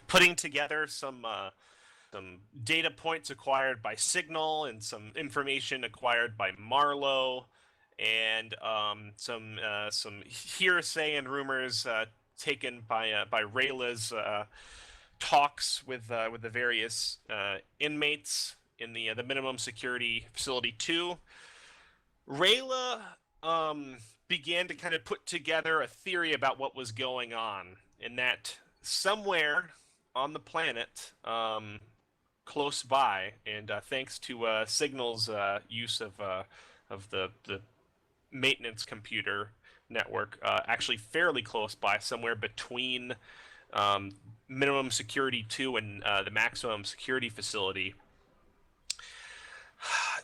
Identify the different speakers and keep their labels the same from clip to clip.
Speaker 1: putting together some data points acquired by Signal and some information acquired by Marlowe, and some hearsay and rumors taken by Rayla's talks with the various inmates in the minimum security facility 2. Rayla began to kind of put together a theory about what was going on, and that somewhere on the planet, close by, and thanks to Signal's use of the maintenance computer network, actually fairly close by, somewhere between minimum security 2 and the maximum security facility,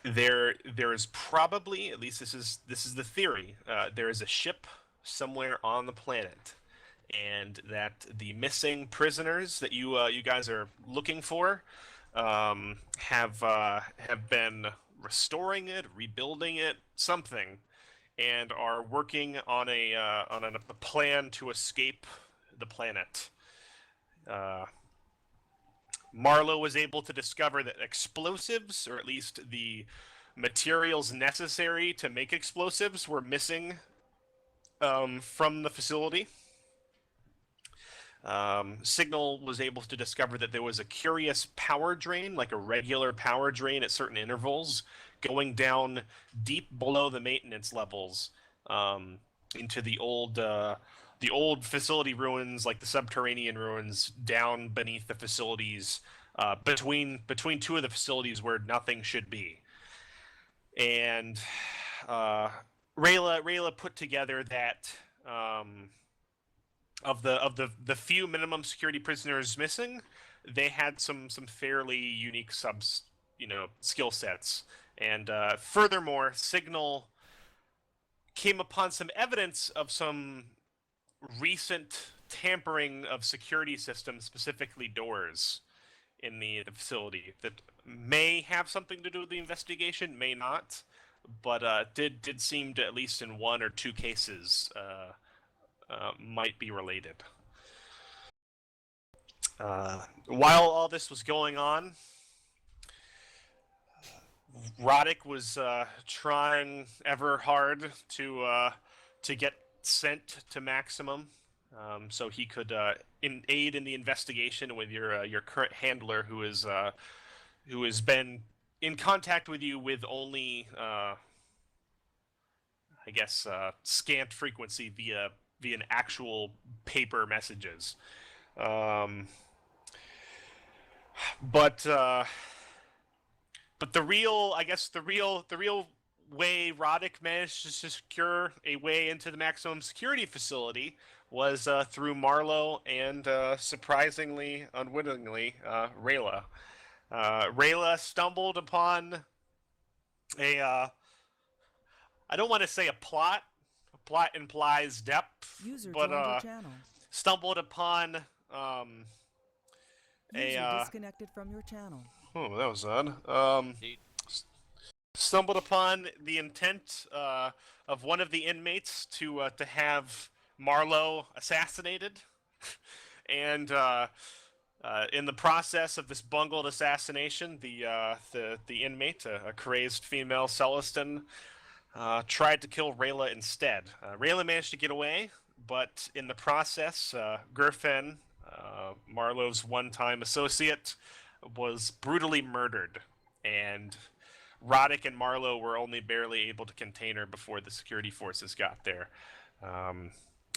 Speaker 1: there is probably, at least this is the theory, there is a ship somewhere on the planet, and that the missing prisoners that you guys are looking for have been restoring it, rebuilding it, something, and are working on a plan to escape the planet. Marlowe was able to discover that explosives, or at least the materials necessary to make explosives, were missing from the facility. Signal was able to discover that there was a curious power drain, like a regular power drain at certain intervals, going down deep below the maintenance levels into the old facility ruins, like the subterranean ruins, down beneath the facilities, between two of the facilities where nothing should be. And Rayla put together that of the few minimum security prisoners missing, they had some fairly unique skill sets. And furthermore, Signal came upon some evidence of some recent tampering of security systems, specifically doors, in the facility, that may have something to do with the investigation, may not, but did seem to, at least in one or two cases, might be related. While all this was going on, Roddick was trying ever hard to get sent to Maximum, so he could aid in the investigation with your current handler, who has been in contact with you with only, I guess, scant frequency via an actual paper messages. But the real way Roddick managed to secure a way into the maximum security facility was through Marlowe and, surprisingly, unwittingly, Rayla. Rayla stumbled upon I don't want to say a plot. A plot implies depth,
Speaker 2: User
Speaker 1: but
Speaker 2: joined your channel.
Speaker 1: stumbled upon
Speaker 2: User disconnected from your channel.
Speaker 1: Oh, that was odd. Stumbled upon the intent of one of the inmates to have Marlowe assassinated, and in the process of this bungled assassination, the inmate, a crazed female Celestin, tried to kill Rayla instead. Rayla managed to get away, but in the process, Gerfen, Marlowe's one-time associate, was brutally murdered, and Roddick and Marlowe were only barely able to contain her before the security forces got there.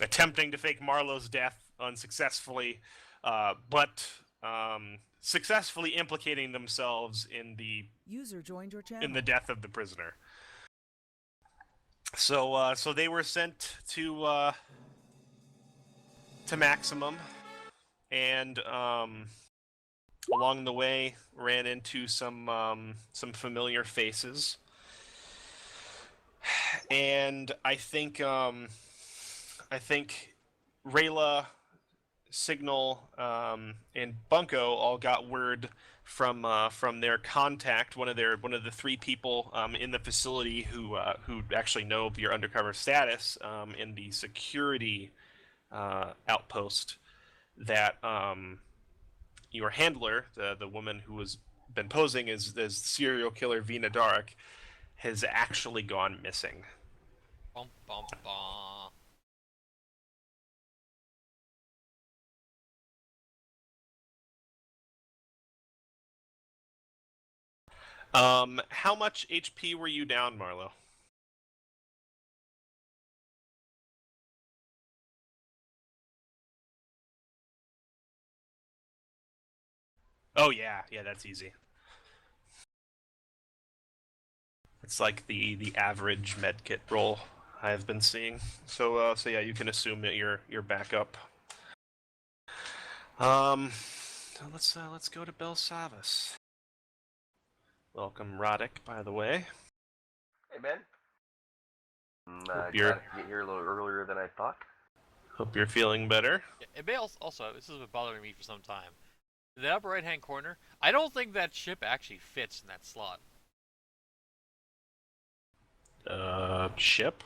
Speaker 1: Attempting to fake Marlowe's death unsuccessfully, but successfully implicating themselves in the
Speaker 2: User joined your channel.
Speaker 1: in the death of the prisoner. So they were sent to Maximum, and along the way ran into some familiar faces, and I think Rayla, Signal, and Bunko all got word from their contact, one of the three people in the facility who actually know of your undercover status in the security outpost, that your handler, the woman who has been posing as serial killer Vina Dark, has actually gone missing.
Speaker 3: Bum, bum, bum.
Speaker 1: How much HP were you down, Marlo? Oh yeah, that's easy. It's like the average medkit roll I've been seeing. So yeah, you can assume that you're back up. Let's go to BELSAVIS. Welcome, Roddick, by the way.
Speaker 4: Hey, man.
Speaker 1: Hope
Speaker 4: Glad
Speaker 1: you're-
Speaker 4: to get here a little earlier than I thought.
Speaker 1: Hope you're feeling better.
Speaker 3: Yeah, it may also, this has been bothering me for some time. In the upper right-hand corner, I don't think that ship actually fits in that slot.
Speaker 1: Ship?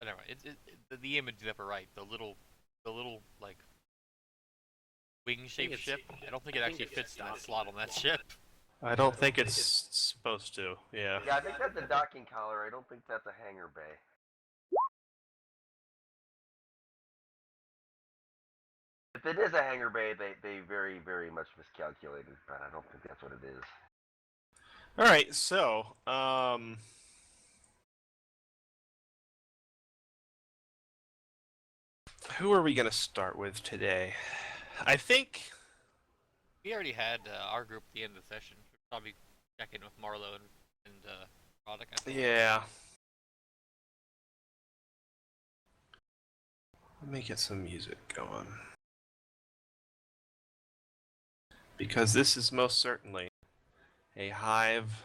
Speaker 3: Never mind. The image in the upper right, the little like wing-shaped ship. I don't think it actually fits in that slot on that ship.
Speaker 1: I don't think it's supposed to. Yeah.
Speaker 4: Yeah, I think that's a docking collar. I don't think that's a hangar bay. If it is a hangar bay, they very, very much miscalculated, but I don't think that's what it is.
Speaker 1: All right, so who are we gonna start with today? I think
Speaker 3: We already had our group at the end of the session. We'll probably check in with Marlo and Roddick, I think.
Speaker 1: yeah. Let me get some music going. Because this is most certainly a hive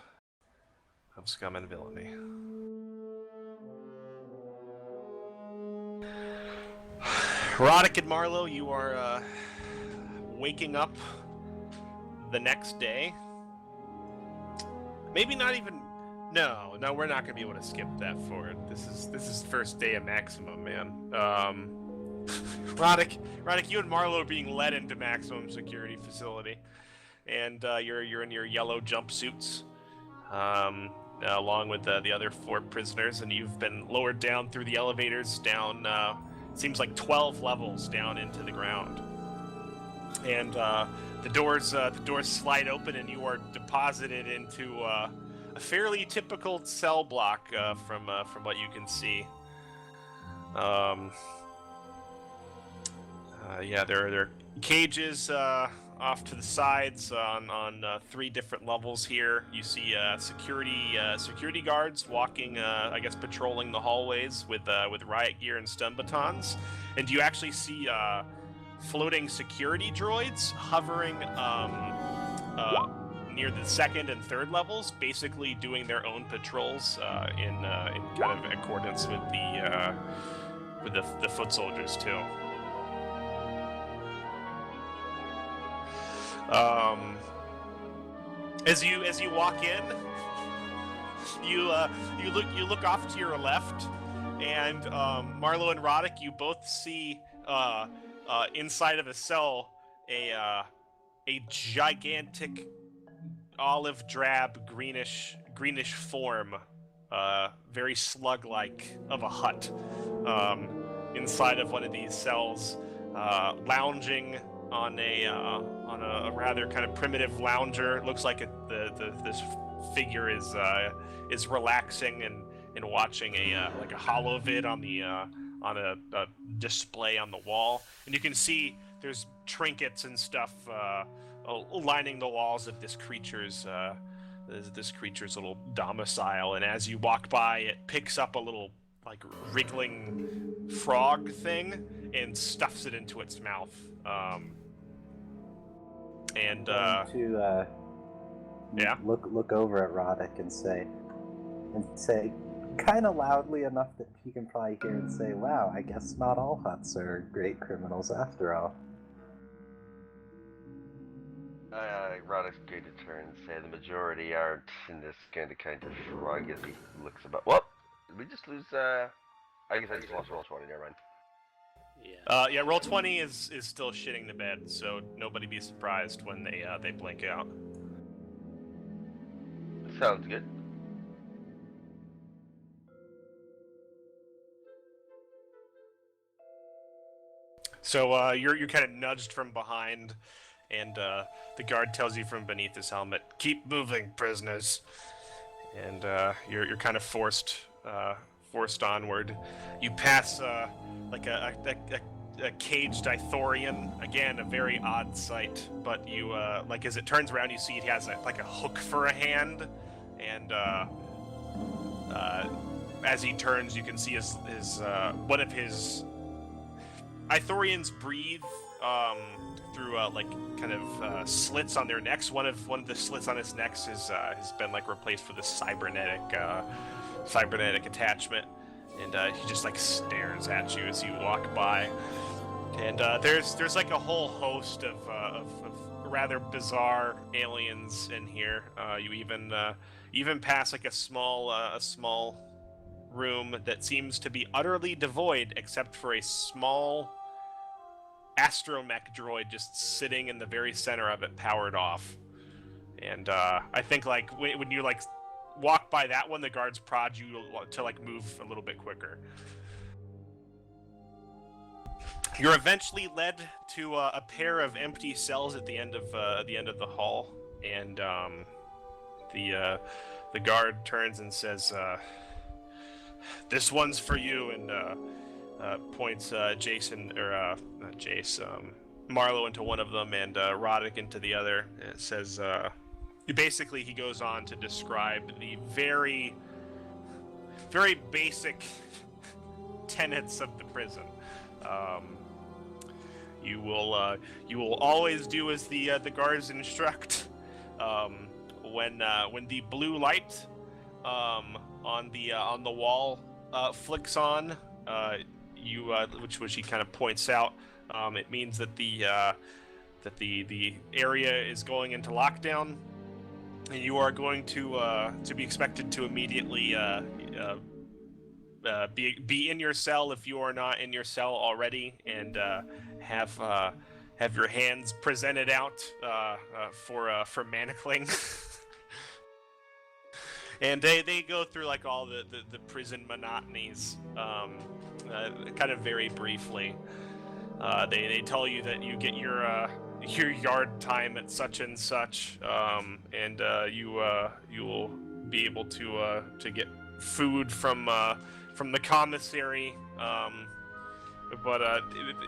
Speaker 1: of scum and villainy. Roddick and Marlo, you are waking up the next day. Maybe not even. No, we're not gonna be able to skip that forward. This is first day of maximum, man. Roddick, you and Marlo are being led into maximum security facility, and you're in your yellow jumpsuits, along with the other 4 prisoners, and you've been lowered down through the elevators down. Seems like 12 levels down into the ground, and the doors slide open, and you are deposited into a fairly typical cell block from what you can see. Yeah, there are cages off to the sides on 3 different levels here. You see security guards walking, I guess, patrolling the hallways with riot gear and stun batons, and you actually see floating security droids hovering near the 2nd and 3rd levels, basically doing their own patrols in kind of accordance with the foot soldiers too. As you walk in, you look off to your left, and Marlo and Roddick, you both see inside of a cell a gigantic olive drab greenish form, very slug-like, of a hut inside of one of these cells, lounging on a rather kind of primitive lounger. It looks like this figure is relaxing and watching a holovid on a display on the wall, and you can see there's trinkets and stuff lining the walls of this creature's little domicile. And as you walk by, it picks up a little wriggling frog thing and stuffs it into its mouth. Yeah.
Speaker 5: Look over at Roddick and say kind of loudly enough that he can probably hear and say, "Wow, I guess not all huts are great criminals after all."
Speaker 4: Roddick's going to turn and say the majority aren't, in this kind of shrug as he looks about. Whoop! Did we just lose, I guess I just lost roll 20, never mind.
Speaker 1: Yeah. Roll 20 is still shitting the bed, so nobody be surprised when they blink out.
Speaker 4: Sounds good.
Speaker 1: So you're kind of nudged from behind, and the guard tells you from beneath his helmet, "Keep moving, prisoners." And you're kind of forced onward. You pass like a caged Ithorian. Again, a very odd sight. But you like as it turns around, you see it has like a hook for a hand, and as he turns, you can see his one of his Ithorians breathe through like kind of slits on their necks. One of the slits on his necks has been like replaced with a cybernetic attachment, and he just like stares at you as you walk by. And there's like a whole host of rather bizarre aliens in here. You even pass like a small room that seems to be utterly devoid except for a small astromech droid just sitting in the very center of it, powered off. And I think like when you like walk by that one, the guards prod you to like move a little bit quicker. You're eventually led to a pair of empty cells at the end of the hall, and the guard turns and says, "This one's for you," and points Jason, or not Jace, Marlowe into one of them, and Roddick into the other. It says, basically he goes on to describe the very, very basic tenets of the prison. You will always do as the guards instruct. When the blue light on the wall flicks on, which he kind of points out, it means that the area is going into lockdown, and you are going to be expected to immediately be in your cell if you are not in your cell already, and have your hands presented out for manacling. And they go through like all the prison monotonies, kind of very briefly. They tell you that you get your yard time at such and such, and you will be able to get food from the commissary. But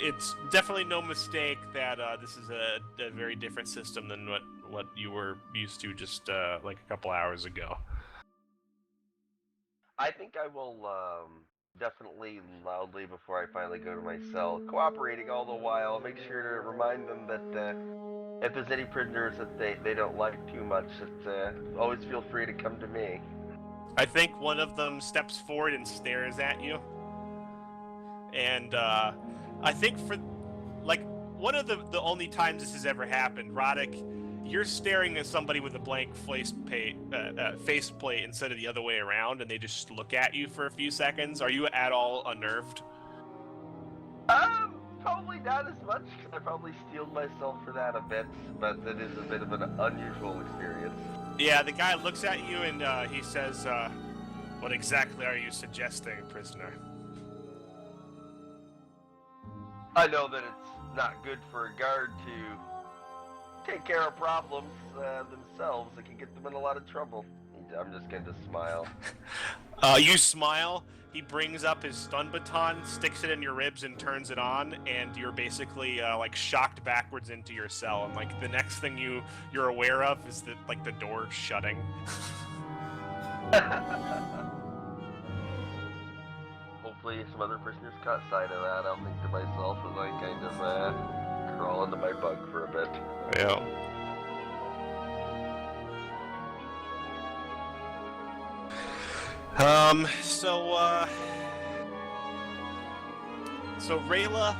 Speaker 1: it's definitely no mistake that this is a very different system than what you were used to just like a couple hours ago.
Speaker 4: I think I will definitely loudly, before I finally go to my cell, cooperating all the while, make sure to remind them that if there's any prisoners that they don't like too much, that always feel free to come to me.
Speaker 1: I think one of them steps forward and stares at you. And I think for like one of the only times this has ever happened, Roddick, you're staring at somebody with a blank faceplate instead of the other way around, and they just look at you for a few seconds. Are you at all unnerved?
Speaker 4: Probably not as much. I probably steeled myself for that a bit, but it is a bit of an unusual experience.
Speaker 1: Yeah, the guy looks at you and he says, "What exactly are you suggesting, prisoner?"
Speaker 4: I know that it's not good for a guard to take care of problems themselves. It can get them in a lot of trouble. I'm just going to smile.
Speaker 1: You smile. He brings up his stun baton, sticks it in your ribs, and turns it on, and you're basically like shocked backwards into your cell. And like the next thing you're aware of is that like the door shutting.
Speaker 4: Hopefully some other prisoners caught sight of that. I'll think to myself as I kind of crawl into my bunk for a bit.
Speaker 1: Yeah. So Rayla,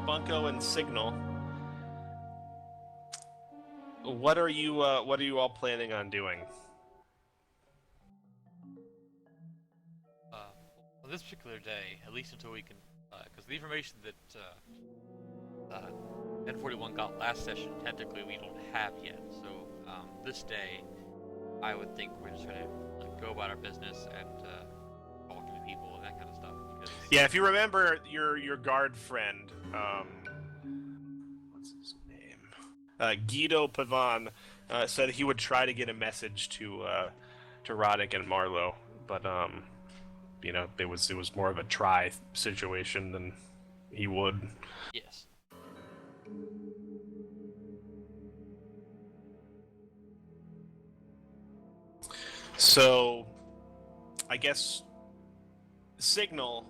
Speaker 1: Bunko, and Signal, what are you all planning on doing?
Speaker 3: On this particular day, at least until we can because the information that N41 got last session, technically we don't have yet. So this day, I would think we're just gonna go about our business and talk to people and that kind of stuff. Because...
Speaker 1: Yeah, if you remember your guard friend, what's his name? Guido Pavan said he would try to get a message to Roddick and Marlowe, but you know, it was more of a try situation than he would.
Speaker 3: Yes.
Speaker 1: So, I guess Signal.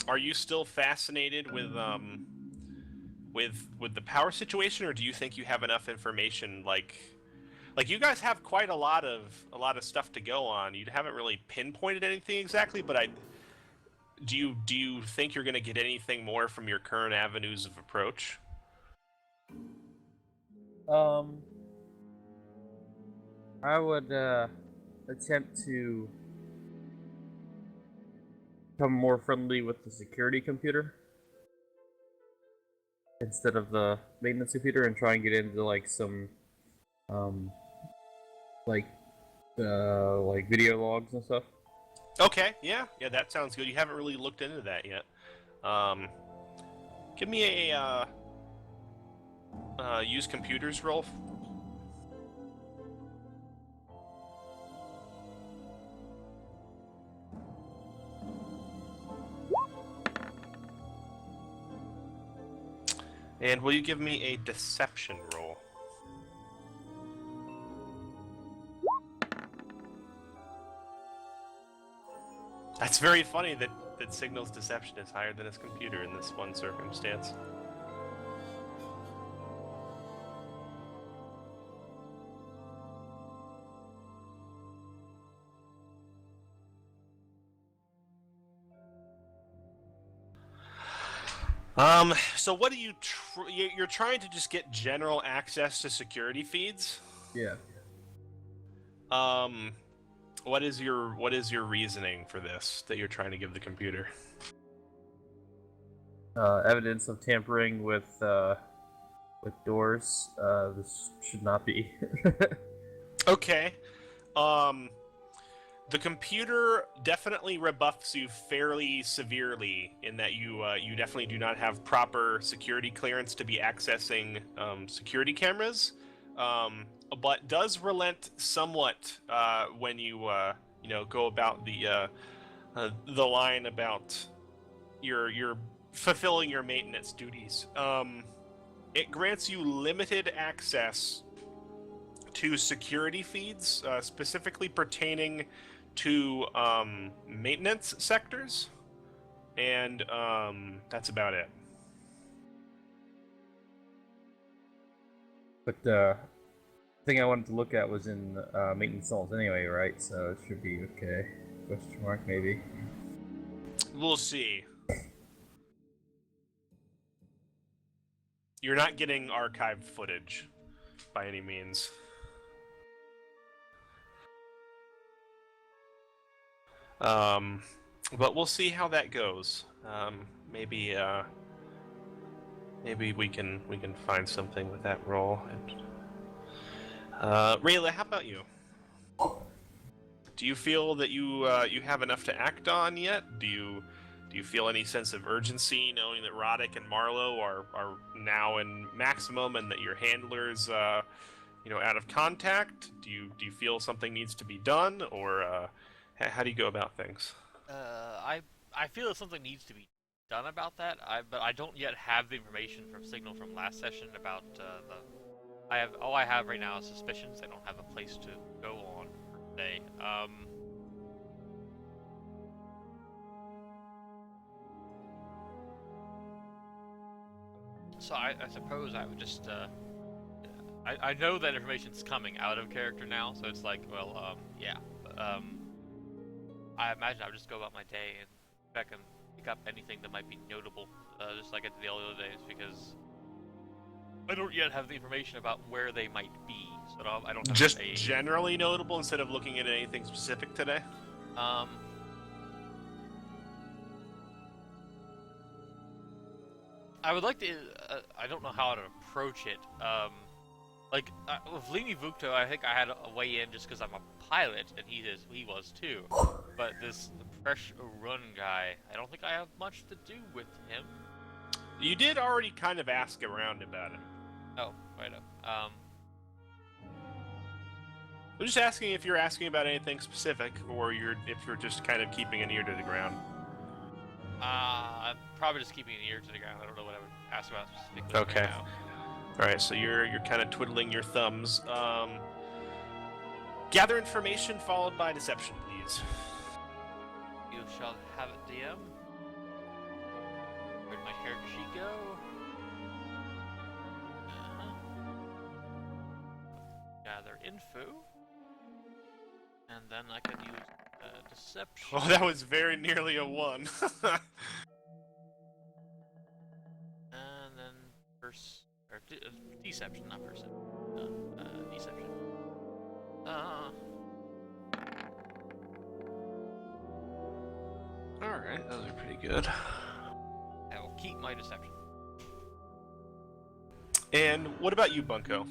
Speaker 1: Are you still fascinated with the power situation, or do you think you have enough information? Like you guys have quite a lot of stuff to go on. You haven't really pinpointed anything exactly, but do you think you're going to get anything more from your current avenues of approach?
Speaker 6: I would attempt to become more friendly with the security computer instead of the maintenance computer, and try and get into like some like video logs and stuff.
Speaker 1: Okay, yeah, that sounds good. You haven't really looked into that yet. Give me a use computers roll. And will you give me a deception roll? That's very funny that Signal's deception is higher than his computer in this one circumstance. So what do you you're trying to just get general access to security feeds?
Speaker 6: Yeah.
Speaker 1: What is your reasoning for this that you're trying to give the computer?
Speaker 6: Evidence of tampering with doors. This should not be.
Speaker 1: Okay. The computer definitely rebuffs you fairly severely in that you definitely do not have proper security clearance to be accessing security cameras, but does relent somewhat when you go about the line about your fulfilling your maintenance duties. It grants you limited access to security feeds, specifically pertaining to maintenance sectors, and that's about it.
Speaker 6: But the thing I wanted to look at was in maintenance cells anyway, right? So it should be okay. Question mark, maybe.
Speaker 1: We'll see. You're not getting archived footage by any means. But we'll see how that goes. Maybe we can find something with that role. Rayla, how about you? Do you feel that you have enough to act on yet? Do you feel any sense of urgency, knowing that Roddick and Marlowe are now in maximum, and that your handler's out of contact? Do you feel something needs to be done, or how do you go about things?
Speaker 3: I feel that something needs to be done about that. But I don't yet have the information from Signal from last session about all I have right now is suspicions. I don't have a place to go on for today. So I suppose I would just I know that information's coming out of character now, so it's like, well, yeah. I imagine I would just go about my day and check and pick up anything that might be notable, just like I did the other days, because I don't yet have the information about where they might be. So I don't have
Speaker 1: just generally notable instead of looking at anything specific today.
Speaker 3: I would like to. I don't know how to approach it. With Lini Vukto, I think I had a way in just because I'm a pilot, and he was too. But this fresh run guy, I don't think I have much to do with him.
Speaker 1: You did already kind of ask around about him.
Speaker 3: Oh, right up.
Speaker 1: I'm just asking if you're asking about anything specific, or if you're just kind of keeping an ear to the ground.
Speaker 3: I'm probably just keeping an ear to the ground. I don't know what I would ask about specifically.
Speaker 1: Okay.
Speaker 3: Right now.
Speaker 1: All right, so you're kind of twiddling your thumbs. Gather information followed by deception, please.
Speaker 3: You shall have it, DM. Where'd my character sheet go? Gather info. And then I can use deception.
Speaker 1: Oh, that was very nearly a 1.
Speaker 3: And then deception, not perception. Deception.
Speaker 1: Alright, those are pretty good.
Speaker 3: I will keep my deception.
Speaker 1: And what about you, Bunko?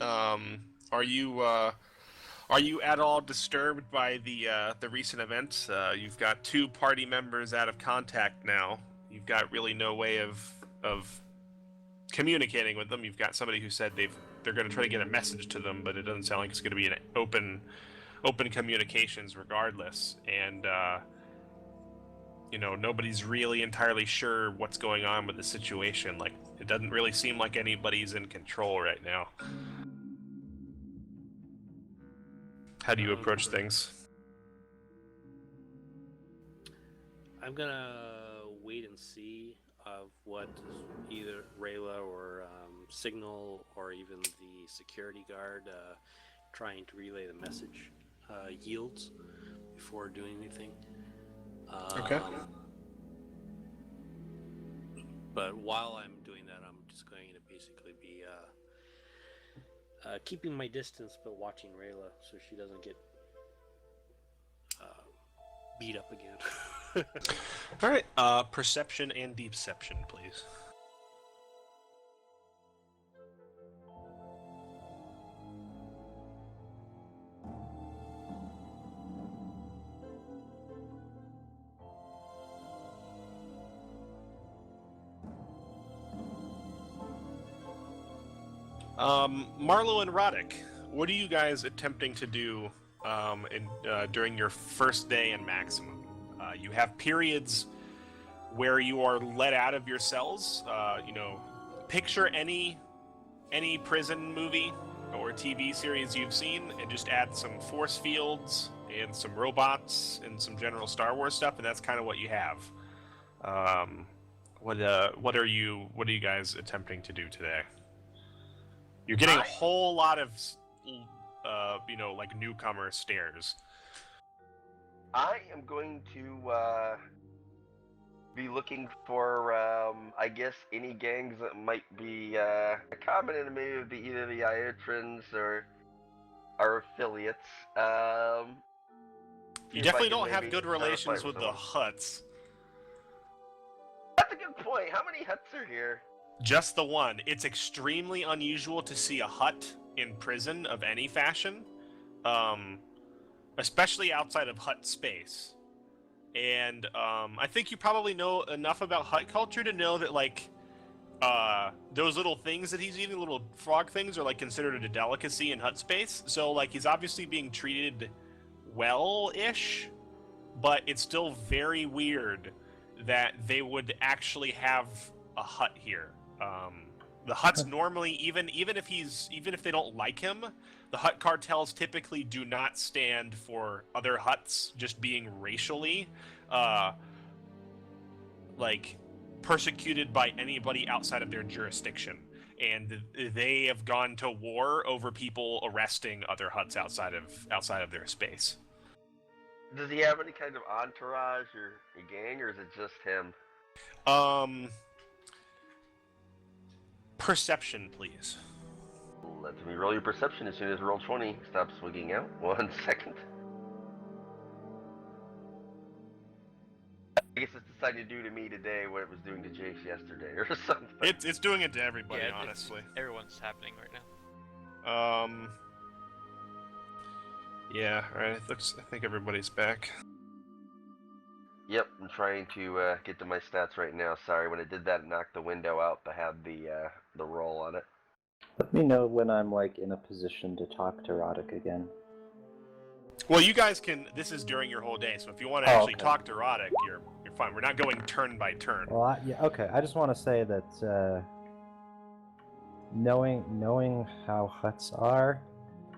Speaker 1: Are you at all disturbed by the recent events? You've got 2 party members out of contact now. You've got really no way of communicating with them. You've got somebody who said they're going to try to get a message to them, but it doesn't sound like it's going to be an open communications regardless. And nobody's really entirely sure what's going on with the situation. Like, it doesn't really seem like anybody's in control right now. How do you approach things?
Speaker 7: I'm gonna wait and see of what either Rayla or Signal or even the security guard trying to relay the message yields before doing anything.
Speaker 1: Okay.
Speaker 7: But while I'm doing that, I'm just going to basically be keeping my distance, but watching Rayla so she doesn't get beat up again.
Speaker 1: All right. Perception and deception, please. Marlo and Roddick, what are you guys attempting to do during your first day in Maximum? You have periods where you are let out of your cells. Picture any prison movie or TV series you've seen, and just add some force fields and some robots and some general Star Wars stuff, and that's kind of what you have. What are you guys attempting to do today? You're getting a whole lot of, like newcomer stares.
Speaker 4: I am going to be looking for, I guess, any gangs that might be a common enemy of either the Iotrans or our affiliates.
Speaker 1: You definitely don't have good relations with the Hutts.
Speaker 4: That's a good point. How many Hutts are here?
Speaker 1: Just the one. It's extremely unusual to see a Hutt in prison of any fashion, especially outside of Hutt space. And I think you probably know enough about Hutt culture to know that, like, those little things that he's eating, little frog things, are like considered a delicacy in Hutt space. So, like, he's obviously being treated well-ish, but it's still very weird that they would actually have a Hutt here. The Hutts normally, even if they don't like him, the Hutt cartels typically do not stand for other Hutts just being racially, persecuted by anybody outside of their jurisdiction. And they have gone to war over people arresting other Hutts outside of their space.
Speaker 4: Does he have any kind of entourage or a gang, or is it just him?
Speaker 1: Perception, please.
Speaker 4: Let me roll your perception as soon as roll 20 stops wigging out. 1 second. I guess it's the deciding to do to me today what it was doing to Jace yesterday, or something.
Speaker 1: It's doing it to everybody,
Speaker 3: Yeah,
Speaker 1: honestly.
Speaker 3: Everyone's happening right now.
Speaker 1: Yeah, alright, I think everybody's back.
Speaker 4: Yep, I'm trying to get to my stats right now. Sorry, when I did that, it knocked the window out that had the roll on it.
Speaker 5: Let me know when I'm like in a position to talk to Roddick again.
Speaker 1: Well, you guys can. This is during your whole day, so if you want to actually talk to Roddick, you're fine. We're not going turn by turn.
Speaker 5: Well, yeah, okay. I just want to say that knowing how huts are,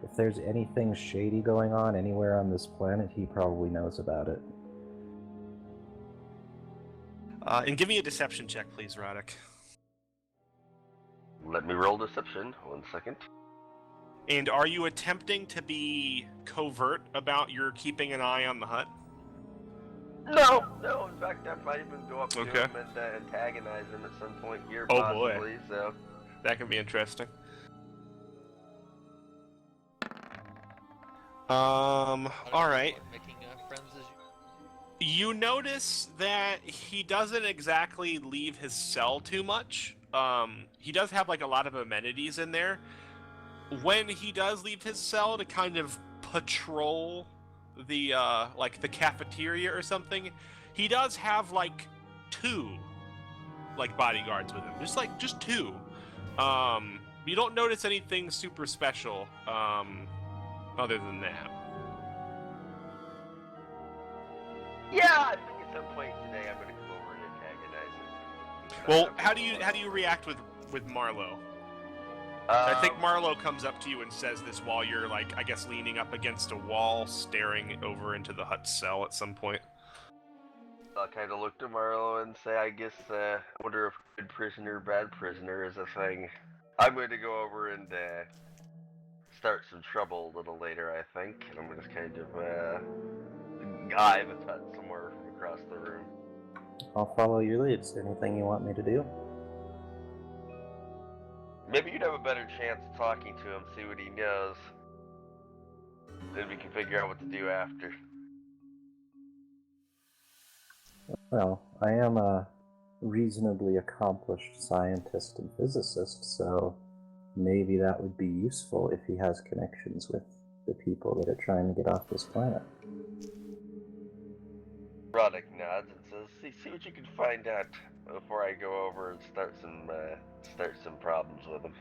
Speaker 5: if there's anything shady going on anywhere on this planet, he probably knows about it.
Speaker 1: And give me a deception check, please, Roddick.
Speaker 4: Let me roll deception. 1 second.
Speaker 1: And are you attempting to be covert about your keeping an eye on the hut?
Speaker 4: No. In fact, I might even go up to
Speaker 1: Okay.
Speaker 4: him and antagonize him at some point here,
Speaker 1: Oh,
Speaker 4: possibly.
Speaker 1: boy.
Speaker 4: So.
Speaker 1: That can be interesting. Alright.
Speaker 3: Making friends as
Speaker 1: You notice that he doesn't exactly leave his cell too much. He does have like a lot of amenities in there. When he does leave his cell to kind of patrol the like the cafeteria or something, he does have like 2 like bodyguards with him. Just 2. You don't notice anything super special other than that.
Speaker 4: Yeah, I think at some point today I'm gonna come over and antagonize him.
Speaker 1: Well, how do you react with Marlowe? I think Marlowe comes up to you and says this while you're like, I guess, leaning up against a wall, staring over into the hut cell at some point.
Speaker 4: I'll kind of look to Marlo and say, I guess, I wonder if good prisoner, bad prisoner is a thing. I'm going to go over and start some trouble a little later, I think. And I'm going to just kind of eye the hut somewhere from across the room.
Speaker 5: I'll follow your leads. Anything you want me to do?
Speaker 4: Maybe you'd have a better chance of talking to him, see what he knows. Then we can figure out what to do after.
Speaker 5: Well, I am a reasonably accomplished scientist and physicist, so maybe that would be useful if he has connections with the people that are trying to get off this planet.
Speaker 4: Roddick nods and says, see what you can find out before I go over and start some problems with him.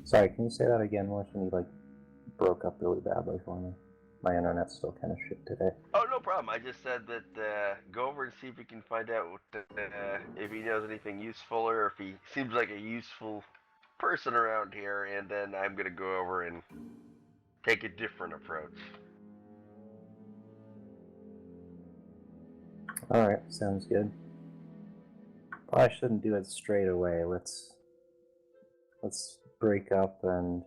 Speaker 5: Sorry, can you say that again, Morrison? You, broke up really badly for me. My internet's still kind of shit today.
Speaker 4: Oh, no problem. I just said that go over and see if you can find out if he knows anything useful or if he seems like a useful person around here, and then I'm going to go over and take a different approach.
Speaker 5: Alright, sounds good. Probably shouldn't do it straight away. Let's break up and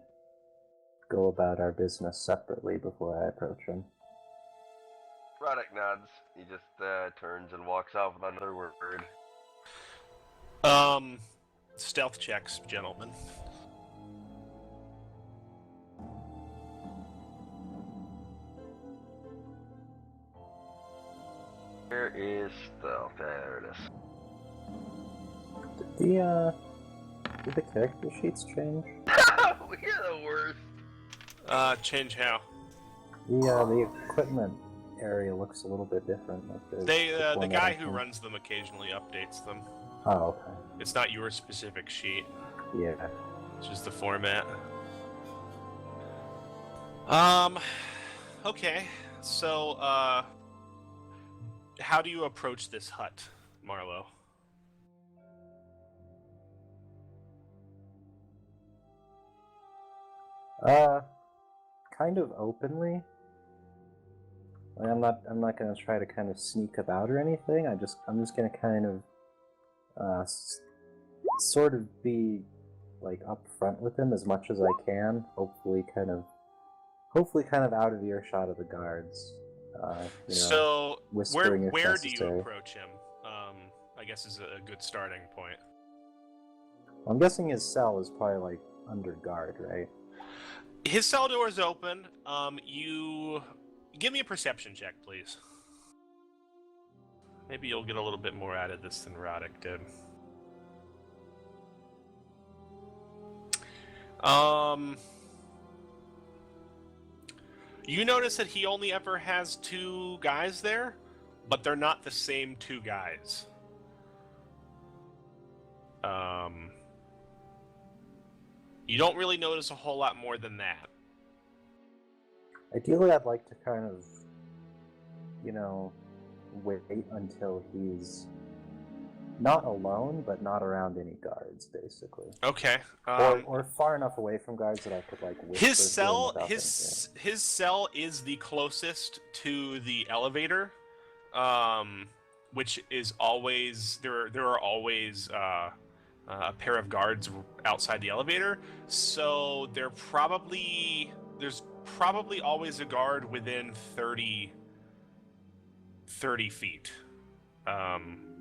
Speaker 5: go about our business separately before I approach him.
Speaker 4: Roddick nods. He just turns and walks off without another word.
Speaker 1: Stealth checks, gentlemen.
Speaker 4: Where is stealth? There it is.
Speaker 5: Did the character sheets change?
Speaker 4: We're the worst.
Speaker 1: Change how?
Speaker 5: The equipment area looks a little bit different.
Speaker 1: The guy who runs them occasionally updates them.
Speaker 5: Oh, okay.
Speaker 1: It's not your specific sheet.
Speaker 5: Yeah.
Speaker 1: It's just the format. Okay. So, how do you approach this hut, Marlowe?
Speaker 5: Kind of openly. I'm not gonna try to kind of sneak about or anything. I'm just gonna kind of sort of be like up front with him as much as I can. Hopefully kind of out of earshot of the guards.
Speaker 1: So
Speaker 5: whispering if
Speaker 1: where do you
Speaker 5: necessary.
Speaker 1: approach him? I guess is a good starting point.
Speaker 5: I'm guessing his cell is probably like under guard, right?
Speaker 1: His cell door is open. You give me a perception check, please. Maybe you'll get a little bit more out of this than Roddick did. You notice that he only ever has 2 guys there, but they're not the same 2 guys. You don't really notice a whole lot more than that.
Speaker 5: Ideally, I'd like to kind of, wait until he's not alone, but not around any guards, basically.
Speaker 1: Okay.
Speaker 5: Or far enough away from guards that I could whisper
Speaker 1: His
Speaker 5: to him
Speaker 1: cell,
Speaker 5: without
Speaker 1: his cell is the closest to the elevator, which is always there are always a pair of guards outside the elevator. So there's probably always a guard within 30 feet,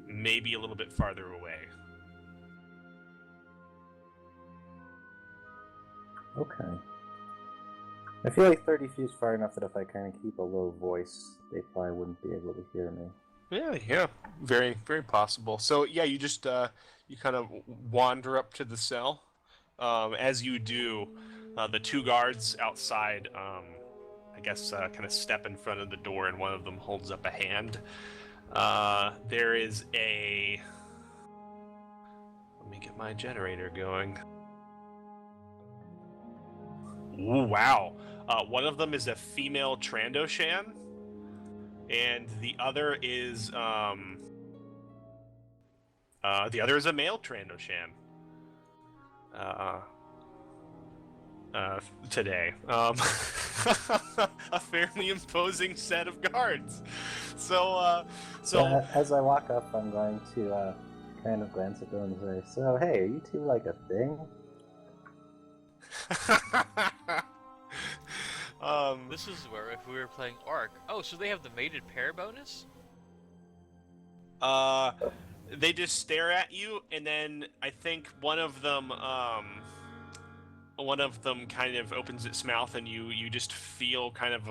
Speaker 1: maybe a little bit farther away.
Speaker 5: Okay. I feel like 30 feet is far enough that if I kind of keep a low voice, they probably wouldn't be able to hear me.
Speaker 1: Yeah, very, very possible. So yeah, you just you kind of wander up to the cell. As you do, the 2 guards outside, I guess, kind of step in front of the door, and one of them holds up a hand. There is a. Let me get my generator going. Ooh, wow. One of them is a female Trandoshan, and the other is a male Trandoshan. Today, a fairly imposing set of guards. So
Speaker 5: As I walk up, I'm going to kind of glance at them and say, "So, hey, are you 2 like a thing?"
Speaker 3: This is where if we were playing Ark. Oh, so they have the mated pair bonus?
Speaker 1: They just stare at you, and then I think one of them kind of opens its mouth, and you just feel kind of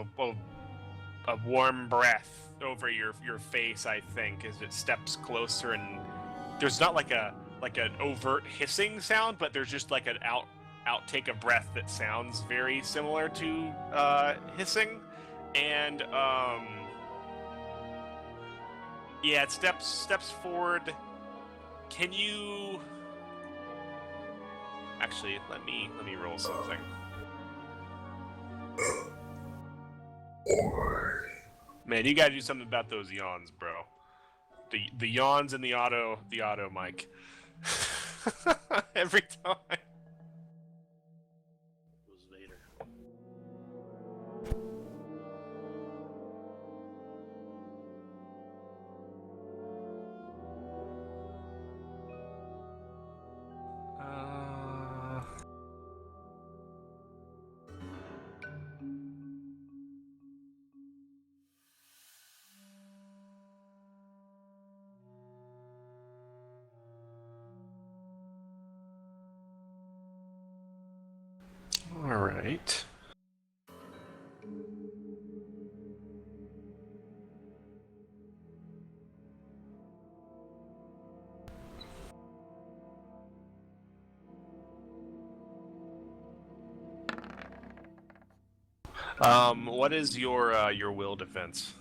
Speaker 1: a warm breath over your face, I think, as it steps closer. And there's not like an overt hissing sound, but there's just like an outtake of breath that sounds very similar to hissing. And yeah, it steps forward. Can you actually let me roll something? Man, you gotta do something about those yawns, bro. The yawns and the auto mic. Every time.
Speaker 7: It was Vader.
Speaker 1: All right. What is your will defense?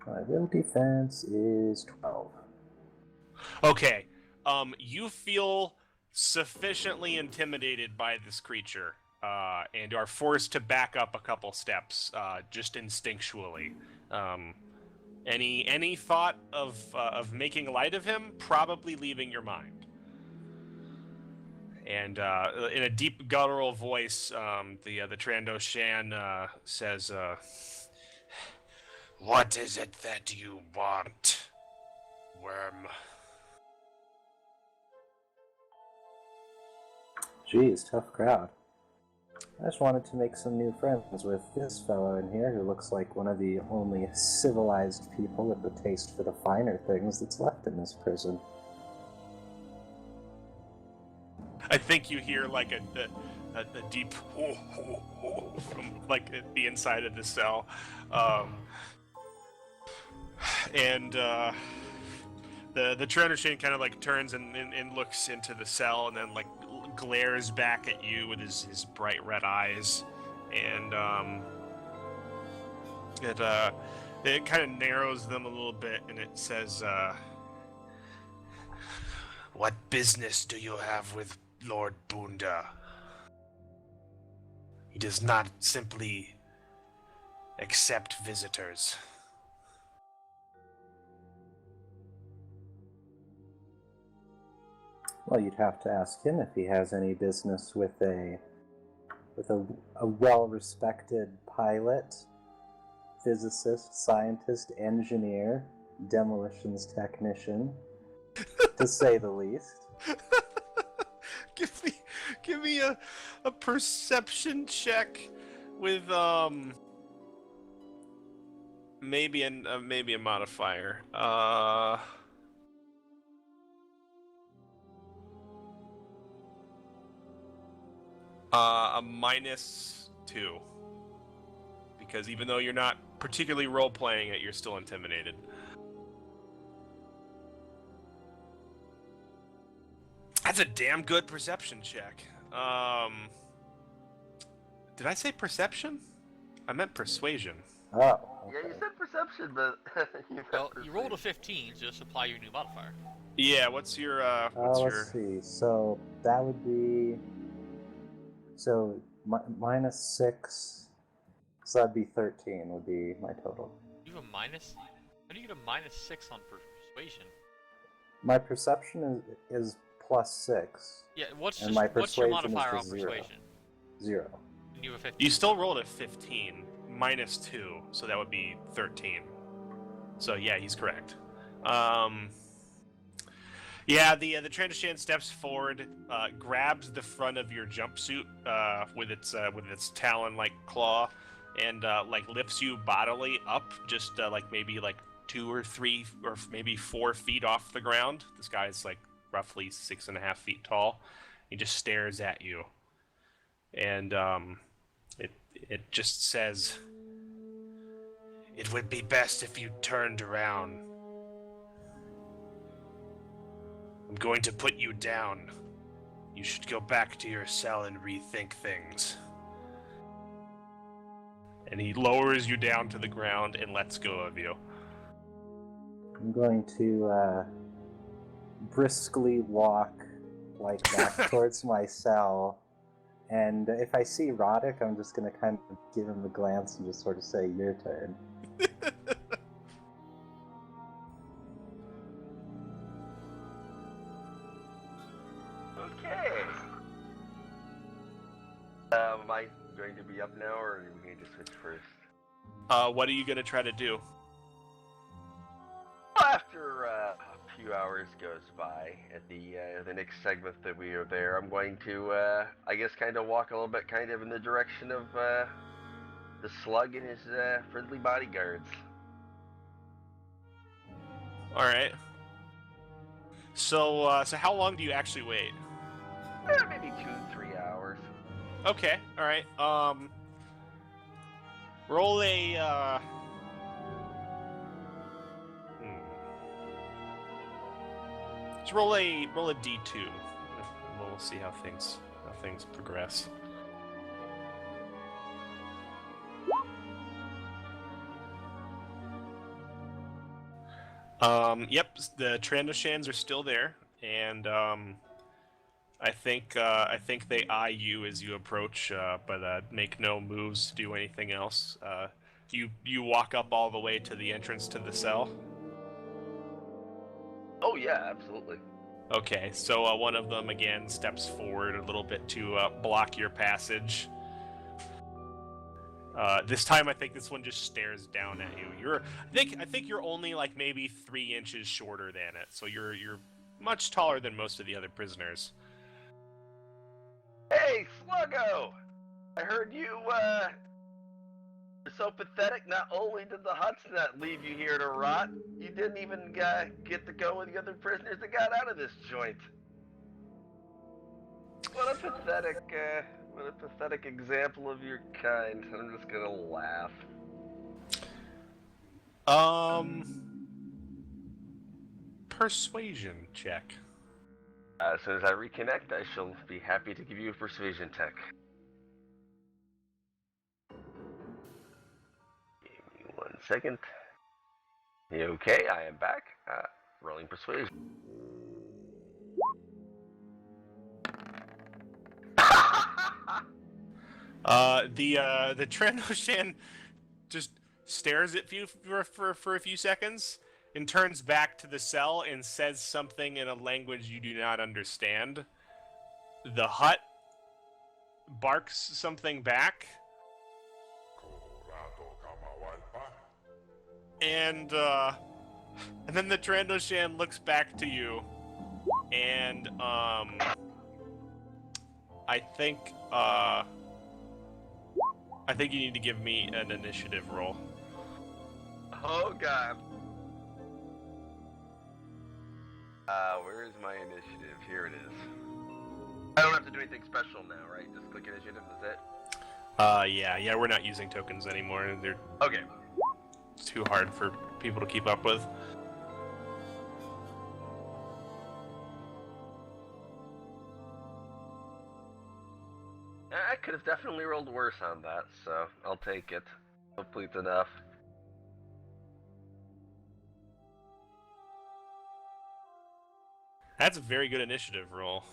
Speaker 5: My will defense is 12.
Speaker 1: Okay. You feel sufficiently intimidated by this creature, and are forced to back up a couple steps, just instinctually. Any thought of making light of him? Probably leaving your mind. And in a deep guttural voice, the Trandoshan says, "What is it that you want, worm?"
Speaker 5: Geez, tough crowd. I just wanted to make some new friends with this fellow in here who looks like one of the only civilized people with the taste for the finer things that's left in this prison.
Speaker 1: I think you hear like a deep from like the inside of the cell, and the trainer machine kind of like turns and looks into the cell, and then like glares back at you with his bright red eyes, and it kind of narrows them a little bit, and it says, "What business do you have with Lord Bunda? He does not simply accept visitors."
Speaker 5: Well, you'd have to ask him if he has any business with a well-respected pilot, physicist, scientist, engineer, demolitions technician, to say the least.
Speaker 1: Give me a perception check with maybe a modifier. A -2, because even though you're not particularly role-playing it, you're still intimidated. That's a damn good perception check. Did I say perception? I meant persuasion.
Speaker 5: Oh.
Speaker 4: Yeah,
Speaker 5: Okay.
Speaker 4: you said perception, but
Speaker 3: Well, you rolled a 15, so just apply your new modifier.
Speaker 1: Yeah, what's your
Speaker 5: Let's see. So that would be -6. So that'd be 13. Would be my total.
Speaker 3: You have a minus? How do you get a -6 on persuasion?
Speaker 5: My perception is +6.
Speaker 3: Yeah, what's
Speaker 5: And
Speaker 3: just,
Speaker 5: my
Speaker 3: what's your
Speaker 5: persuasion is
Speaker 3: modifier on
Speaker 5: just 0.
Speaker 3: persuasion?
Speaker 5: 0.
Speaker 3: And you have a 15.
Speaker 1: You still rolled a 15, -2, so that would be 13. So yeah, he's correct. Yeah, the Transition steps forward, grabs the front of your jumpsuit with its talon-like claw, and like lifts you bodily up, just like maybe like 2 or 3 or maybe 4 feet off the ground. This guy's like roughly 6.5 feet tall. He just stares at you, and it just says, "It would be best if you turned around. I'm going to put you down. You should go back to your cell and rethink things." And he lowers you down to the ground and lets go of you.
Speaker 5: I'm going to briskly walk like back towards my cell, and if I see Roddick, I'm just going to kind of give him a glance and just sort of say, "Your turn."
Speaker 4: okay. Am I going to be up now, or are we going to switch first?
Speaker 1: What are you going to try to do?
Speaker 4: After a few hours goes by, at the next segment that we are there, I'm going to, I guess, kind of walk a little bit, kind of in the direction of the Slug and his friendly bodyguards.
Speaker 1: All right. So how long do you actually wait?
Speaker 4: Maybe 2-3 hours.
Speaker 1: Okay. All right. Roll a. Just roll a d2. We'll see how things progress. Yep, the Trandoshans are still there, and I think they eye you as you approach, but make no moves to do anything else. You walk up all the way to the entrance to the cell.
Speaker 4: Oh yeah, absolutely.
Speaker 1: Okay, so one of them again steps forward a little bit to block your passage. This time, I think this one just stares down at you. I think you're only like maybe 3 inches shorter than it, so you're much taller than most of the other prisoners.
Speaker 4: Hey, Sluggo! I heard you, were so pathetic. Not only did the huts not leave you here to rot, you didn't even get to go with the other prisoners that got out of this joint. What a pathetic What a pathetic example of your kind. I'm just gonna laugh.
Speaker 1: Persuasion check.
Speaker 4: As soon as I reconnect, I shall be happy to give you a persuasion tech. Give me 1 second. Okay, I am back. Rolling persuasion.
Speaker 1: The Trandoshan just stares at you for a few seconds and turns back to the cell and says something in a language you do not understand. The hut barks something back. And then the Trandoshan looks back to you, and I think you need to give me an initiative roll.
Speaker 4: Oh god. Where is my initiative? Here it is. I don't have to do anything special now, right? Just click initiative, that's it?
Speaker 1: Yeah, we're not using tokens anymore. They're
Speaker 4: Okay.
Speaker 1: too hard for people to keep up with.
Speaker 4: I could have definitely rolled worse on that, so I'll take it. Hopefully it's enough.
Speaker 1: That's a very good initiative roll.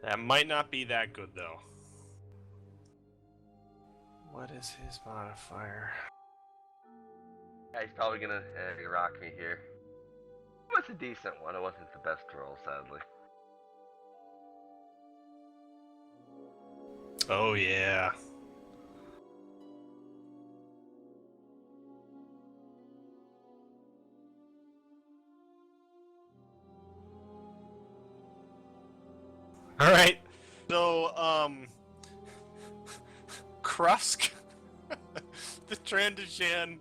Speaker 1: That might not be that good, though. What is his modifier?
Speaker 4: Yeah, he's probably gonna rock me here. It was a decent one. It wasn't the best roll, sadly.
Speaker 1: Oh, yeah. All right. So, Krusk, the Trandoshan,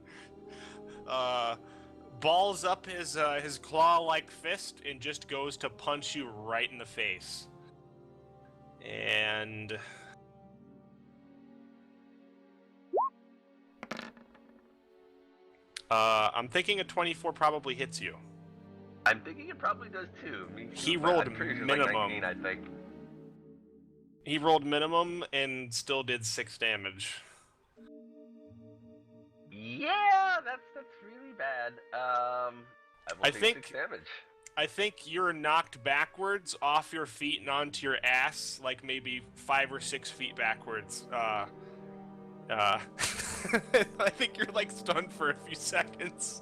Speaker 1: balls up his claw-like fist and just goes to punch you right in the face. And I'm thinking a 24 probably hits you.
Speaker 4: I'm thinking it probably does too.
Speaker 1: He rolled
Speaker 4: I'm pretty sure
Speaker 1: minimum.
Speaker 4: Like 19, I think.
Speaker 1: He rolled minimum and still did 6 damage.
Speaker 4: Yeah, that's really bad. I will take 6 damage.
Speaker 1: I think you're knocked backwards off your feet and onto your ass, like maybe 5 or 6 feet backwards. I think you're like stunned for a few seconds,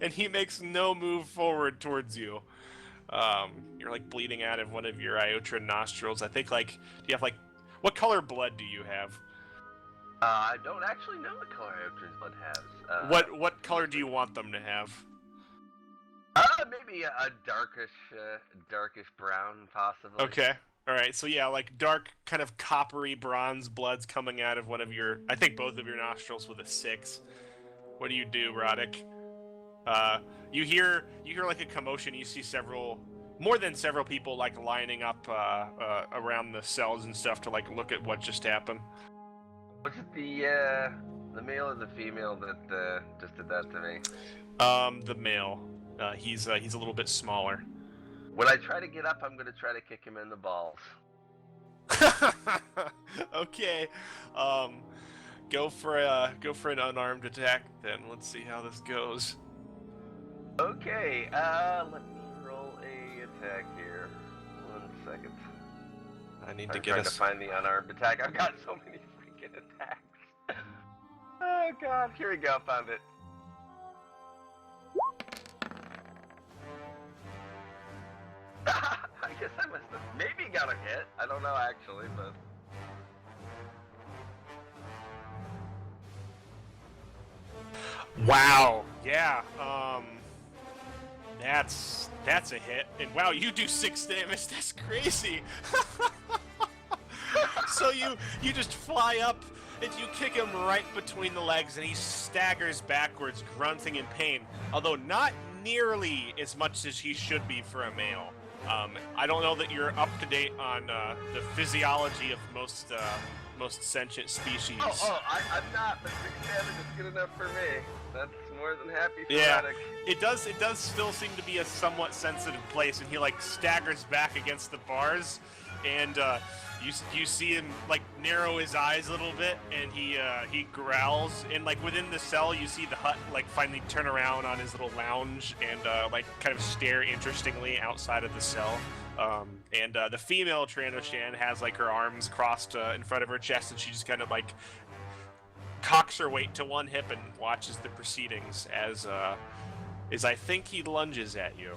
Speaker 1: and he makes no move forward towards you. You're like bleeding out of one of your Iotra nostrils. I think do you have what color blood do you have?
Speaker 4: I don't actually know what color Iotra's blood has.
Speaker 1: What color do you want them to have?
Speaker 4: Maybe a darkish brown, possibly.
Speaker 1: Okay. All right. So yeah, like dark, kind of coppery bronze blood's coming out of one of your, I think both of your nostrils with a 6. What do you do, Roddick? You hear like a commotion. You see more than several people like lining up around the cells and stuff to like look at what just happened.
Speaker 4: Was it the male or the female that just did that to me?
Speaker 1: The male. He's a little bit smaller.
Speaker 4: When I try to get up, I'm gonna try to kick him in the balls.
Speaker 1: Okay. Go for an unarmed attack then. Let's see how this goes.
Speaker 4: Okay. Let me roll a attack here. 1 second.
Speaker 1: I need
Speaker 4: I'm
Speaker 1: to get
Speaker 4: trying to find the unarmed attack. I've got so many freaking attacks. Oh god, here we go. Found it. I guess I must have maybe got a hit. I don't know actually, but
Speaker 1: Wow. Yeah. That's a hit. And wow, you do 6 damage. That's crazy. So you just fly up and you kick him right between the legs, and he staggers backwards, grunting in pain. Although not nearly as much as he should be for a male. I don't know that you're up to date on the physiology of most sentient species.
Speaker 4: I'm not, but 6 damage is good enough for me. That's more than happy for
Speaker 1: Yeah,
Speaker 4: Attic.
Speaker 1: it does still seem to be a somewhat sensitive place, and he like staggers back against the bars, and you see him like narrow his eyes a little bit, and he growls, and like within the cell you see the hut like finally turn around on his little lounge and like kind of stare interestingly outside of the cell. And the female Trandoshan has like her arms crossed in front of her chest, and she just kind of like cocks her weight to one hip and watches the proceedings as I think he lunges at you.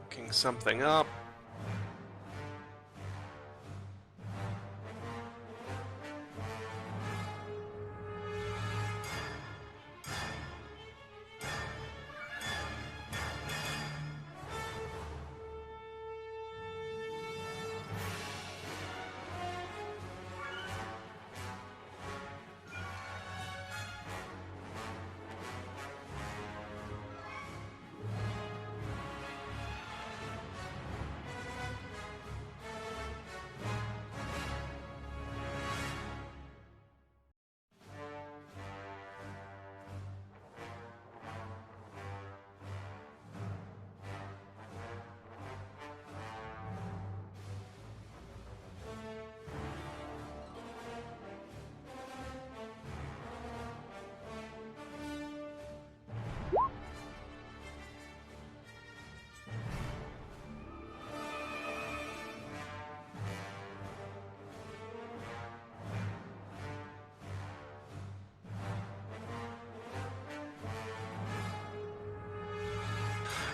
Speaker 1: Looking something up.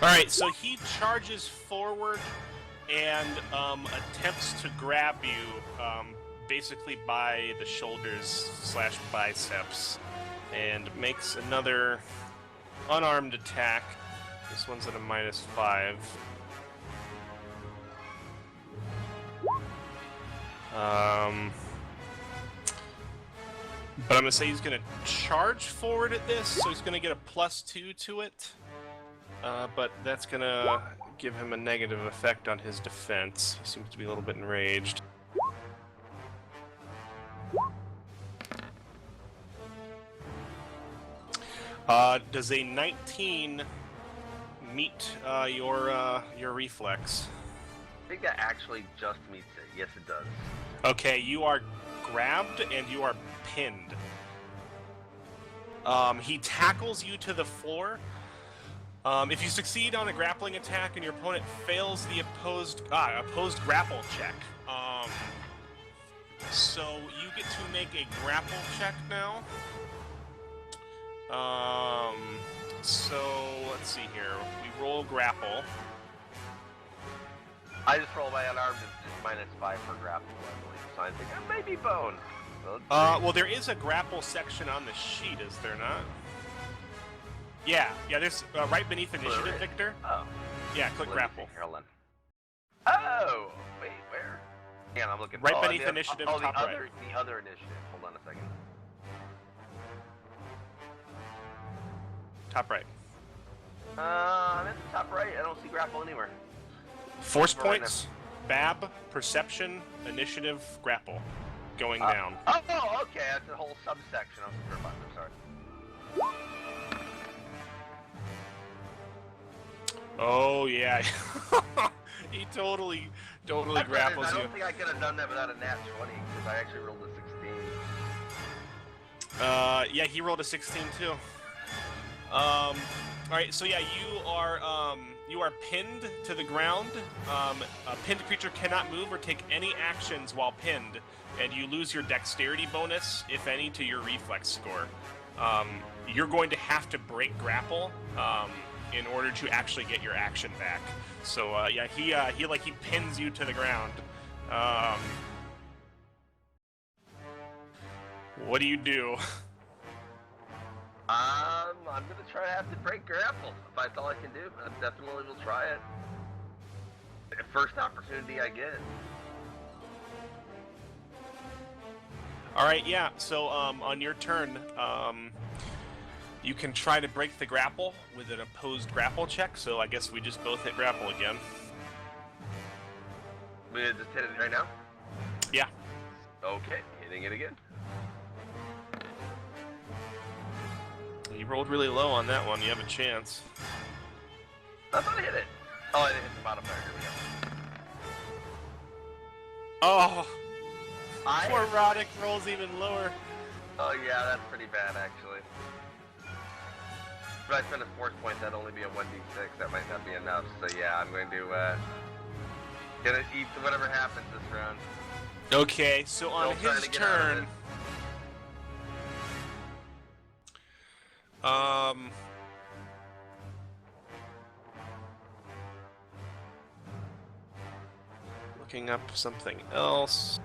Speaker 1: Alright, so he charges forward and attempts to grab you basically by the shoulders / biceps and makes another unarmed attack. This one's at a -5. But I'm going to say he's going to charge forward at this, so he's going to get a +2 to it. But that's going to give him a negative effect on his defense. He seems to be a little bit enraged. Does a 19 meet your reflex?
Speaker 4: I think that actually just meets it. Yes, it does.
Speaker 1: Okay, you are grabbed and you are pinned. He tackles you to the floor. If you succeed on a grappling attack and your opponent fails the opposed grapple check, so you get to make a grapple check now. So let's see here. We roll grapple.
Speaker 4: I just roll my unarmed and it's -5 for grapple, I believe. So I think I may be bone. So
Speaker 1: Well, there is a grapple section on the sheet, is there not? Yeah, there's right beneath initiative, Victor.
Speaker 4: Oh.
Speaker 1: Yeah, click grapple.
Speaker 4: Here, hold on. Oh, wait, where? Hang on, I'm looking.
Speaker 1: Right beneath initiative, top right.
Speaker 4: The other initiative. Hold on a second.
Speaker 1: Top right.
Speaker 4: I'm at the top right. I don't see grapple anywhere.
Speaker 1: Force
Speaker 4: Right
Speaker 1: points, BAB, perception, initiative, grapple. Going down.
Speaker 4: Oh, okay. That's a whole subsection. I'm sorry.
Speaker 1: Oh yeah, he totally grapples
Speaker 4: I
Speaker 1: you.
Speaker 4: don't think I could have done that without a nat 20 because I actually rolled a 16.
Speaker 1: Yeah, he rolled a 16 too. All right, so yeah, you are pinned to the ground. A pinned creature cannot move or take any actions while pinned, and you lose your dexterity bonus, if any, to your reflex score. You're going to have to break grapple in order to actually get your action back. So yeah, he pins you to the ground. What do you do?
Speaker 4: I'm I'm gonna try to have to break grapple. If that's all I can do, I definitely will try it. First opportunity I get.
Speaker 1: All right, yeah. So on your turn, you can try to break the grapple with an opposed grapple check. So I guess we just both hit grapple again.
Speaker 4: We just hit it right now?
Speaker 1: Yeah.
Speaker 4: Okay, hitting it again.
Speaker 1: You rolled really low on that one. You have a chance.
Speaker 4: I thought I hit it. Oh, I didn't hit the modifier. Here we go.
Speaker 1: Oh, poor Roddick rolls even lower.
Speaker 4: Oh yeah, that's pretty bad actually. If I spend a force point, that'd only be a 1d6. That might not be enough. So yeah, I'm going to gonna eat whatever happens this round.
Speaker 1: Okay, so on
Speaker 4: Still trying
Speaker 1: his
Speaker 4: to get out of
Speaker 1: turn,
Speaker 4: it.
Speaker 1: looking up something else.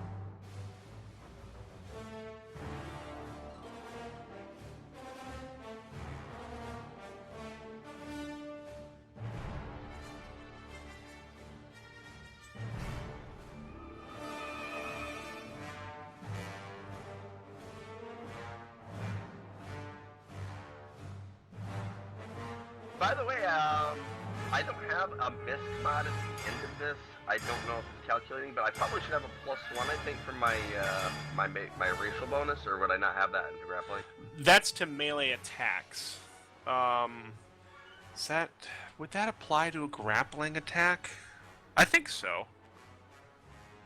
Speaker 4: By the way, I don't have a misc mod at the end of this. I don't know if it's calculating, but I probably should have a +1, I think, for my my racial bonus, or would I not have that in grappling?
Speaker 1: That's to melee attacks. Would that apply to a grappling attack? I think so.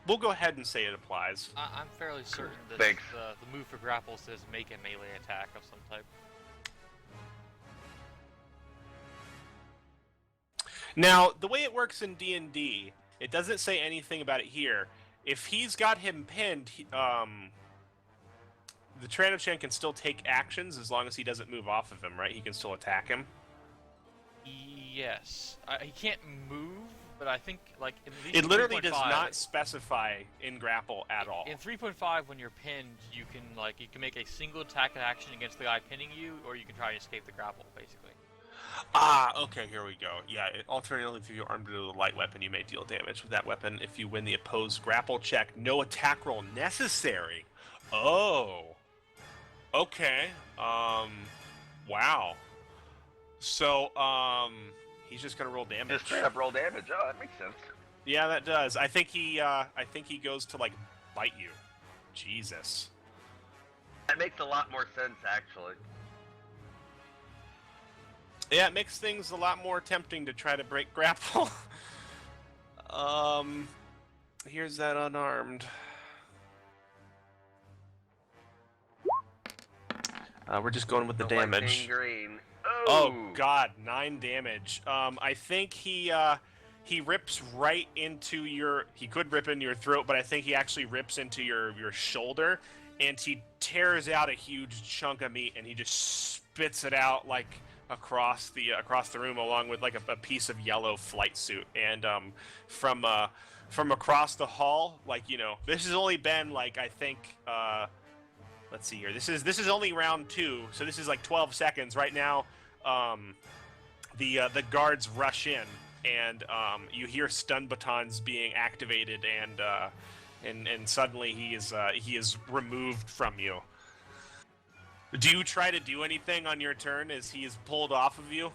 Speaker 1: We'll go ahead and say it applies.
Speaker 3: I'm fairly certain that
Speaker 4: Thanks.
Speaker 3: the move for grapple says make a melee attack of some type.
Speaker 1: Now, the way it works in D&D, it doesn't say anything about it here. If he's got him pinned, the Tyranno-chan can still take actions as long as he doesn't move off of him, right? He can still attack him.
Speaker 3: Yes. He can't move, but I think, like, in
Speaker 1: It literally does
Speaker 3: 3.5
Speaker 1: not specify in grapple at all.
Speaker 3: In 3.5, when you're pinned, you can make a single attack action against the guy pinning you, or you can try to escape the grapple, basically.
Speaker 1: Ah, okay, here we go. Yeah, alternatively, if you're armed with a light weapon, you may deal damage with that weapon. If you win the opposed grapple check, no attack roll necessary. Oh. Okay. Wow. So, he's just gonna roll damage.
Speaker 4: Just straight up roll damage. Oh, that makes sense.
Speaker 1: Yeah, that does. I think he goes to, like, bite you. Jesus.
Speaker 4: That makes a lot more sense, actually.
Speaker 1: Yeah, it makes things a lot more tempting to try to break grapple. Here's that unarmed. We're just going with the damage.
Speaker 4: Lightning green.
Speaker 1: Oh God, 9 damage. I think he rips right into your. He could rip into your throat, but I think he actually rips into your shoulder, and he tears out a huge chunk of meat, and he just spits it out like across the room, along with like a piece of yellow flight suit. And from across the hall, like, you know, this has only been like, I think, let's see here. This is only round 2, so this is like 12 seconds right now. The guards rush in, and you hear stun batons being activated, and suddenly he is removed from you. Do you try to do anything on your turn as he is pulled off of you?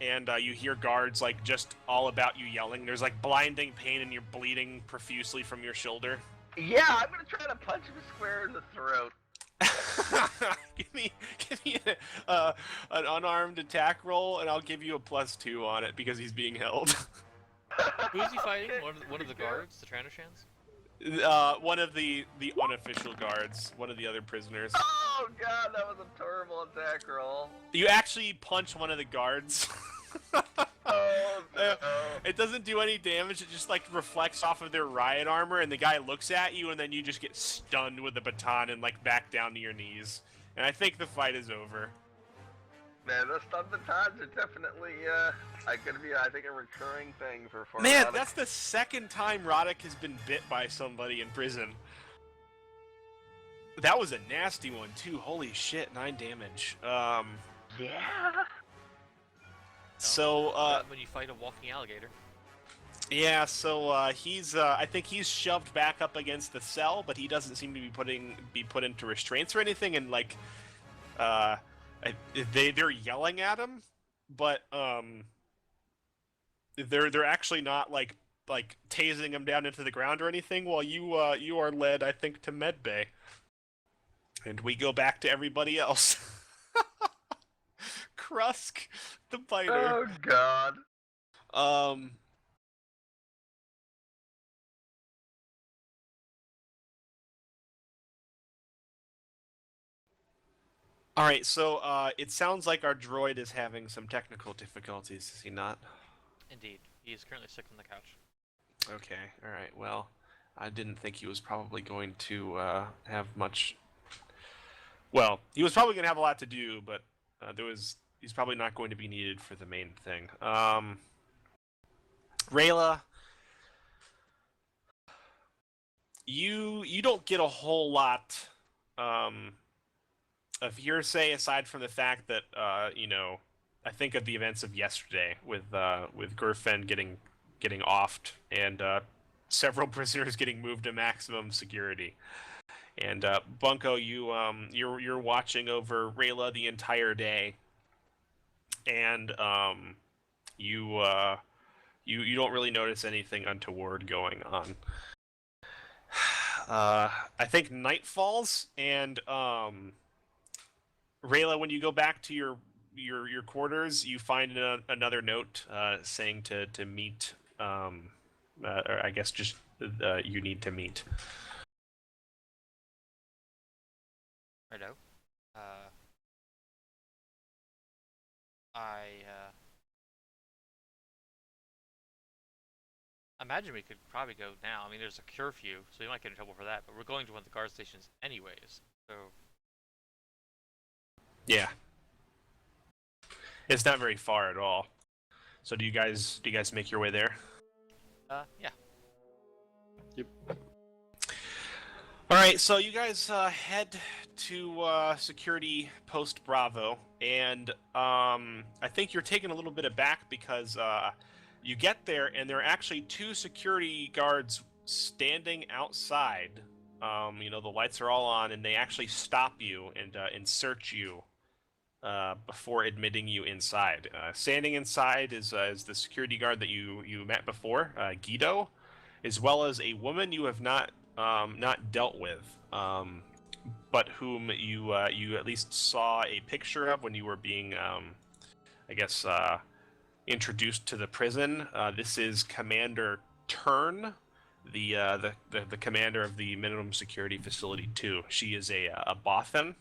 Speaker 1: And you hear guards like just all about you yelling. There's like blinding pain, and you're bleeding profusely from your shoulder.
Speaker 4: Yeah, I'm gonna try to punch him square in the throat.
Speaker 1: give me an unarmed attack roll, and I'll give you a +2 on it because he's being held.
Speaker 3: Who is he fighting? One of the guards, the Tyranno-chans?
Speaker 1: One of the unofficial guards, one of the other prisoners.
Speaker 4: Oh god, that was a terrible attack roll.
Speaker 1: You actually punch one of the guards.
Speaker 4: Oh no.
Speaker 1: It doesn't do any damage. It just like reflects off of their riot armor, and the guy looks at you, and then you just get stunned with the baton and like back down to your knees. And I think the fight is over.
Speaker 4: Man, those stun batons are definitely gonna be, I think, a recurring thing for
Speaker 1: Man,
Speaker 4: Roddick.
Speaker 1: that's the second time Roddick has been bit by somebody in prison. That was a nasty one too. Holy shit, 9 damage.
Speaker 4: Yeah.
Speaker 1: So,
Speaker 3: when you fight a walking alligator.
Speaker 1: yeah, so he's I think he's shoved back up against the cell, but he doesn't seem to be put into restraints or anything, and like they're yelling at him, but they're actually not like tasing him down into the ground or anything. While you are led, I think, to medbay, and we go back to everybody else. Krusk, the biter.
Speaker 4: Oh God.
Speaker 1: Um. All right, so it sounds like our droid is having some technical difficulties, is he not?
Speaker 3: Indeed, he is currently sick on the couch.
Speaker 1: Okay, all right. Well, I didn't think he was probably going to have much. Well, he was probably going to have a lot to do, but he's probably not going to be needed for the main thing. Rayla, you don't get a whole lot of hearsay aside from the fact that I think of the events of yesterday with Gerfen getting offed and several prisoners getting moved to maximum security. And Bunko, you're watching over Rayla the entire day, and you don't really notice anything untoward going on. I think night falls, and Rayla, when you go back to your quarters, you find another note saying to meet. Or I guess just you need to meet.
Speaker 3: Righto. I imagine we could probably go now. I mean, there's a curfew, so we might get in trouble for that. But we're going to one of the guard stations anyways, so.
Speaker 1: Yeah. It's not very far at all. So do you guys make your way there?
Speaker 3: Yeah.
Speaker 7: Yep.
Speaker 1: All right, so you guys head to security post Bravo, and I think you're taken a little bit aback because you get there and there are actually two security guards standing outside. The lights are all on, and they actually stop you and search you before admitting you inside. Standing inside is the security guard that you met before, Guido, as well as a woman you have not dealt with, but whom you at least saw a picture of when you were being, introduced to the prison. This is Commander Turn, the commander of the Minimum Security Facility 2. She is a Bothan.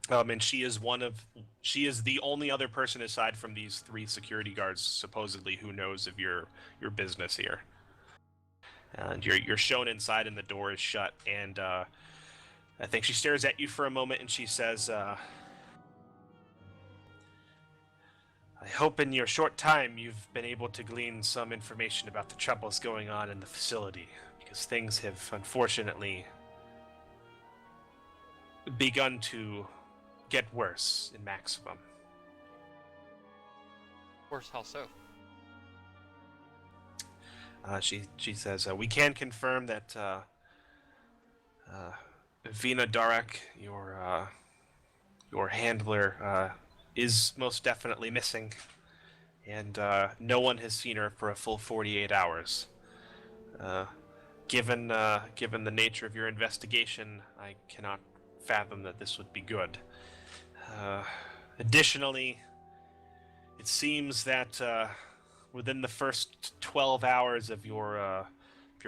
Speaker 1: And she is the only other person aside from these three security guards, supposedly, who knows of your business here. And you're shown inside, and the door is shut. And I think she stares at you for a moment, and she says, "I hope in your short time you've been able to glean some information about the troubles going on in the facility, because things have unfortunately begun to get worse in Maximum."
Speaker 3: Worse, how so?
Speaker 1: She says, "We can confirm that Vina Darak, your handler, is most definitely missing, and no one has seen her for a full 48 hours. Given the nature of your investigation, I cannot fathom that this would be good. Additionally, it seems that within the first 12 hours of your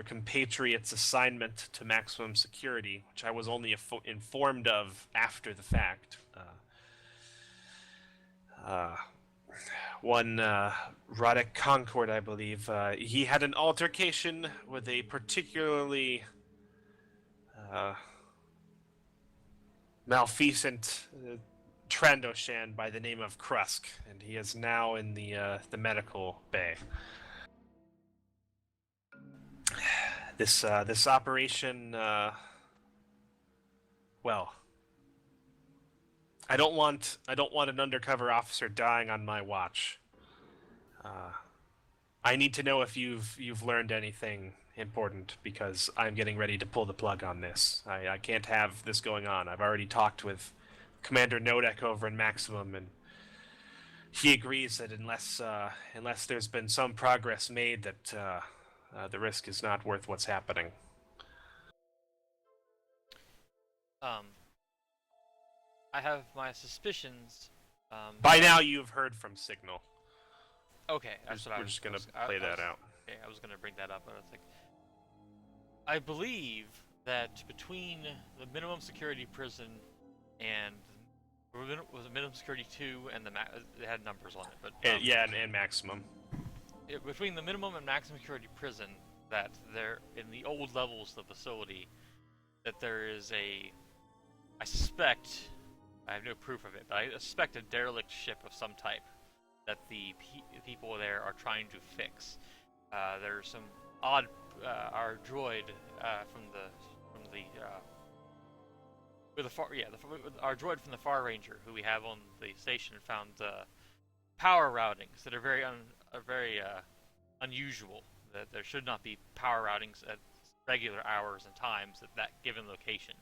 Speaker 1: compatriot's assignment to maximum security, which I was only informed of after the fact, one Roddick Concord, I believe, he had an altercation with a particularly malfeasant Trandoshan by the name of Krusk, and he is now in the medical bay. This operation, well, I don't want an undercover officer dying on my watch. I need to know if you've learned anything important, because I'm getting ready to pull the plug on this. I can't have this going on. I've already talked with Commander Nodek over in Maximum, and he agrees that unless there's been some progress made, that the risk is not worth what's happening.
Speaker 3: I have my suspicions.
Speaker 1: By now, you've heard from Signal.
Speaker 3: Okay, that's what I
Speaker 1: We're
Speaker 3: was
Speaker 1: just gonna
Speaker 3: I
Speaker 1: play
Speaker 3: was-
Speaker 1: that out.
Speaker 3: Okay, I was gonna bring that up, but I was like, I believe that between the minimum security prison and was it minimum security 2 and it had numbers on it, but
Speaker 1: And Maximum.
Speaker 3: between the minimum and maximum security prison, that there in the old levels of the facility, that there is I suspect, I have no proof of it, but I suspect a derelict ship of some type that the people there are trying to fix. There's some odd, our droid our droid from the Far Ranger, who we have on the station, found power routings that are very unusual. That there should not be power routings at regular hours and times at that given location.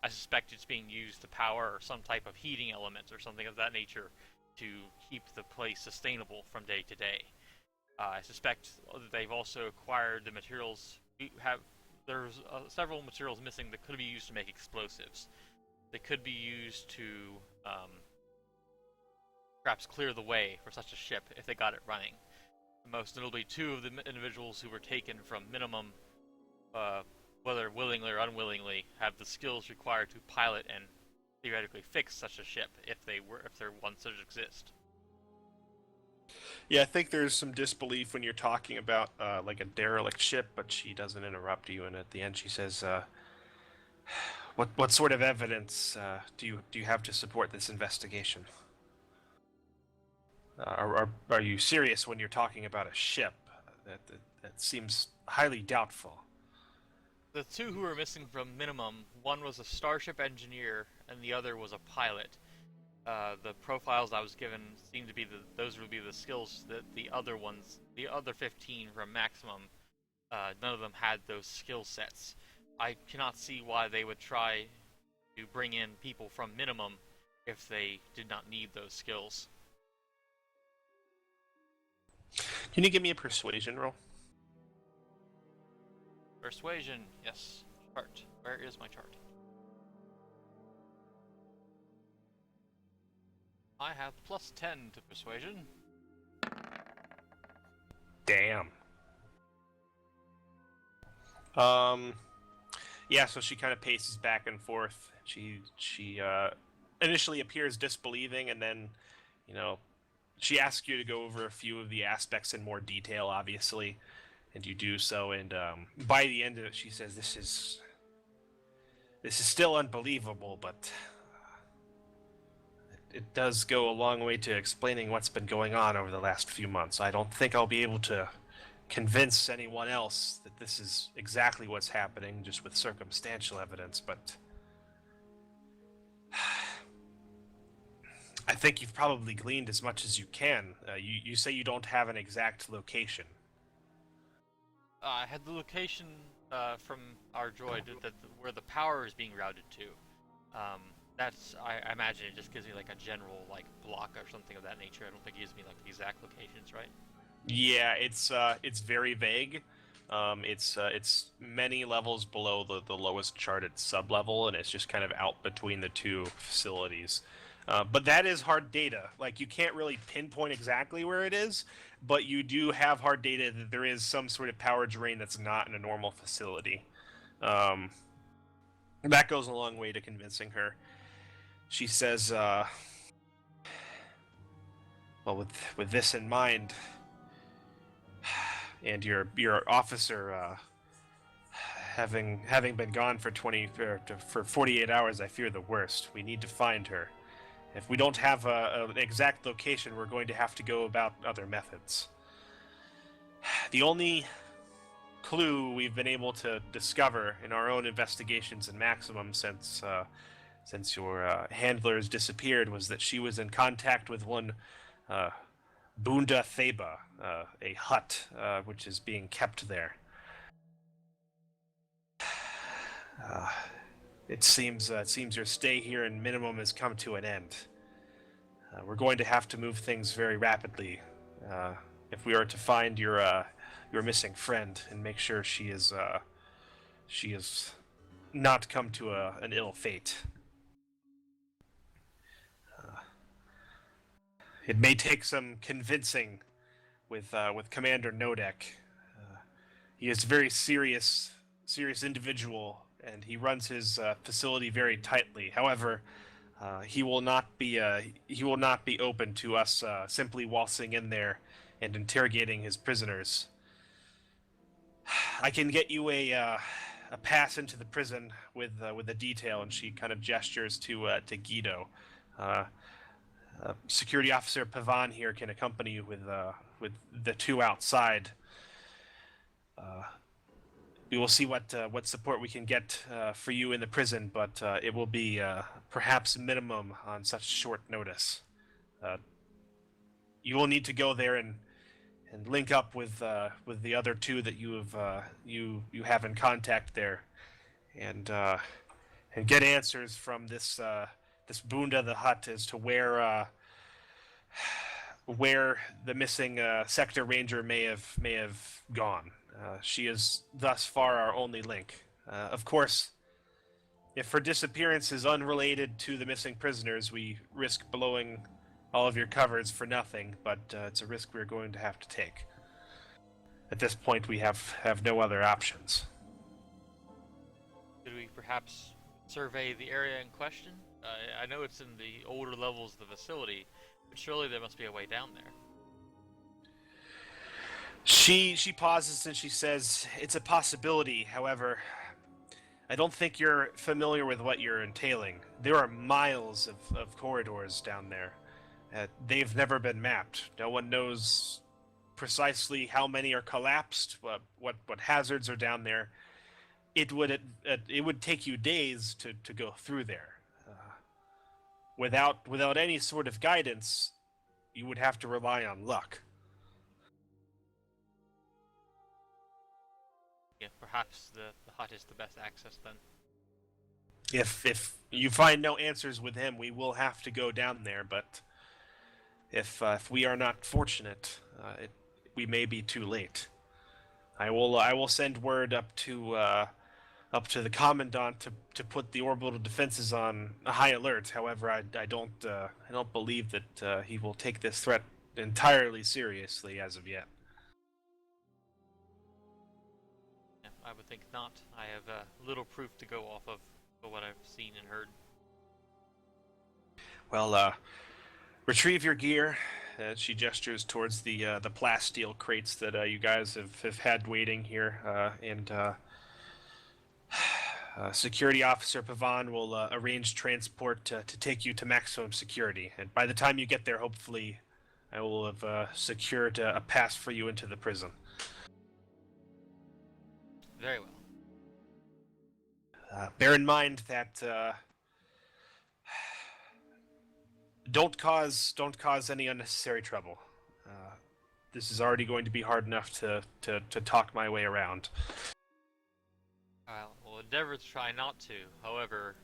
Speaker 3: I suspect it's being used to power some type of heating element or something of that nature to keep the place sustainable from day to day. I suspect that they've also acquired the materials. There's several materials missing that could be used to make explosives. They could be used to perhaps clear the way for such a ship if they got it running. Most notably, 2 of the individuals who were taken from minimum, whether willingly or unwillingly, have the skills required to pilot and theoretically fix such a ship if there once did exist.
Speaker 1: Yeah, I think there's some disbelief when you're talking about like a derelict ship, but she doesn't interrupt you, and at the end she says, "What sort of evidence do you have to support this investigation? Are you serious when you're talking about a ship? That seems highly doubtful."
Speaker 3: The 2 who were missing from minimum, one was a starship engineer and the other was a pilot. The profiles I was given seem to be those would be the skills that the other 15 from maximum, none of them had those skill sets. I cannot see why they would try to bring in people from minimum if they did not need those skills.
Speaker 1: Can you give me a persuasion roll?
Speaker 3: Persuasion, yes. Chart. Where is my chart? I have +10 to persuasion.
Speaker 1: Damn. Yeah, so she kind of paces back and forth. She initially appears disbelieving, and then, she asks you to go over a few of the aspects in more detail, obviously, and you do so. And by the end of it, she says, "This is still unbelievable, but it does go a long way to explaining what's been going on over the last few months. I don't think I'll be able to convince anyone else that this is exactly what's happening, just with circumstantial evidence, but I think you've probably gleaned as much as you can. You say you don't have an exact location.
Speaker 3: I had the location from our droid where the power is being routed to. I imagine it just gives me like a general block or something of that nature. I don't think it gives me the exact locations, right?
Speaker 1: Yeah, it's very vague. It's many levels below the lowest charted sublevel, and it's just kind of out between the 2 facilities. But that is hard data. You can't really pinpoint exactly where it is, but you do have hard data that there is some sort of power drain that's not in a normal facility. That goes a long way to convincing her. She says, well, with this in mind, and your officer having been gone for 48 hours, I fear the worst. We need to find her. If we don't have an exact location, we're going to have to go about other methods. The only clue we've been able to discover in our own investigations in Maximum since since your handlers disappeared was that she was in contact with one Bunda Theba, a hut which is being kept there. It seems your stay here in Minimum has come to an end. We're going to have to move things very rapidly if we are to find your missing friend and make sure she is not come to an ill fate. It may take some convincing with Commander Nodek. He is a very serious individual, and he runs his facility very tightly. However, he will not be open to us simply waltzing in there and interrogating his prisoners. I can get you a pass into the prison with a detail, and she kind of gestures to Guido. Security Officer Pavan here can accompany you with the two outside. We will see what support we can get for you in the prison, but it will be perhaps minimum on such short notice. You will need to go there and link up with the other two that you have in contact there, and get answers from this Bunda the Hut as to where the missing sector ranger may have gone. She is thus far our only link. Of course, if her disappearance is unrelated to the missing prisoners, we risk blowing all of your covers for nothing, but it's a risk we're going to have to take. At this point, we have no other options.
Speaker 3: Could we perhaps survey the area in question? I know it's in the older levels of the facility, but surely there must be a way down there.
Speaker 1: She pauses and she says, "It's a possibility. However, I don't think you're familiar with what you're entailing. There are miles of corridors down there. They've never been mapped. No one knows precisely how many are collapsed, what hazards are down there. It would take you days to go through there. Without any sort of guidance, you would have to rely on luck."
Speaker 3: Yeah, perhaps the hut is the best access then.
Speaker 1: If you find no answers with him, we will have to go down there. But if we are not fortunate, we may be too late. I will send word up to the commandant to put the orbital defenses on a high alert. However, I don't believe that he will take this threat entirely seriously as of yet.
Speaker 3: Yeah, I would think not. I have little proof to go off of for what I've seen and heard.
Speaker 1: Well, retrieve your gear. She gestures towards the plasteel crates that you guys have had waiting here, and Security Officer Pavan will arrange transport to take you to maximum security. And by the time you get there, hopefully, I will have secured a pass for you into the prison.
Speaker 3: Very well.
Speaker 1: Bear in mind that don't cause any unnecessary trouble. This is already going to be hard enough to talk my way around.
Speaker 3: We'll endeavor to try not to. However,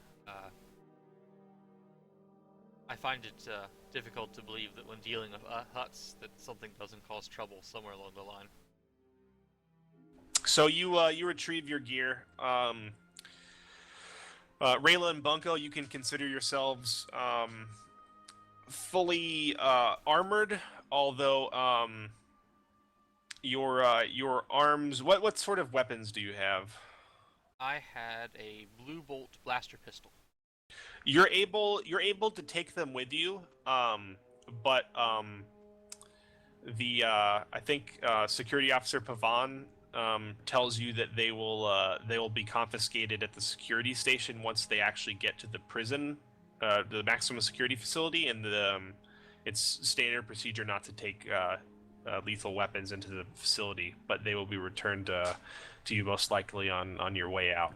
Speaker 3: I find it difficult to believe that when dealing with huts, that something doesn't cause trouble somewhere along the line.
Speaker 1: So you retrieve your gear. Rayla and Bunko, you can consider yourselves fully armored, although your arms. What sort of weapons do you have?
Speaker 3: I had a blue bolt blaster pistol.
Speaker 1: You're able to take them with you, but I think Security Officer Pavan tells you that they will be confiscated at the security station once they actually get to the prison, the maximum security facility, and it's standard procedure not to take lethal weapons into the facility, but they will be returned to you most likely on your way out.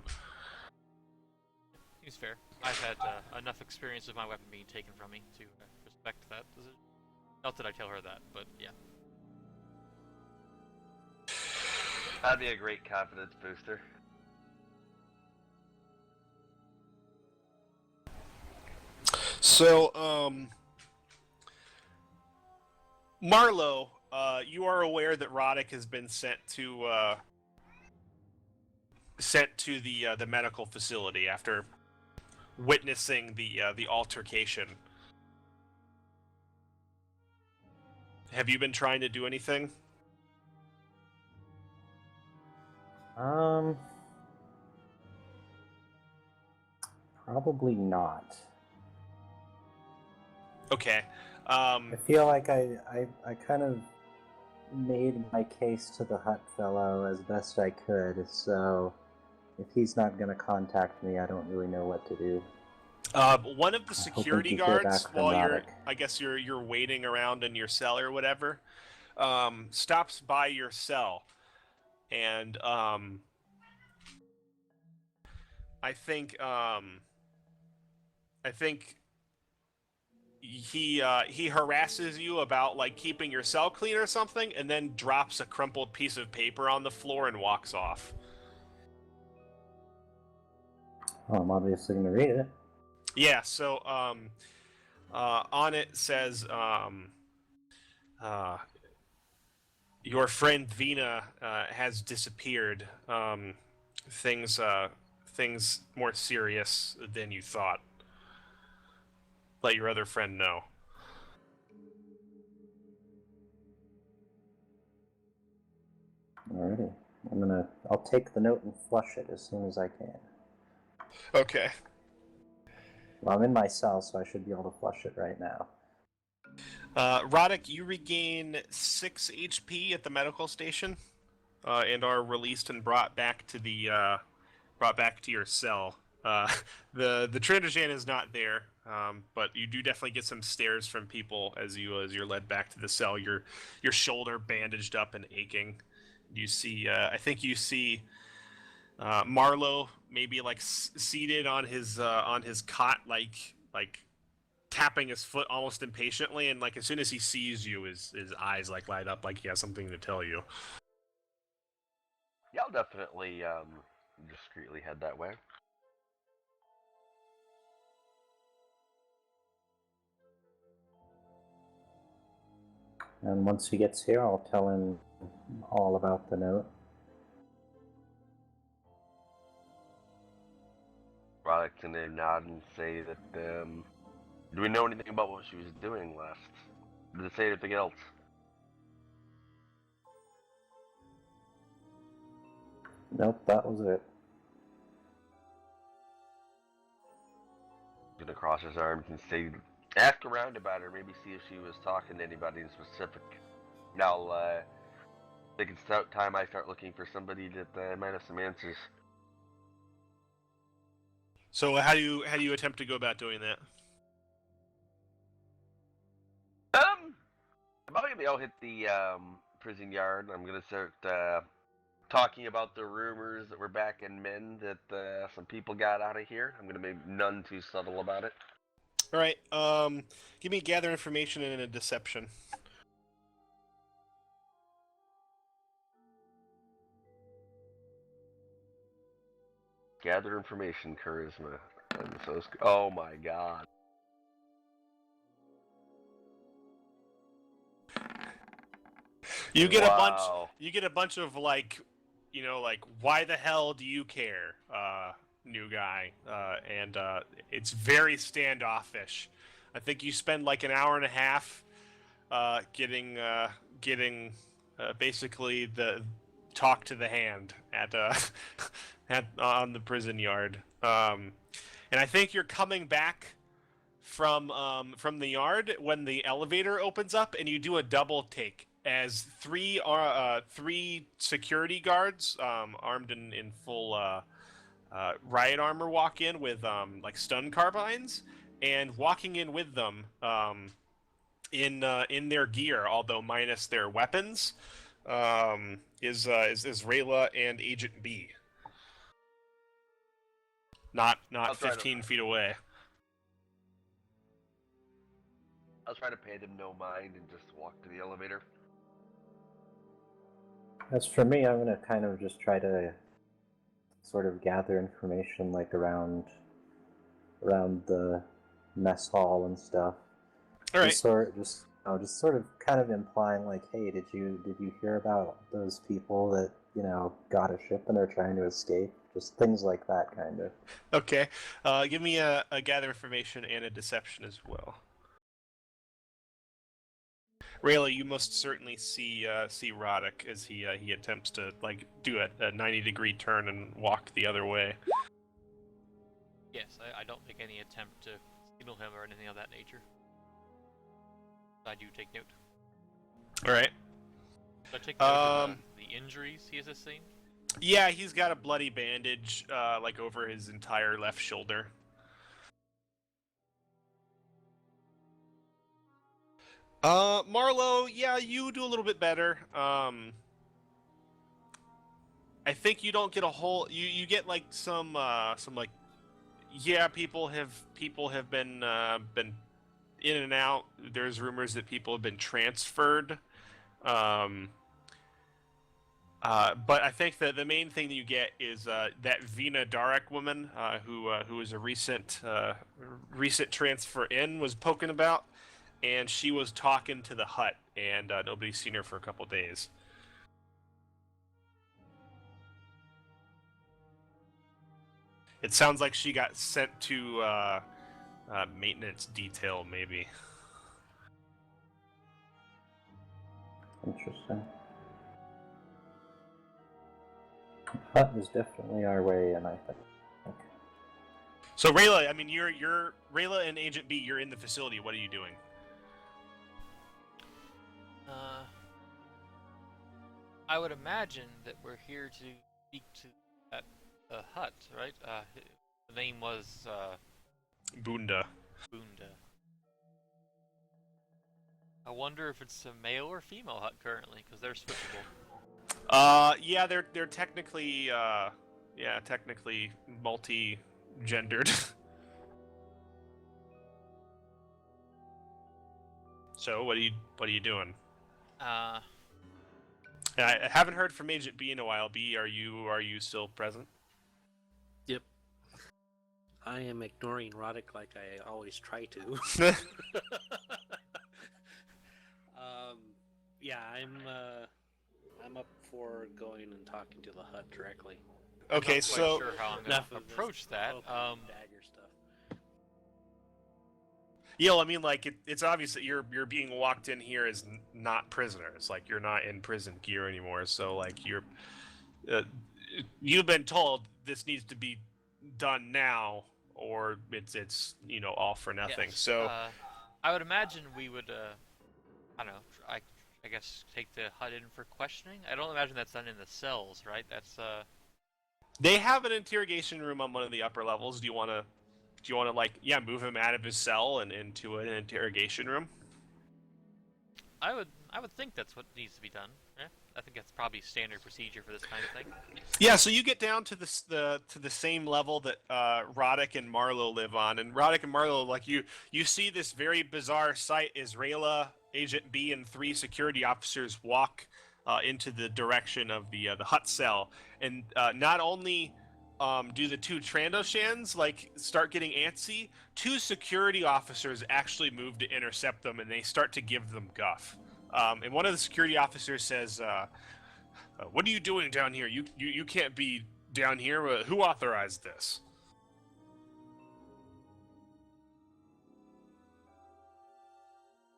Speaker 3: Seems fair. I've had enough experience with my weapon being taken from me to respect that decision. Not that I tell her that, but yeah.
Speaker 4: That'd be a great confidence booster.
Speaker 1: So, Marlowe, you are aware that Roddick has been sent to the medical facility after witnessing the altercation. Have you been trying to do anything?
Speaker 5: Probably not.
Speaker 1: Okay.
Speaker 5: I feel like I kind of made my case to the Hut fellow as best I could, so if he's not going to contact me, I don't really know what to do.
Speaker 1: One of the security
Speaker 5: to hear
Speaker 1: guards,
Speaker 5: back from
Speaker 1: while
Speaker 5: Roddick.
Speaker 1: you're waiting around in your cell or whatever, stops by your cell, and I think he harasses you about like keeping your cell clean or something, and then drops a crumpled piece of paper on the floor and walks off.
Speaker 5: Well, I'm obviously going to read it.
Speaker 1: Yeah. So on it says your friend Vina has disappeared. Things more serious than you thought. Let your other friend know.
Speaker 5: Alrighty. I'll take the note and flush it as soon as I can.
Speaker 1: Okay.
Speaker 5: Well, I'm in my cell, so I should be able to flush it right now.
Speaker 1: Roddick, you regain 6 HP at the medical station, and are released and brought back to your cell. The Trindajan is not there, but you do definitely get some stares from people as you're led back to the cell. Your shoulder bandaged up and aching. You see, I think you see Marlowe maybe like seated on his cot, like tapping his foot almost impatiently, and like as soon as he sees you, his eyes like light up like he has something to tell you.
Speaker 4: Yeah, I'll definitely discreetly head that way.
Speaker 5: And once he gets here, I'll tell him all about the note.
Speaker 4: Roddick's gonna nod and say that, do we know anything about what she was doing last? Did it say anything else?
Speaker 5: Nope, that was it.
Speaker 4: Gonna cross his arms and say, ask around about her, maybe see if she was talking to anybody in specific. Now, I think it's about time I start looking for somebody that might have some answers.
Speaker 1: So how do you attempt to go about doing that?
Speaker 4: Maybe I'll hit the prison yard. I'm gonna start talking about the rumors that we're back in Min, that some people got out of here. I'm gonna be none too subtle about it.
Speaker 1: All right. Give me gather information and a deception.
Speaker 4: Gather information, charisma. Oh my god.
Speaker 1: You get a bunch.
Speaker 4: Wow.
Speaker 1: You get a bunch of like, like why the hell do you care, new guy, and it's very standoffish. I think you spend like an hour and a half, getting basically the talk to the hand at on the prison yard, and I think you're coming back from the yard when the elevator opens up, and you do a double take as three security guards, armed in full riot armor, walk in with like stun carbines, and walking in with them in their gear, although minus their weapons, is Rayla and Agent B. not
Speaker 4: I'll try to-
Speaker 1: 15 feet away.
Speaker 4: I'll try to pay them no mind and just walk to the elevator.
Speaker 5: As for me, I'm gonna kind of just try to sort of gather information like around the mess hall and stuff.
Speaker 1: All right.
Speaker 5: Just sort of kind of implying like, hey, did you hear about those people that got a ship and they're trying to escape? Just things like that, kind of.
Speaker 1: Okay. Give me a gather information and a deception as well. Rayla, you must certainly see Roddick as he attempts to do a 90-degree turn and walk the other way.
Speaker 3: Yes, I don't make any attempt to signal him or anything of that nature. I do take note.
Speaker 1: All right.
Speaker 3: So I take note of the injuries he has sustained.
Speaker 1: Yeah, he's got a bloody bandage over his entire left shoulder. Marlowe, yeah, you do a little bit better. I think you don't get a whole. You get some people have been in and out. There's rumors that people have been transferred. But I think that the main thing that you get is that Vina Darek woman who was a recent transfer in was poking about. And she was talking to the hut, and nobody's seen her for a couple days. It sounds like she got sent to maintenance detail, maybe.
Speaker 5: Interesting. Hut is definitely our way, and I think.
Speaker 1: So Rayla, I mean, you're Rayla and Agent B. You're in the facility. What are you doing?
Speaker 3: I would imagine that we're here to speak to that hut, right? The name was
Speaker 1: Bunda.
Speaker 3: Bunda. I wonder if it's a male or female hut currently, because they're switchable.
Speaker 1: Yeah, they're technically technically multi-gendered. So what are you doing? I haven't heard from Agent B in a while. B, are you still present?
Speaker 7: Yep. I am ignoring Roddick like I always try to. Yeah, I'm up for going and talking to the hut directly.
Speaker 1: Okay,
Speaker 3: I'm not
Speaker 1: so
Speaker 3: quite sure how I'm gonna approach that.
Speaker 7: Dagger stuff.
Speaker 1: I mean, it's obvious that you're being walked in here as not prisoners. Like, you're not in prison gear anymore. So, you've been told this needs to be done now, or it's all for nothing.
Speaker 3: Yes,
Speaker 1: So,
Speaker 3: I would imagine we would, I don't know, I guess take the hut in for questioning. I don't imagine that's done in the cells, right? That's
Speaker 1: they have an interrogation room on one of the upper levels. Do you want to move him out of his cell and into an interrogation room?
Speaker 3: I would think that's what needs to be done. Yeah, I think that's probably standard procedure for this kind of thing.
Speaker 1: Yeah, so you get down to the same level that Roddick and Marlowe live on, and Roddick and Marlowe, you see this very bizarre sight as Rayla, Agent B, and 3 security officers walk into the direction of the hut cell, and not only do the 2 Trandoshans start getting antsy, 2 security officers actually move to intercept them, and they start to give them guff. And one of the security officers says, "What are you doing down here? You can't be down here. Who authorized this?"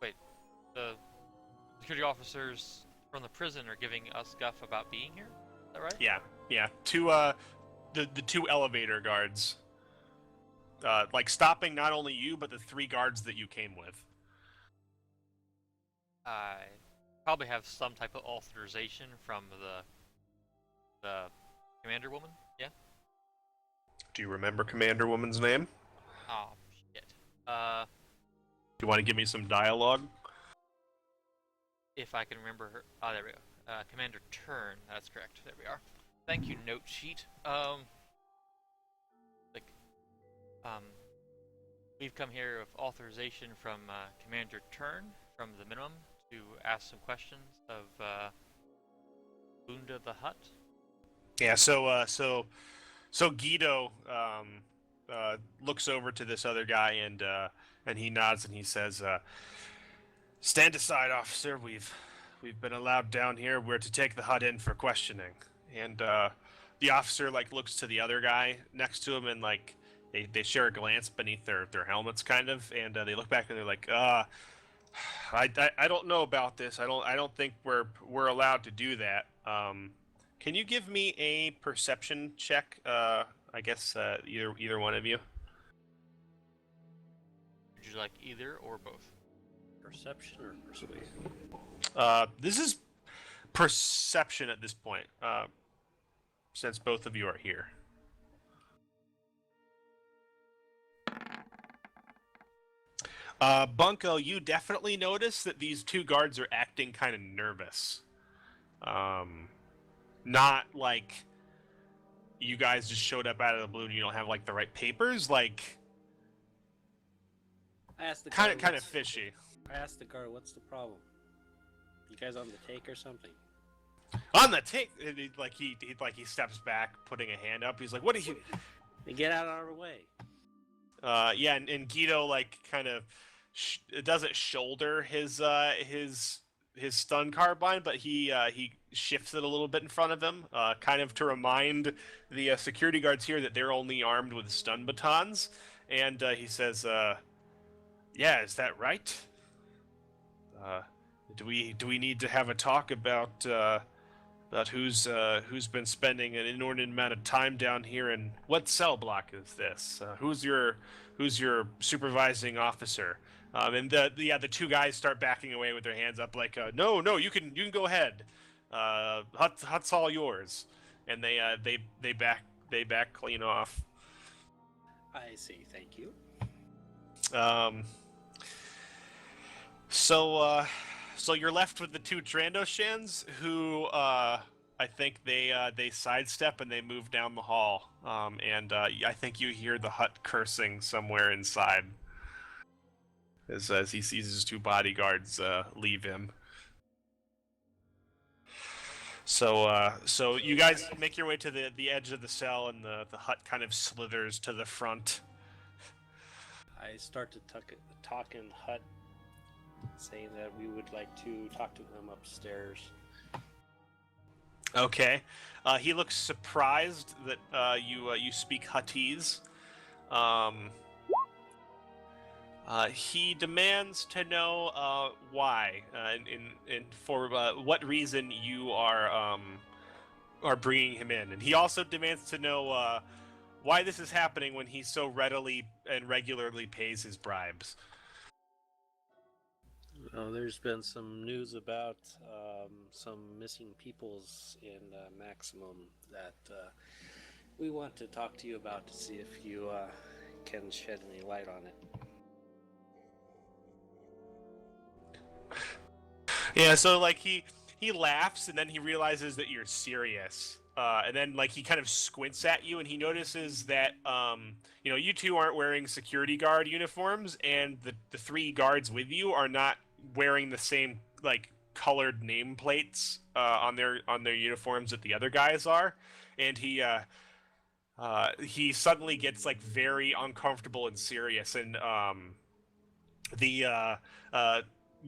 Speaker 3: Wait, the security officers from the prison are giving us guff about being here? Is that right?
Speaker 1: Yeah. The 2 elevator guards, stopping not only you but the 3 guards that you came with.
Speaker 3: I probably have some type of authorization from the commander woman. Yeah.
Speaker 1: Do you remember Commander Woman's name?
Speaker 3: Oh shit.
Speaker 1: Do you want to give me some dialogue?
Speaker 3: If I can remember her. Oh, there we go. Commander Turn. That's correct. There we are. Thank you, note sheet. We've come here with authorization from Commander Turn from the minimum to ask some questions of Bunda the Hutt.
Speaker 1: Yeah. So Guido looks over to this other guy and he nods and he says, "Stand aside, officer. We've been allowed down here. We're to take the Hutt in for questioning." And the officer like looks to the other guy next to him and like they share a glance beneath their helmets kind of, and they look back and they're like, I don't know about this. I don't think we're allowed to do that. Can you give me a perception check? I guess either one of you.
Speaker 3: Would you like either or both?
Speaker 7: Perception or persuasion?
Speaker 1: This is perception at this point, since both of you are here. Bunko, you definitely notice that these two guards are acting kind of nervous. Not like you guys just showed up out of the blue and you don't have like the right papers. Like,
Speaker 7: I asked the
Speaker 1: kind
Speaker 7: guard,
Speaker 1: of fishy.
Speaker 7: I asked the guard, "What's the problem? You guys on the take or something?"
Speaker 1: On the take, he steps back, putting a hand up. He's like, "What are you?"
Speaker 7: Then get out of our way.
Speaker 1: Yeah, and Guido like kind of doesn't shoulder his stun carbine, but he shifts it a little bit in front of him, kind of to remind the security guards here that they're only armed with stun batons. And he says, "Yeah, is that right? Do we need to have a talk about who's been spending an inordinate amount of time down here, and what cell block is this? Who's your supervising officer?" And the two guys start backing away with their hands up, like, "No, you can go ahead. Hutt's all yours." And they back clean off.
Speaker 7: I see. Thank you.
Speaker 1: So you're left with the two Trandoshans who I think they sidestep and they move down the hall. And I think you hear the Hutt cursing somewhere inside as he sees his two bodyguards leave him. So you guys make your way to the edge of the cell, and the Hutt kind of slithers to the front.
Speaker 7: I start to talk in Hutt, saying that we would like to talk to him upstairs.
Speaker 1: Okay. He looks surprised that you speak Huttese. He demands to know why, and for what reason you are bringing him in, and he also demands to know why this is happening when he so readily and regularly pays his bribes.
Speaker 7: There's been some news about some missing peoples in Maximum that we want to talk to you about to see if you can shed any light on it.
Speaker 1: Yeah, so like he laughs and then he realizes that you're serious. And then like he kind of squints at you and he notices that you two aren't wearing security guard uniforms, and the three guards with you are not wearing the same like colored nameplates on their uniforms that the other guys are. And he suddenly gets like very uncomfortable and serious, and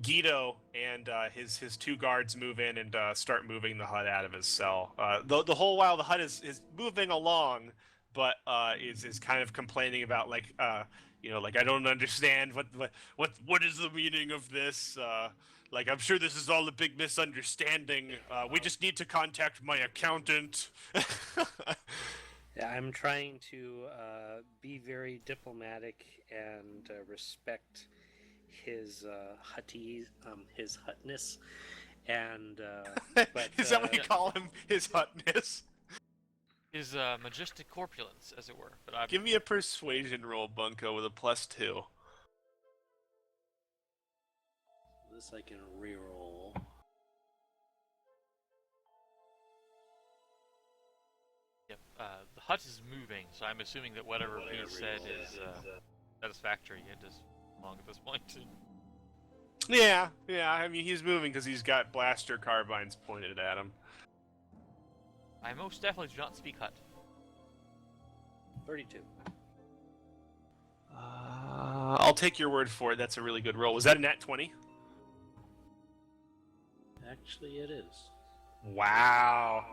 Speaker 1: Guido and his two guards move in and start moving the Hutt out of his cell. The whole while the Hutt is moving along, but is kind of complaining about like like, "I don't understand what is the meaning of this? Like, I'm sure this is all a big misunderstanding. We just need to contact my accountant."
Speaker 7: Yeah, I'm trying to be very diplomatic and respect his his Huttness, and but
Speaker 1: Is that what you call him? His Huttness?
Speaker 3: His majestic corpulence, as it were. But
Speaker 1: Give me a persuasion roll, Bunko, with a +2.
Speaker 7: this I can reroll.
Speaker 3: Yep. The Hutt is moving, so I'm assuming that whatever he said is satisfactory yet as long at this point.
Speaker 1: Yeah. I mean, he's moving because he's got blaster carbines pointed at him.
Speaker 3: I most definitely do not speak Hut.
Speaker 7: 32.
Speaker 1: I'll take your word for it. That's a really good roll. Was that a nat 20?
Speaker 7: Actually, it is.
Speaker 1: Wow.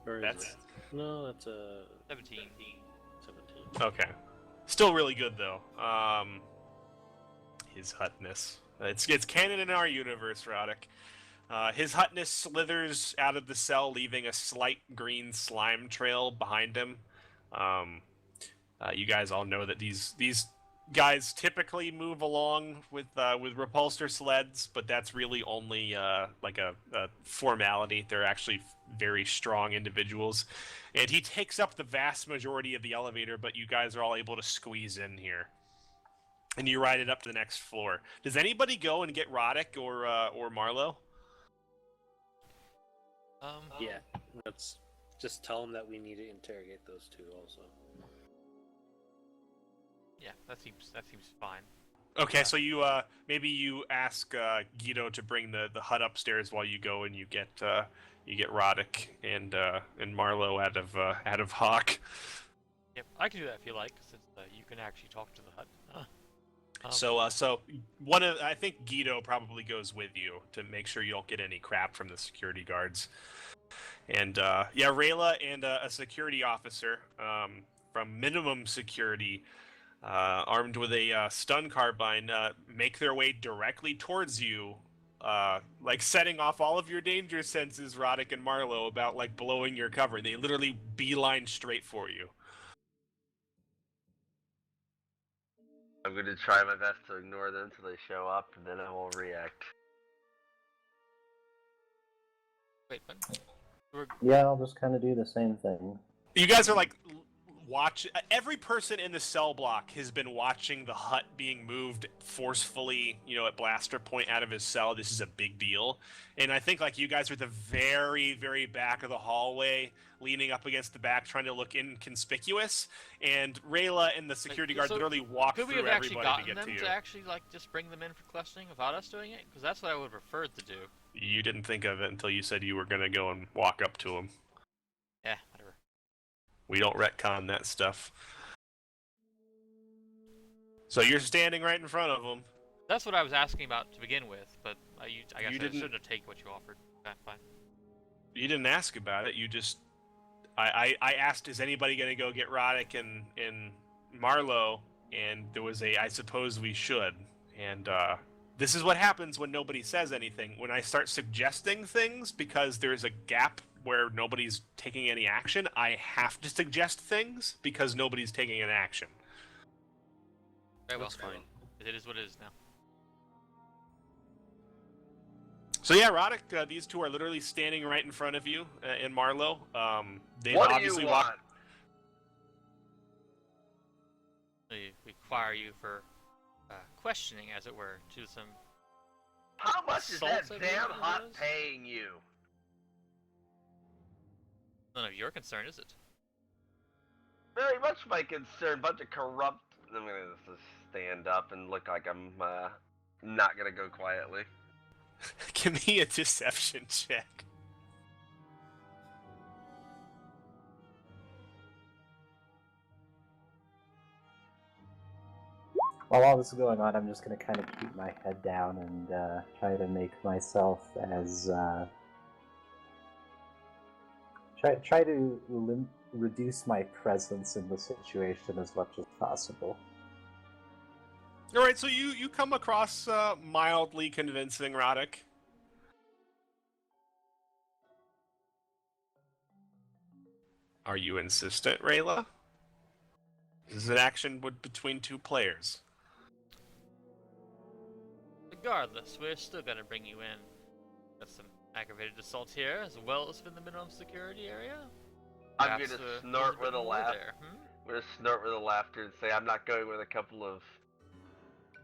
Speaker 7: Or is
Speaker 1: That's
Speaker 7: it? No, that's a
Speaker 3: 17.
Speaker 7: 17.
Speaker 1: okay. Still really good though. His hutness. It's canon in our universe, Roddick. His hutness slithers out of the cell, leaving a slight green slime trail behind him. You guys all know that these guys typically move along with repulsor sleds, but that's really only like a formality. They're actually very strong individuals, and he takes up the vast majority of the elevator. But you guys are all able to squeeze in here, and you ride it up to the next floor. Does anybody go and get Roddick or Marlowe?
Speaker 7: Yeah, let's just tell them that we need to interrogate those two also.
Speaker 3: Yeah, that seems fine.
Speaker 1: Okay, so you maybe you ask Guido to bring the hut upstairs while you go and you get Roddick and Marlowe out of Hawk.
Speaker 3: Yep, I can do that if you like, since you can actually talk to the Hut.
Speaker 1: So I think Guido probably goes with you to make sure you don't get any crap from the security guards. And Rayla and a security officer from minimum security, armed with a stun carbine, make their way directly towards you, like setting off all of your danger senses, Roddick and Marlowe, about like blowing your cover. They literally beeline straight for you.
Speaker 4: I'm going to try my best to ignore them until they show up, and then I will react.
Speaker 3: Wait, what?
Speaker 5: Yeah, I'll just kind of do the same thing.
Speaker 1: You guys are like every person in the cell block has been watching the hut being moved forcefully, at blaster point out of his cell. This is a big deal. And I think like you guys are at the very, very back of the hallway, leaning up against the back, trying to look inconspicuous. And Rayla and the security guard literally walk
Speaker 3: could we
Speaker 1: through
Speaker 3: have actually
Speaker 1: everybody to
Speaker 3: gotten
Speaker 1: get
Speaker 3: them
Speaker 1: to
Speaker 3: to
Speaker 1: you.
Speaker 3: actually just bring them in for questioning without us doing it? Because that's what I would have preferred to do.
Speaker 1: You didn't think of it until you said you were going to go and walk up to him.
Speaker 3: Yeah, whatever.
Speaker 1: We don't retcon that stuff. So you're standing right in front of them.
Speaker 3: That's what I was asking about to begin with, but I guess I
Speaker 1: didn't-
Speaker 3: shouldn't have taken what you offered. Okay, fine.
Speaker 1: You didn't ask about it. You just... I asked, is anybody going to go get Roddick and Marlowe? And there was I suppose we should. And this is what happens when nobody says anything. When I start suggesting things, because there's a gap where nobody's taking any action, I have to suggest things because nobody's taking an action.
Speaker 3: Very well.
Speaker 7: That's fine.
Speaker 3: It is what it is now.
Speaker 1: So yeah, Roddick, these two are literally standing right in front of you, and Marlowe. They've
Speaker 4: What do
Speaker 1: obviously
Speaker 4: you
Speaker 1: walked.
Speaker 4: want?
Speaker 3: We require you for questioning, as it were, to some...
Speaker 4: How much is that
Speaker 3: Assaults, I believe
Speaker 4: damn
Speaker 3: it
Speaker 4: hut
Speaker 3: is?
Speaker 4: paying you?
Speaker 3: None of your concern, is it?
Speaker 4: Very much my concern. Bunch of corrupt. I'm gonna just stand up and look like I'm not gonna go quietly.
Speaker 1: Give me a deception check.
Speaker 5: While all this is going on, I'm just going to kind of keep my head down and try to make myself as try to reduce my presence in the situation as much as possible.
Speaker 1: All right, so you come across mildly convincing, Roddick. Are you insistent, Rayla? This is an action between two players.
Speaker 3: Regardless, we're still gonna bring you in. Got some aggravated assault here, as well as in the minimum security area.
Speaker 4: I'm
Speaker 3: Perhaps,
Speaker 4: gonna
Speaker 3: there's
Speaker 4: snort
Speaker 3: bit
Speaker 4: with a
Speaker 3: more
Speaker 4: laugh.
Speaker 3: there,
Speaker 4: I'm gonna snort with a laughter and say I'm not going with a couple of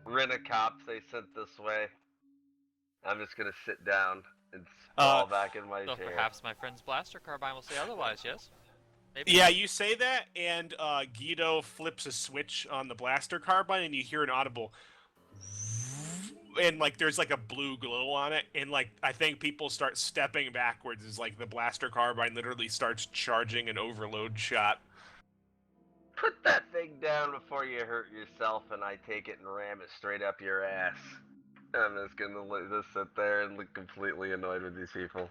Speaker 4: rent-a-cops they sent this way. I'm just gonna sit down and fall back in my
Speaker 3: So
Speaker 4: chair.
Speaker 3: perhaps my friend's blaster carbine will say otherwise, yes? Maybe?
Speaker 1: Yeah, you say that, and Guido flips a switch on the blaster carbine, and you hear an audible, and like there's like a blue glow on it, and like I think people start stepping backwards as like the blaster carbine literally starts charging an overload shot.
Speaker 4: Put that thing down before you hurt yourself, and I take it and ram it straight up your ass. I'm just gonna just sit there and look completely annoyed with these people.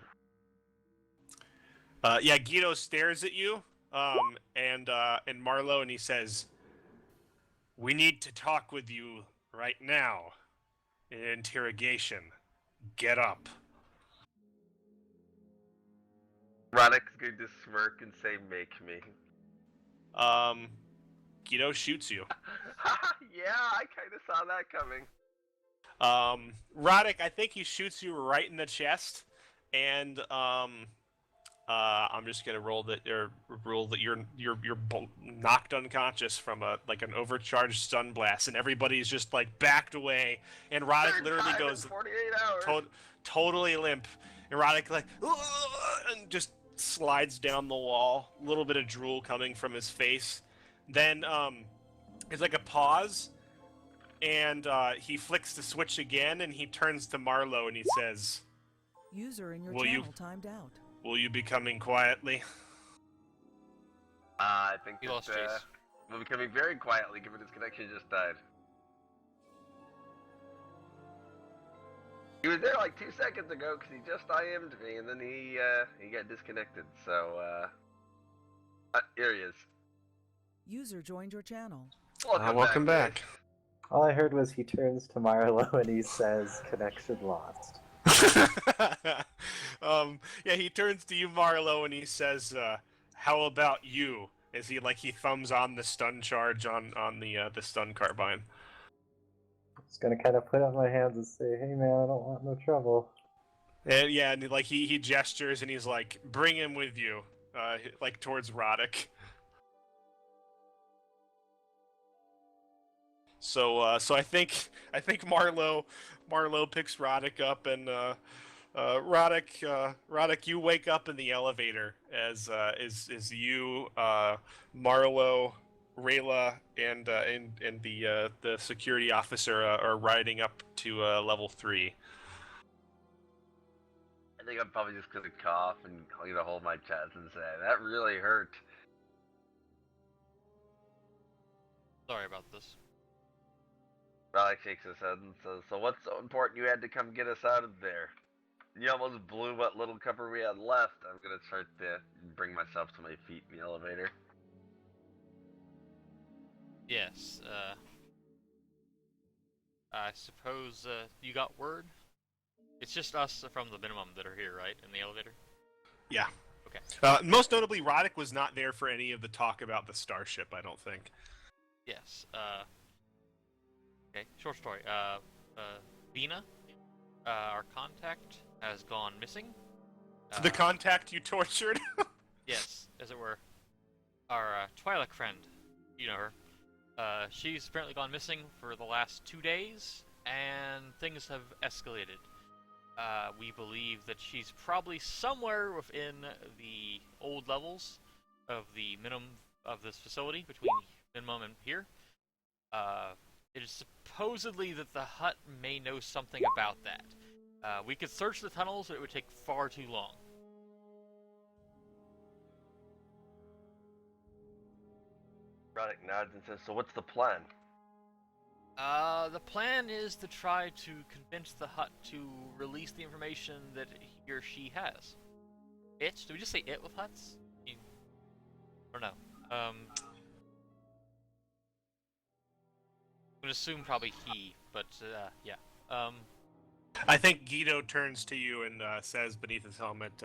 Speaker 1: Yeah, Guido stares at you, and Marlowe, and he says, "We need to talk with you right now. Interrogation. Get up."
Speaker 4: Roddick's going to smirk and say, "Make me."
Speaker 1: Guido shoots you.
Speaker 4: Yeah, I kind of saw that coming.
Speaker 1: Roddick, I think he shoots you right in the chest, and I'm just gonna roll that you're knocked unconscious from an overcharged stun blast, and everybody's just like backed away, and Roddick
Speaker 4: Third
Speaker 1: literally
Speaker 4: time
Speaker 1: goes
Speaker 4: in 48 hours.
Speaker 1: totally limp, and Roddick like and just slides down the wall, a little bit of drool coming from his face. Then it's like a pause, and he flicks the switch again, and he turns to Marlowe and he says,
Speaker 2: User in your
Speaker 1: Will you-
Speaker 2: channel timed out.
Speaker 1: "Will you be coming quietly?"
Speaker 4: I think
Speaker 3: He
Speaker 4: that,
Speaker 3: lost Chase.
Speaker 4: we'll be coming very quietly given his connection just died. He was there like 2 seconds ago because he just IM'd me and then he got disconnected, so here he is.
Speaker 2: User joined your channel.
Speaker 1: Welcome back.
Speaker 4: guys.
Speaker 5: All I heard was he turns to Marlowe and he says, "Connection lost."
Speaker 1: Yeah, he turns to you, Marlowe, and he says, "How about you?" As he thumbs on the stun charge on the stun carbine.
Speaker 5: Just gonna kind of put up my hands and say, "Hey man, I don't want no trouble."
Speaker 1: And yeah, and he gestures and he's like, "Bring him with you," towards Roddick. So I think Marlowe picks Roddick up, and Roddick, you wake up in the elevator as you, Marlowe, Rayla, and the security officer are riding up to level 3.
Speaker 4: I think I'm probably just gonna cough and hold my chest and say, "That really hurt."
Speaker 3: Sorry about this.
Speaker 4: Roddick shakes his head and says, "So what's so important you had to come get us out of there? You almost blew what little cover we had left." I'm gonna start to bring myself to my feet in the elevator.
Speaker 3: Yes, I suppose, you got word? It's just us from the minimum that are here, right? In the elevator?
Speaker 1: Yeah.
Speaker 3: Okay.
Speaker 1: Most notably, Roddick was not there for any of the talk about the starship, I don't think.
Speaker 3: Yes, okay, short story. Vina, our contact, has gone missing.
Speaker 1: The contact you tortured?
Speaker 3: Yes, as it were. Our Twi'lek friend, you know her. She's apparently gone missing for the last 2 days, and things have escalated. We believe that she's probably somewhere within the old levels of the minimum of this facility, between minimum and here. It is supposedly that the hut may know something about that. We could search the tunnels, but it would take far too long.
Speaker 4: Roddick nods and says, "So what's the plan?"
Speaker 3: The plan is to try to convince the hut to release the information that he or she has. It? Did we just say it with huts? Or no? I'm gonna assume probably he, but yeah.
Speaker 1: I think Guido turns to you and says beneath his helmet,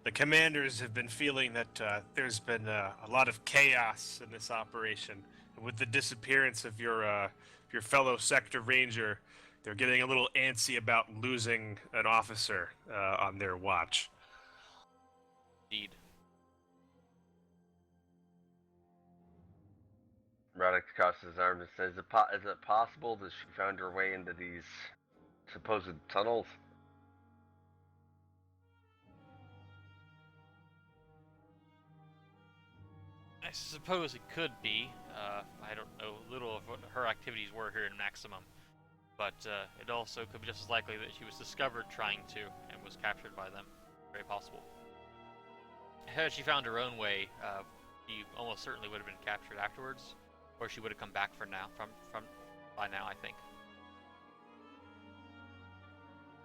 Speaker 1: "The commanders have been feeling that there's been a lot of chaos in this operation. And with the disappearance of your fellow sector ranger, they're getting a little antsy about losing an officer on their watch."
Speaker 3: Indeed.
Speaker 4: Roddick crosses his arms and says, is it possible that she found her way into these supposed tunnels?"
Speaker 3: I suppose it could be. I don't know little of what her activities were here in Maximum, but it also could be just as likely that she was discovered trying to and was captured by them. Very possible. Had she found her own way, she almost certainly would have been captured afterwards, or she would have come back for now. From by now, I think.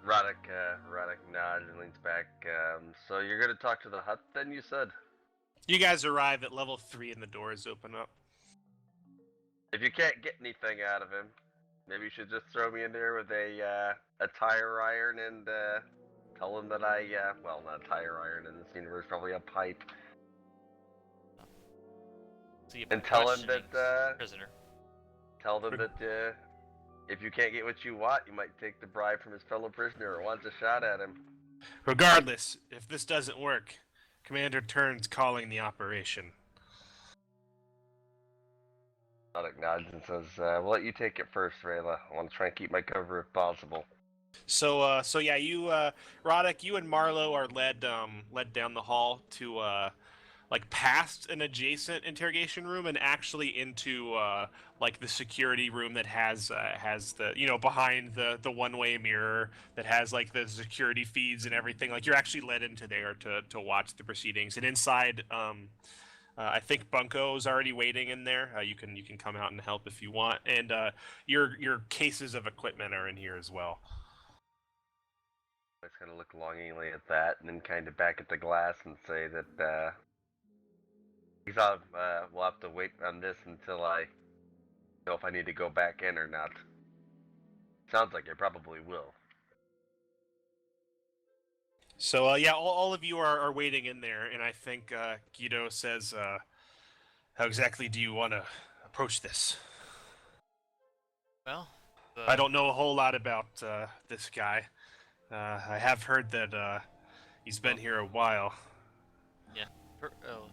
Speaker 4: Roddick nods and leans back. So you're gonna talk to the hut then, you said?
Speaker 1: You guys arrive at level 3 and the doors open up.
Speaker 4: If you can't get anything out of him, maybe you should just throw me in there with a tire iron and tell him that well, not a tire iron in this universe, probably a pipe.
Speaker 3: So you've
Speaker 4: And
Speaker 3: been
Speaker 4: tell him
Speaker 3: questioning
Speaker 4: that,
Speaker 3: prisoner.
Speaker 4: Tell them that if you can't get what you want, you might take the bribe from his fellow prisoner or wants a shot at him.
Speaker 1: Regardless, if this doesn't work, Commander Turn's calling the operation.
Speaker 4: Roddick nods and says, we'll let you take it first, Rayla. I want to try and keep my cover if possible.
Speaker 1: So yeah, you, Roddick, you and Marlowe are led down the hall to, like past an adjacent interrogation room and actually into, like the security room that has the, behind the one-way mirror that has like the security feeds and everything. Like you're actually led into there to watch the proceedings. And inside, I think Bunko's already waiting in there. You can come out and help if you want. And your cases of equipment are in here as well.
Speaker 4: I just kind of look longingly at that and then kind of back at the glass and say that we'll have to wait on this until I know if I need to go back in or not. Sounds like I probably will.
Speaker 1: So yeah, all of you are waiting in there, and I think Guido says, "How exactly do you want to approach this?"
Speaker 3: Well,
Speaker 1: I don't know a whole lot about this guy. I have heard that he's been here a while.
Speaker 3: Yeah.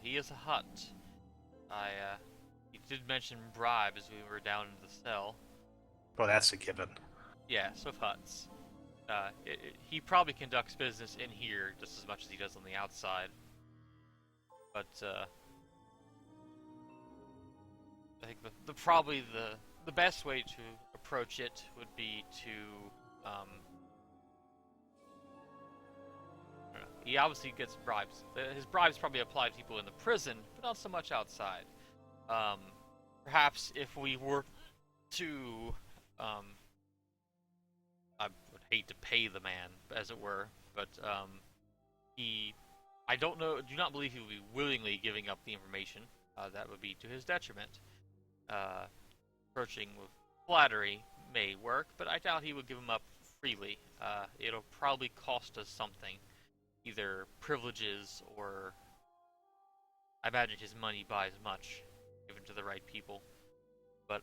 Speaker 3: He is a hut. He did mention bribe as we were down in the cell.
Speaker 1: Well, that's a given.
Speaker 3: Yes, of huts. He probably conducts business in here just as much as he does on the outside. But I think probably the best way to approach it would be to I don't know. He obviously gets bribes. His bribes probably apply to people in the prison, but not so much outside. Perhaps if we were to I would hate to pay the man, as it were, but I do not believe he would be willingly giving up the information. That would be to his detriment. Approaching with flattery may work, but I doubt he would give them up freely. It'll probably cost us something, either privileges or I imagine his money buys much, given to the right people. But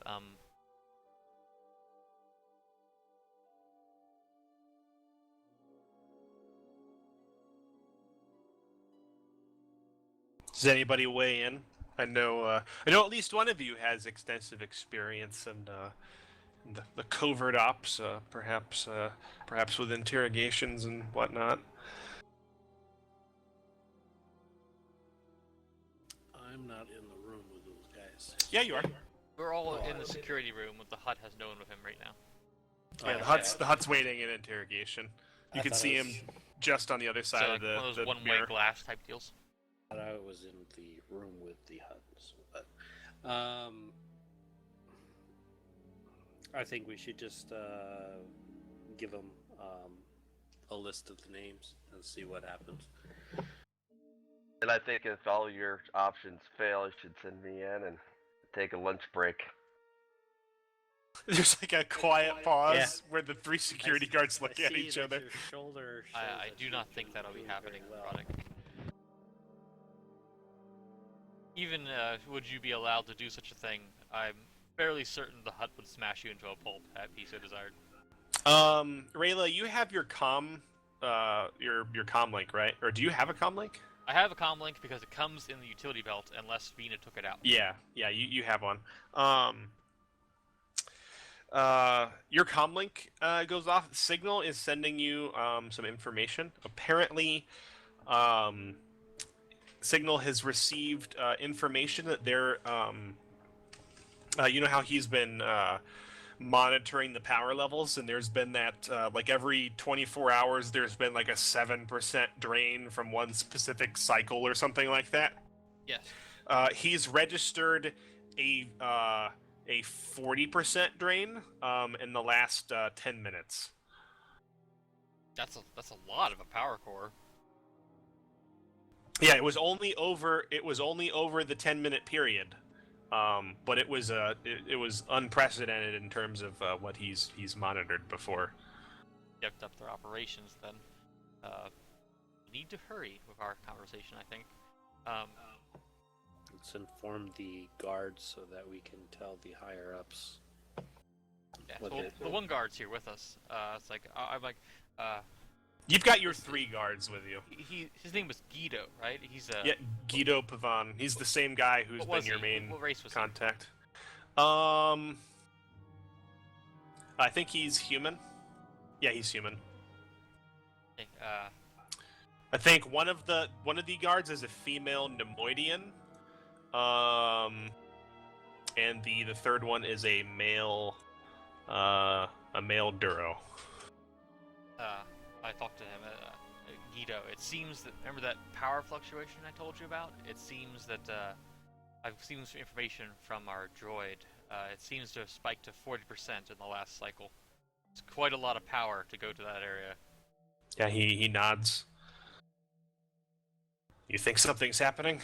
Speaker 1: Does anybody weigh in? I know at least one of you has extensive experience in the covert ops, perhaps with interrogations and whatnot.
Speaker 7: I'm not in the room with those guys.
Speaker 1: Yeah, you are.
Speaker 3: we're all in the security room, with the hut has no one with him right now.
Speaker 1: Yeah, the hut's waiting in interrogation. You can see him just on the other side
Speaker 3: So
Speaker 1: of
Speaker 3: like one of
Speaker 1: the
Speaker 3: those one-way
Speaker 1: mirror.
Speaker 3: glass type deals.
Speaker 7: I thought I was in the room with the Huttons, but I think we should just give them a list of the names and see what happens.
Speaker 4: And I think if all your options fail, you should send me in and take a lunch break.
Speaker 1: There's like a quiet pause where the three security guards look at each other.
Speaker 3: I do not think that'll be happening, Roddick. Even would you be allowed to do such a thing, I'm fairly certain the hut would smash you into a pulp had he so desired.
Speaker 1: Rayla, you have your your comm link, right? Or do you have a comm link?
Speaker 3: I have a comm link because it comes in the utility belt unless Vina took it out.
Speaker 1: Yeah, you have one. Your comm link goes off. Signal is sending you some information. Apparently, Signal has received information that they're, you know how he's been monitoring the power levels, and there's been that like every 24 hours there's been like a 7% drain from one specific cycle or something like that.
Speaker 3: Yes.
Speaker 1: He's registered a 40% drain in the last 10 minutes.
Speaker 3: That's a lot of a power core.
Speaker 1: Yeah, it was only over the 10-minute period. But it was unprecedented in terms of what he's monitored before.
Speaker 3: Kept up their operations then. We need to hurry with our conversation, I think.
Speaker 7: Let's inform the guards so that we can tell the higher ups.
Speaker 3: Yeah,
Speaker 7: What
Speaker 3: well,
Speaker 7: they-
Speaker 3: the one guard's here with us. It's like I'm like,
Speaker 1: You've got your 3 guards with you.
Speaker 3: his name was Guido, right? He's
Speaker 1: Yeah, Guido Pavan. He's the same guy who's
Speaker 3: What
Speaker 1: been
Speaker 3: was
Speaker 1: your
Speaker 3: he?
Speaker 1: main
Speaker 3: What race was he?
Speaker 1: contact. I think he's human. Yeah, he's human.
Speaker 3: Okay,
Speaker 1: I think one of the guards is a female Nemoidian. And the third one is a male Duro.
Speaker 3: I talked to him, Guido. It seems that, remember that power fluctuation I told you about? It seems that, I've seen some information from our droid. It seems to have spiked to 40% in the last cycle. It's quite a lot of power to go to that area.
Speaker 1: Yeah, he nods. You think something's happening?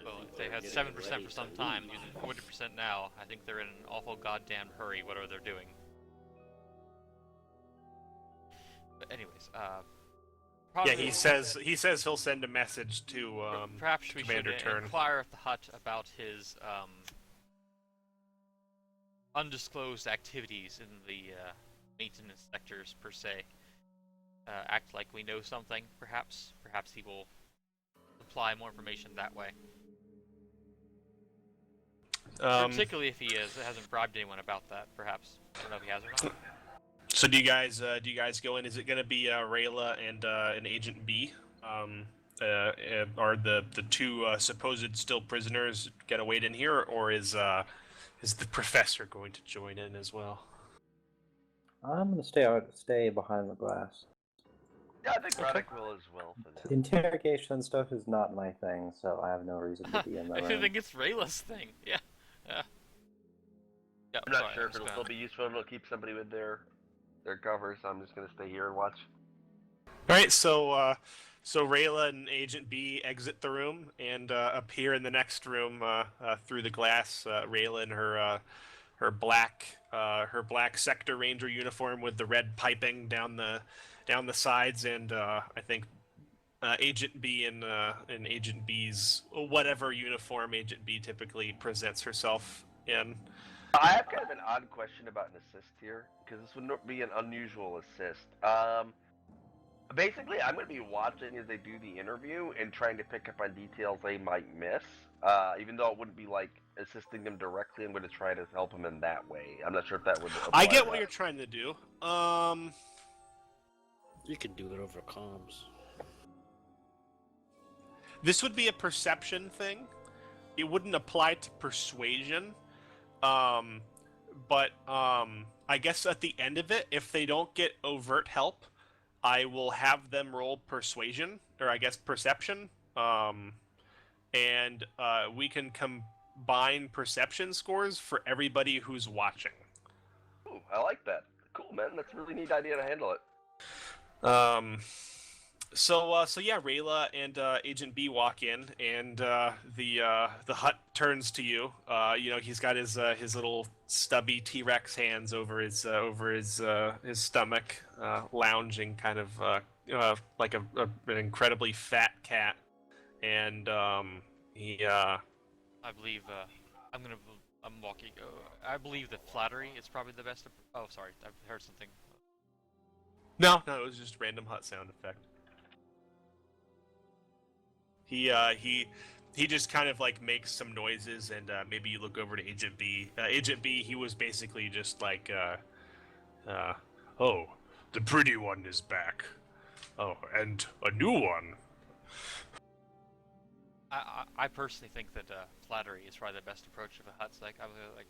Speaker 3: Well,
Speaker 7: think
Speaker 3: if they
Speaker 7: they're
Speaker 3: had
Speaker 7: getting
Speaker 3: 7%
Speaker 7: ready
Speaker 3: for
Speaker 7: to
Speaker 3: some
Speaker 7: leave.
Speaker 3: time, using 40% now, I think they're in an awful goddamn hurry, whatever they're doing. But anyways,
Speaker 1: Yeah,
Speaker 3: probably,
Speaker 1: he says he'll send a message to
Speaker 3: perhaps we should
Speaker 1: Commander Turn.
Speaker 3: inquire at the hut about his undisclosed activities in the maintenance sectors per se. Act like we know something, perhaps. Perhaps he will supply more information that way. Particularly if he hasn't bribed anyone about that, perhaps. I don't know if he has or not.
Speaker 1: So do you guys go in? Is it going to be Rayla and an Agent B? Are the 2 supposed still prisoners going to wait in here, or is the professor going to join in as well?
Speaker 5: I'm gonna stay behind the glass.
Speaker 4: Yeah, I think Roddick will as well for now.
Speaker 5: Interrogation stuff is not my thing, so I have no reason to be in the
Speaker 3: I
Speaker 5: room.
Speaker 3: think it's Rayla's thing. Yeah. Yeah.
Speaker 4: I'm not
Speaker 3: sorry,
Speaker 4: sure
Speaker 3: I
Speaker 4: if
Speaker 3: was
Speaker 4: it'll
Speaker 3: gonna-
Speaker 4: still be useful to keep somebody with their cover, so I'm just gonna stay here and watch.
Speaker 1: All right, so Rayla and Agent B exit the room and appear in the next room through the glass. Rayla in her black Sector Ranger uniform with the red piping down the sides, and I think Agent B in Agent B's whatever uniform Agent B typically presents herself in.
Speaker 4: I have kind of an odd question about an assist here, because this would not be an unusual assist. Basically, I'm going to be watching as they do the interview and trying to pick up on details they might miss. Even though it wouldn't be like assisting them directly, I'm going to try to help them in that way. I'm not sure if that would.
Speaker 1: I
Speaker 4: apply
Speaker 1: get
Speaker 4: to
Speaker 1: what
Speaker 4: that.
Speaker 1: you're trying to do.
Speaker 7: You can do that over comms.
Speaker 1: This would be a perception thing. It wouldn't apply to persuasion. But I guess at the end of it, if they don't get overt help, I will have them roll persuasion, or I guess perception. And we can combine perception scores for everybody who's watching.
Speaker 4: Ooh, I like that. Cool, man. That's a really neat idea to handle it.
Speaker 1: So yeah, Rayla and Agent B walk in, and the hut turns to you. He's got his little stubby T-Rex hands over his stomach, lounging kind of like an incredibly fat cat, and he.
Speaker 3: I believe I'm walking. I believe that flattery is probably the best. Oh, sorry, I've heard something.
Speaker 1: No, it was just random hut sound effect. He just kind of like makes some noises, and maybe you look over to Agent B. Agent B, he was basically just like, oh, the pretty one is back. Oh, and a new one.
Speaker 3: I personally think that flattery is probably the best approach of a Hutt's. Like, I'm like,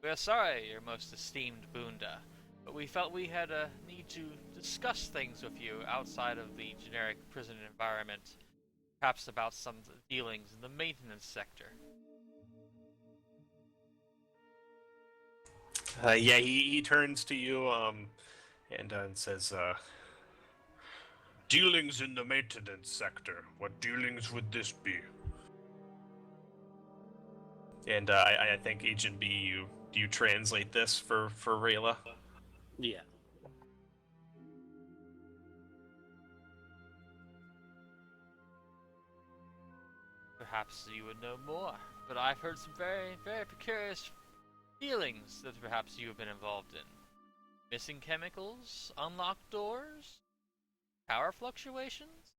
Speaker 3: we are sorry, your most esteemed Boonda, but we felt we had a need to discuss things with you outside of the generic prison environment, perhaps about some dealings in the maintenance sector.
Speaker 1: Yeah, he turns to you and says, dealings in the maintenance sector. What dealings would this be? And I think Agent B, do you translate this for Rayla?
Speaker 7: Yeah.
Speaker 3: Perhaps you would know more, but I've heard some very, very precarious dealings that perhaps you have been involved in. Missing chemicals, unlocked doors, power fluctuations?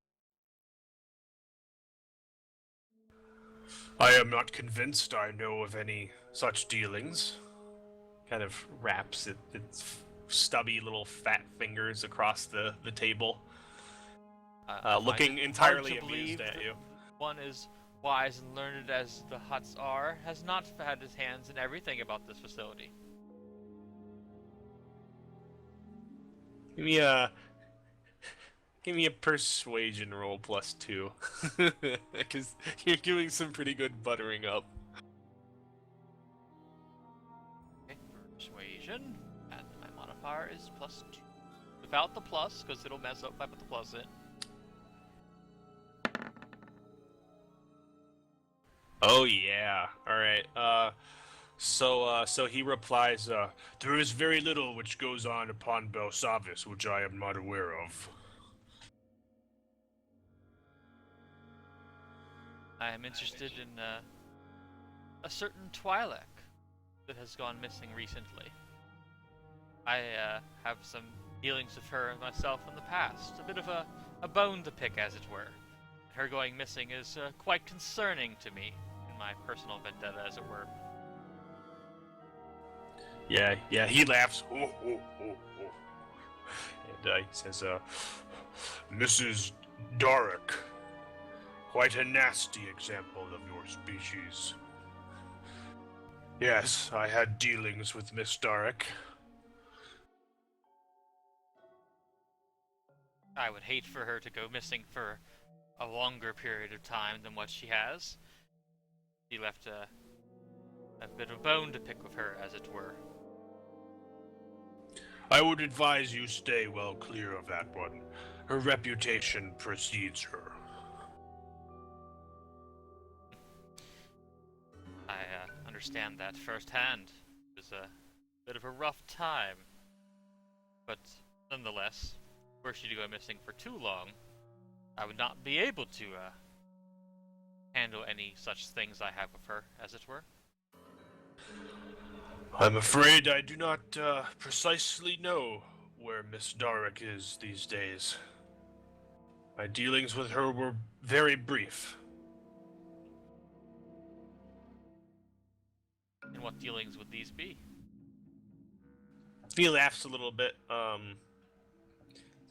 Speaker 1: I am not convinced I know of any such dealings. Kind of wraps its stubby little fat fingers across the table, looking entirely amused at you.
Speaker 3: One as wise and learned as the Hutts are has not had his hands in everything about this facility.
Speaker 1: Give me a persuasion roll +2, because you're doing some pretty good buttering up.
Speaker 3: Okay, persuasion, and my modifier is +2. Without the plus, because it'll mess up if I put the plus in.
Speaker 1: Oh yeah. All right. So he replies, there is very little which goes on upon BELSAVIS which I am not aware of.
Speaker 3: I am interested in a certain Twi'lek that has gone missing recently. I have some dealings with her myself in the past, a bit of a bone to pick, as it were. Her going missing is quite concerning to me, in my personal vendetta, as it were.
Speaker 1: Yeah, he laughs. And he says, Mrs. Darek, quite a nasty example of your species. Yes, I had dealings with Miss Darek.
Speaker 3: I would hate for her to go missing for a longer period of time than what she has. She left a bit of bone to pick with her, as it were.
Speaker 1: I would advise you stay well clear of that one. Her reputation precedes her.
Speaker 3: I understand that firsthand. It was a bit of a rough time. But nonetheless, were she to go missing for too long, I would not be able to handle any such things I have with her, as it were.
Speaker 1: I'm afraid I do not precisely know where Miss Darek is these days. My dealings with her were very brief.
Speaker 3: And what dealings would these be?
Speaker 1: He laughs a little bit,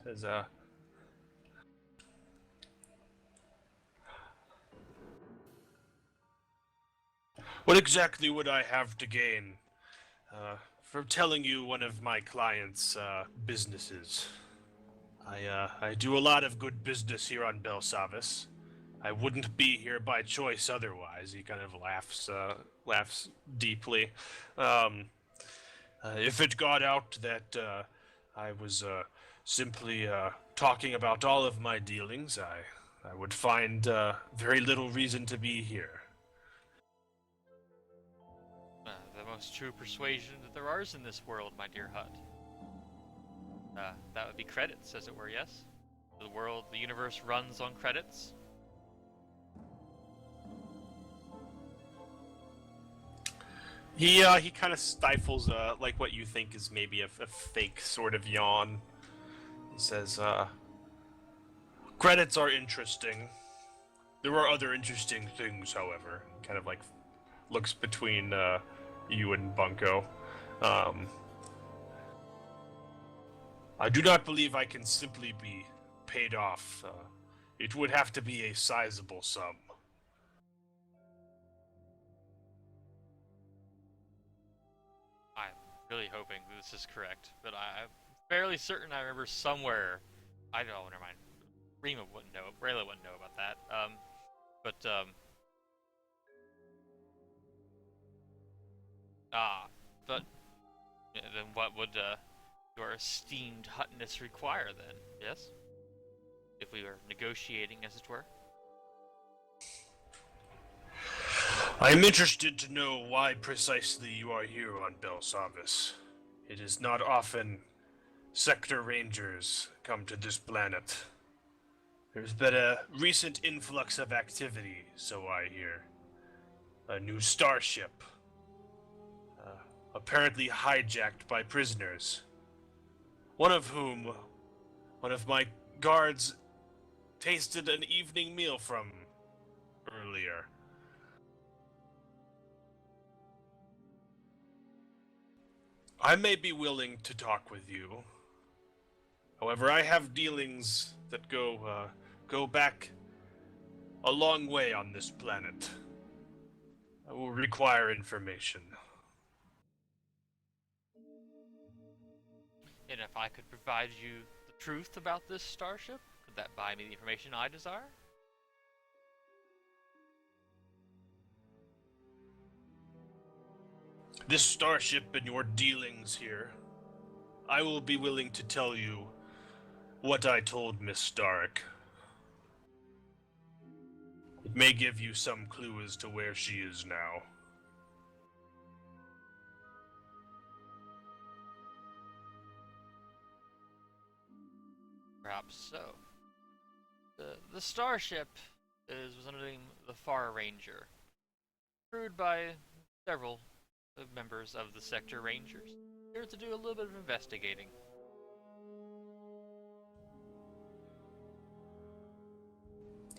Speaker 1: says, what exactly would I have to gain from telling you one of my clients' businesses? I do a lot of good business here on BELSAVIS. I wouldn't be here by choice otherwise. He kind of laughs deeply. If it got out that I was simply talking about all of my dealings, I would find very little reason to be here.
Speaker 3: The most true persuasion that there is in this world, my dear Hutt. That would be credits, as it were, yes? The universe runs on credits.
Speaker 1: He kind of stifles like what you think is maybe a fake sort of yawn. He says, credits are interesting. There are other interesting things, however. Kind of like looks between you and Bunko. I do not believe I can simply be paid off it would have to be a sizable sum.
Speaker 3: I'm really hoping this is correct, but I'm fairly certain I remember somewhere. I don't know, never mind. Rima wouldn't know. Rayla wouldn't know about that. But then what would your esteemed hutness require then? Yes, if we were negotiating, as it were.
Speaker 1: I am interested to know why precisely you are here on BELSAVIS. It is not often sector rangers come to this planet. There's been a recent influx of activity, so I hear. A new starship, apparently hijacked by prisoners. One of my guards tasted an evening meal from earlier. I may be willing to talk with you. However, I have dealings that go back a long way on this planet. I will require information.
Speaker 3: And if I could provide you the truth about this starship, could that buy me the information I desire?
Speaker 1: This starship and your dealings here, I will be willing to tell you what I told Miss Stark. It may give you some clue as to where she is now.
Speaker 3: Perhaps so. The starship was under the name the Far Ranger, crewed by several members of the Sector Rangers, here to do a little bit of investigating.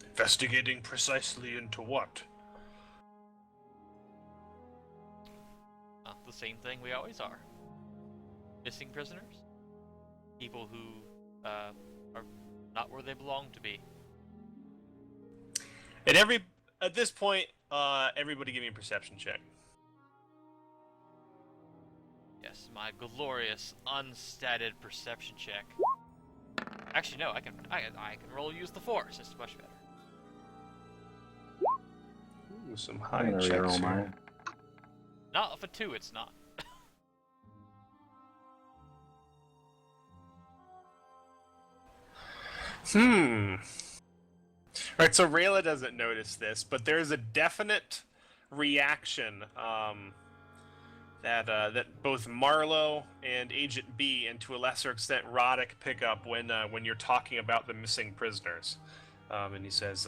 Speaker 1: Investigating precisely into what?
Speaker 3: The same thing we always are. Missing prisoners. People who are not where they belong to be.
Speaker 1: At this point, everybody give me a perception check.
Speaker 3: Yes, my glorious unstatted perception check. Actually, no, I can roll use the Force. It's much better.
Speaker 1: Ooh, some
Speaker 5: I'm
Speaker 1: high
Speaker 5: gonna
Speaker 1: checks
Speaker 5: reroll
Speaker 1: here.
Speaker 5: mine.
Speaker 3: Not for 2, it's not.
Speaker 1: Alright, so Rayla doesn't notice this, but there's a definite reaction that both Marlowe and Agent B, and to a lesser extent Roddick, pick up when you're talking about the missing prisoners. And he says,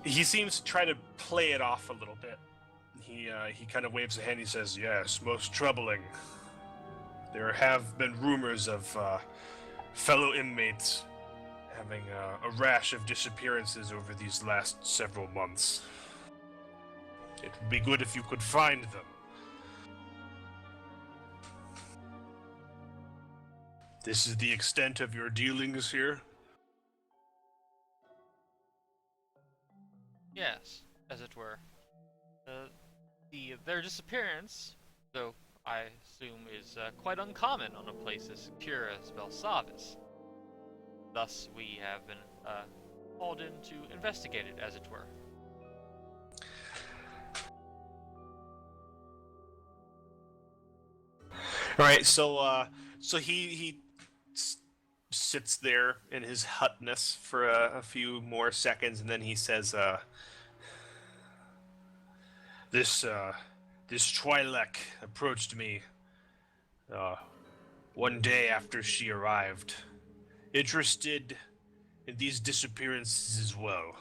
Speaker 1: he seems to try to play it off a little bit. He kind of waves a hand. He says, "Yes, most troubling. There have been rumors of fellow inmates having a rash of disappearances over these last several months. It would be good if you could find them." This is the extent of your dealings here?
Speaker 3: Yes, as it were. Their disappearance, though I assume is quite uncommon on a place as secure as BELSAVIS. Thus, we have been called in to investigate it, as it were.
Speaker 1: All right, so he sits there in his hutness for a few more seconds, and then he says, This Twi'lek approached me one day after she arrived, interested in these disappearances as well,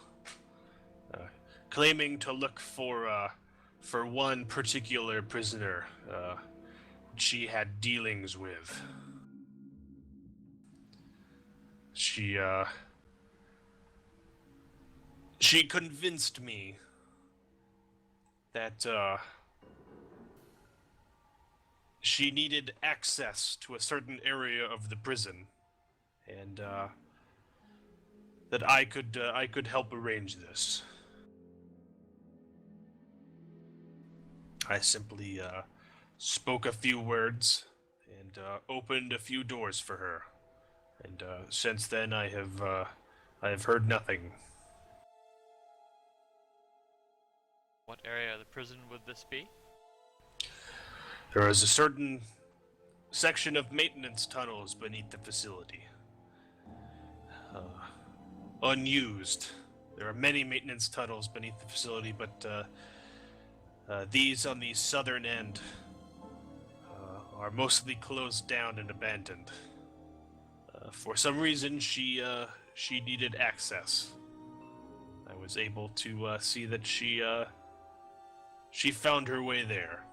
Speaker 1: claiming to look for one particular prisoner she had dealings with. She convinced me that she needed access to a certain area of the prison, and that I could help arrange this. I simply spoke a few words and opened a few doors for her, and since then I have heard nothing.
Speaker 3: What area of the prison would this be?
Speaker 1: There is a certain section of maintenance tunnels beneath the facility. Unused. There are many maintenance tunnels beneath the facility, but these on the southern end are mostly closed down and abandoned. For some reason, she needed access. I was able to see that she found her way there.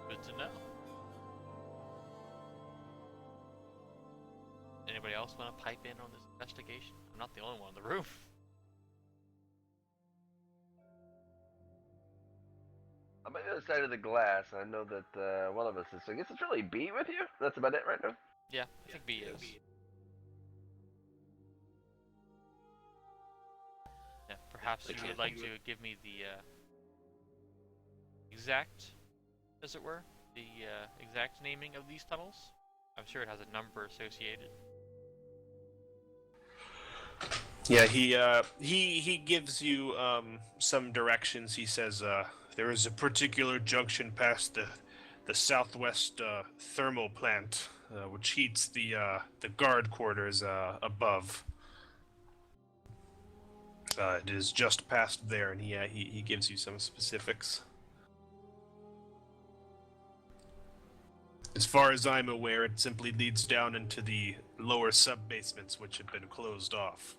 Speaker 3: Good to know. Anybody else want to pipe in on this investigation? I'm not the only one in the room.
Speaker 4: I'm on the other side of the glass. I know that one of us is. I guess it's really B with you. That's about it right now.
Speaker 3: Yeah, I think B is. Yeah, perhaps you would like to give me the exact, as it were, the exact naming of these tunnels. I'm sure it has a number associated.
Speaker 1: Yeah, he gives you some directions. He says there is a particular junction past the southwest thermal plant, which heats the guard quarters above. It is just past there, and he gives you some specifics. As far as I'm aware, it simply leads down into the lower sub-basements, which have been closed off.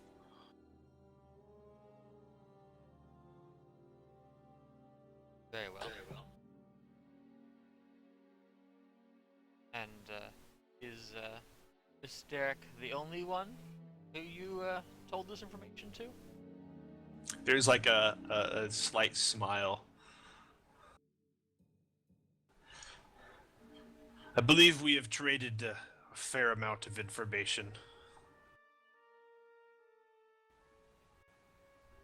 Speaker 3: Very well. And is Miss Derek the only one who you told this information to?
Speaker 1: There's like a slight smile. I believe we have traded a fair amount of information.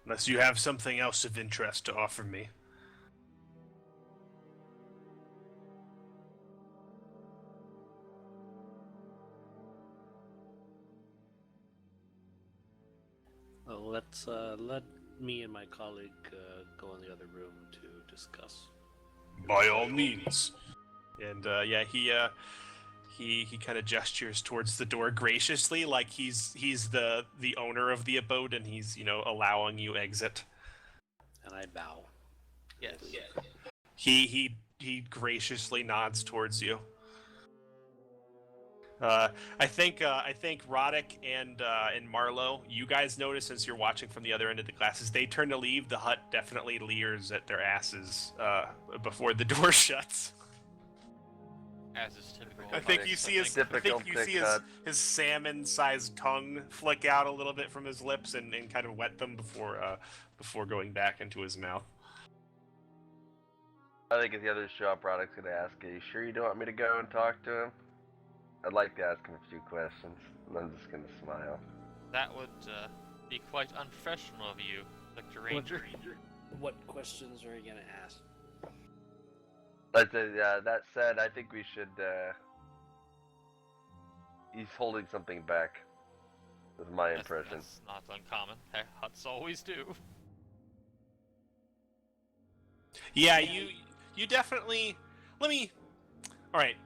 Speaker 1: Unless you have something else of interest to offer me.
Speaker 7: Well, let's let me and my colleague go in the other room to discuss.
Speaker 1: By all means. And yeah, he kind of gestures towards the door graciously, like he's the owner of the abode, and he's allowing you exit.
Speaker 7: And I bow.
Speaker 3: Yes.
Speaker 1: He graciously nods towards you. I think Roddick and Marlowe, you guys notice since you're watching from the other end of the glasses, they turn to leave. The hut definitely leers at their asses before the door shuts.
Speaker 3: As is typical.
Speaker 1: I think you see his salmon-sized tongue flick out a little bit from his lips and kind of wet them before going back into his mouth.
Speaker 4: I think if the other shop product's gonna ask, "Are you sure you don't want me to go and talk to him?" I'd like to ask him a few questions, and I'm just gonna smile.
Speaker 3: That would be quite unprofessional of you, Dr. Ranger.
Speaker 7: What questions are you gonna ask?
Speaker 4: But that said, I think we should. He's holding something back. Is my impression.
Speaker 3: That's not uncommon. Huts always do.
Speaker 1: Yeah, you definitely. Let me. All right.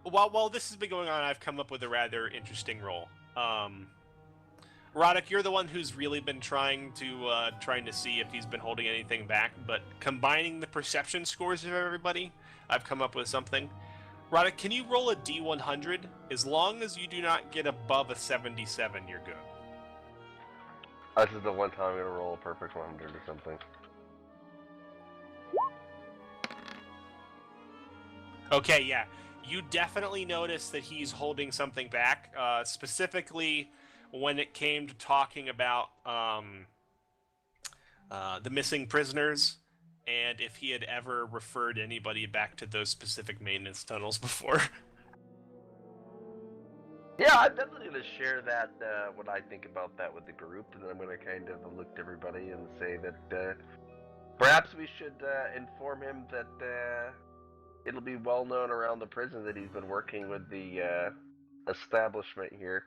Speaker 1: While this has been going on, I've come up with a rather interesting role. Roddick, you're the one who's really been trying to see if he's been holding anything back. But combining the perception scores of everybody, I've come up with something. Roddick, can you roll a D100? As long as you do not get above a 77, you're good.
Speaker 4: This is the one time I'm gonna roll a perfect 100 or something.
Speaker 1: Okay, yeah. You definitely notice that he's holding something back, specifically when it came to talking about the missing prisoners, and if he had ever referred anybody back to those specific maintenance tunnels before.
Speaker 4: Yeah, I'm definitely going to share that, what I think about that with the group, and then I'm going to kind of look to everybody and say that perhaps we should inform him that it'll be well known around the prison that he's been working with the establishment here.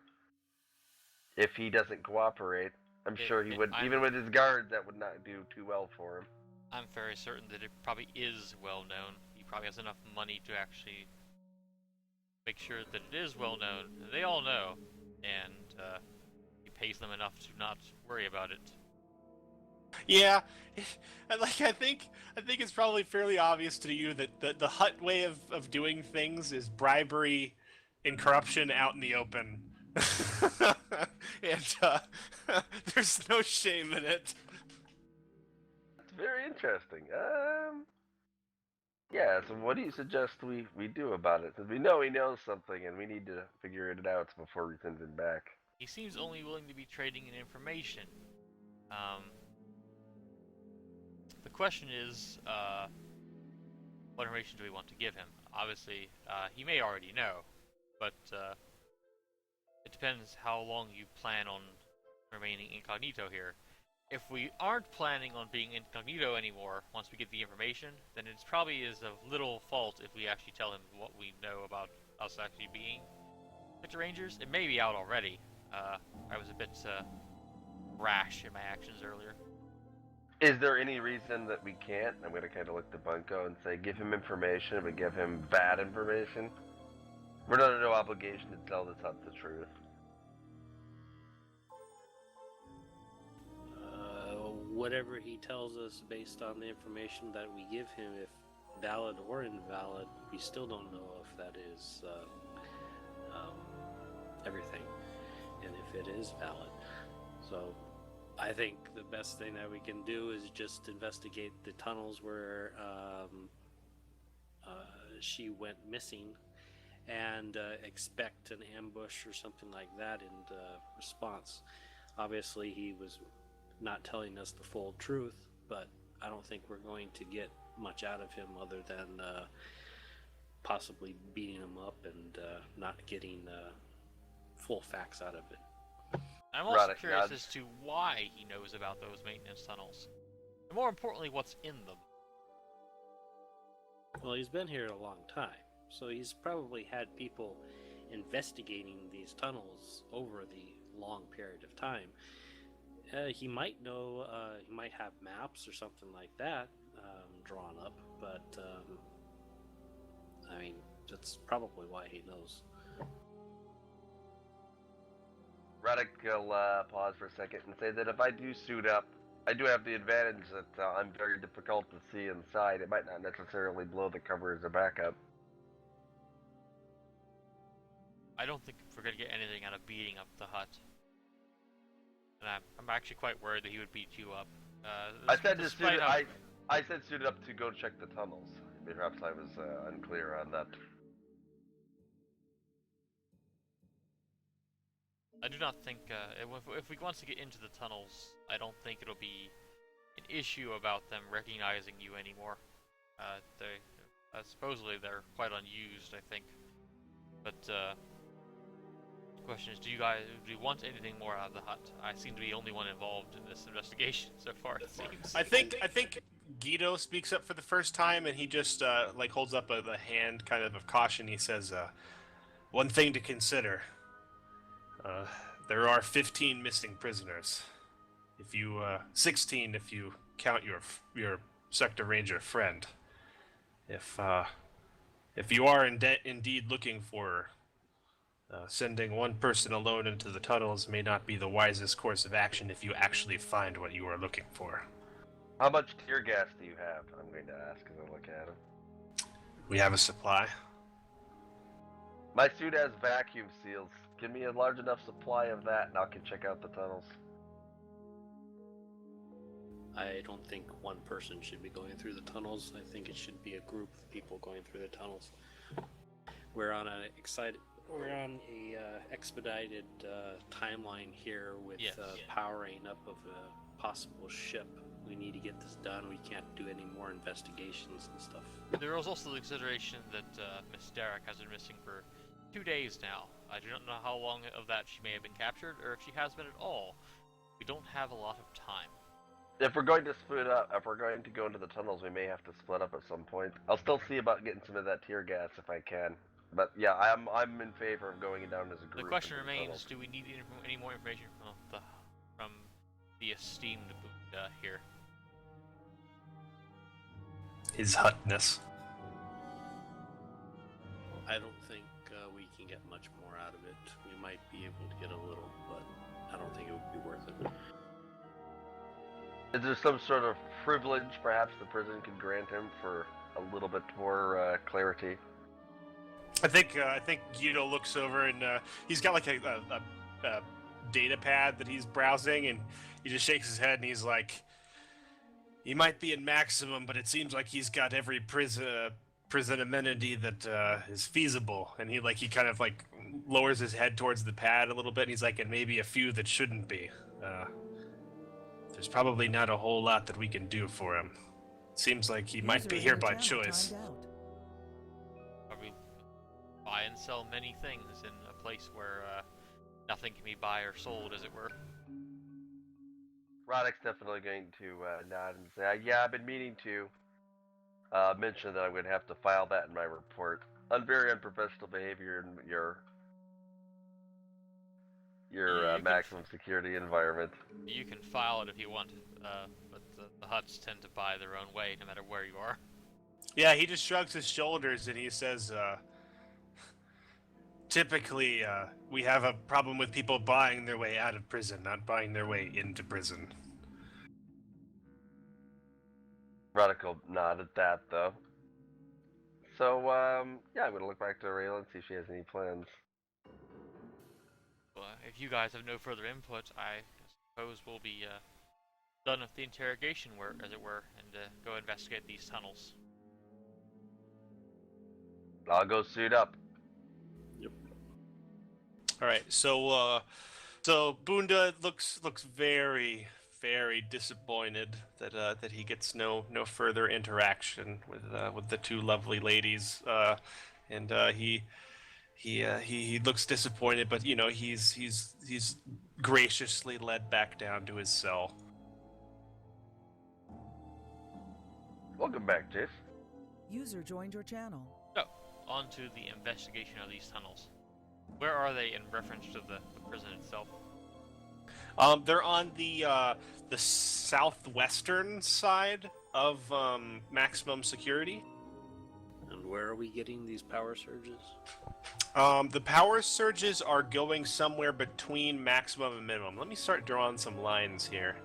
Speaker 4: If he doesn't cooperate, I'm sure he would, even with his guards, that would not do too well for him.
Speaker 3: I'm very certain that it probably is well known. He probably has enough money to actually make sure that it is well known. They all know, and he pays them enough to not worry about it.
Speaker 1: Yeah, I think it's probably fairly obvious to you that the Hut way of doing things is bribery and corruption out in the open. And there's no shame in it.
Speaker 4: It's very interesting. Yeah, so what do you suggest we do about it? Because we know he knows something, and we need to figure it out before we send him back.
Speaker 3: He seems only willing to be trading in information. The question is, what information do we want to give him? Obviously, he may already know, but it depends how long you plan on remaining incognito here. If we aren't planning on being incognito anymore once we get the information, then it's probably is of little fault if we actually tell him what we know about us actually being Sector Rangers. It may be out already. I was a bit rash in my actions earlier.
Speaker 4: Is there any reason that we can't? I'm going to kind of look to Bunko and say, give him information, but give him bad information. We're under no obligation to tell this Hut the truth.
Speaker 7: Whatever he tells us based on the information that we give him, if valid or invalid, we still don't know if that is everything, and if it is valid. So I think the best thing that we can do is just investigate the tunnels where she went missing, and expect an ambush or something like that in response. Obviously, he was not telling us the full truth, but I don't think we're going to get much out of him other than possibly beating him up and not getting full facts out of it.
Speaker 3: I'm also curious as to why he knows about those maintenance tunnels, and more importantly, what's in them.
Speaker 7: Well, he's been here a long time, so he's probably had people investigating these tunnels over the long period of time. He might know, he might have maps or something like that drawn up, but I mean, that's probably why he knows.
Speaker 4: Radek will pause for a second and say that if I do suit up, I do have the advantage that I'm very difficult to see inside. It might not necessarily blow the cover as a backup.
Speaker 3: I don't think we're going to get anything out of beating up the Hut. And I'm actually quite worried that he would beat you up.
Speaker 4: I said suit up to go check the tunnels. Perhaps I was unclear on that.
Speaker 3: I do not think, if we want to get into the tunnels, I don't think it'll be an issue about them recognizing you anymore. Supposedly they're quite unused, I think. But, the question is, do you want anything more out of the Hut? I seem to be the only one involved in this investigation so far, it seems.
Speaker 1: I think Guido speaks up for the first time, and he just like holds up a hand, kind of caution. He says, "One thing to consider: there are 15 missing prisoners. If you 16 if you count your Sector Ranger friend. If you are indeed looking for." Sending one person alone into the tunnels may not be the wisest course of action if you actually find what you are looking for.
Speaker 4: How much tear gas do you have? I'm going to ask as I look at him.
Speaker 1: We have a supply.
Speaker 4: My suit has vacuum seals. Give me a large enough supply of that and I can check out the tunnels.
Speaker 7: I don't think one person should be going through the tunnels. I think it should be a group of people going through the tunnels. We're on a expedited timeline here with powering up of a possible ship. We need to get this done. We can't do any more investigations and stuff.
Speaker 3: There was also the consideration that Miss Derrick has been missing for 2 days now. I do not know how long of that she may have been captured, or if she has been at all. We don't have a lot of time.
Speaker 4: If we're going to split up, if we're going to go into the tunnels, we may have to split up at some point. I'll still see about getting some of that tear gas if I can. But yeah, I'm in favor of going down as a group.
Speaker 3: The question
Speaker 4: into the
Speaker 3: remains:
Speaker 4: tunnels.
Speaker 3: do we need any more information from the esteemed Buddha here?
Speaker 1: His hutness.
Speaker 7: I don't think we can get much more out of it. We might be able to get a little, but I don't think it would be worth it.
Speaker 4: Is there some sort of privilege perhaps the prison could grant him for a little bit more clarity?
Speaker 1: I think Guido looks over and he's got like a data pad that he's browsing, and he just shakes his head and he's like, he might be in maximum, but it seems like he's got every prison amenity that is feasible. And he kind of like lowers his head towards the pad a little bit, and he's like, and maybe a few that shouldn't be. There's probably not a whole lot that we can do for him. Seems like he might be
Speaker 2: User in
Speaker 1: here
Speaker 2: your
Speaker 1: by
Speaker 2: channel
Speaker 1: choice.
Speaker 2: timed out.
Speaker 3: Probably buy and sell many things in a place where nothing can be buy or sold, as it were.
Speaker 4: Roddick's definitely going to nod and say, yeah, I've been meaning to mention that I'm going to have to file that in my report. Very unprofessional behavior in your
Speaker 3: Yeah, you
Speaker 4: maximum security environment.
Speaker 3: You can file it if you want, but the huts tend to buy their own way, no matter where you are.
Speaker 1: Yeah, he just shrugs his shoulders and he says, typically, we have a problem with people buying their way out of prison, not buying their way into prison.
Speaker 4: Roddick will nod at that, though. So, yeah, I'm going to look back to Rayla and see if she has any plans.
Speaker 3: Well, if you guys have no further input, I suppose we'll be done with the interrogation work, as it were, and go investigate these tunnels.
Speaker 4: I'll go suit up.
Speaker 1: All right, so Bunda looks very disappointed that he gets no further interaction with the two lovely ladies, and he looks disappointed, but you know he's graciously led back down to his cell.
Speaker 4: Welcome back, Jace.
Speaker 2: User joined your channel.
Speaker 3: So, on to the investigation of these tunnels. Where are they in reference to the prison itself?
Speaker 1: They're on the southwestern side of maximum security.
Speaker 7: And where are we getting these power surges?
Speaker 1: The power surges are going somewhere between maximum and minimum. Let me start drawing some lines here.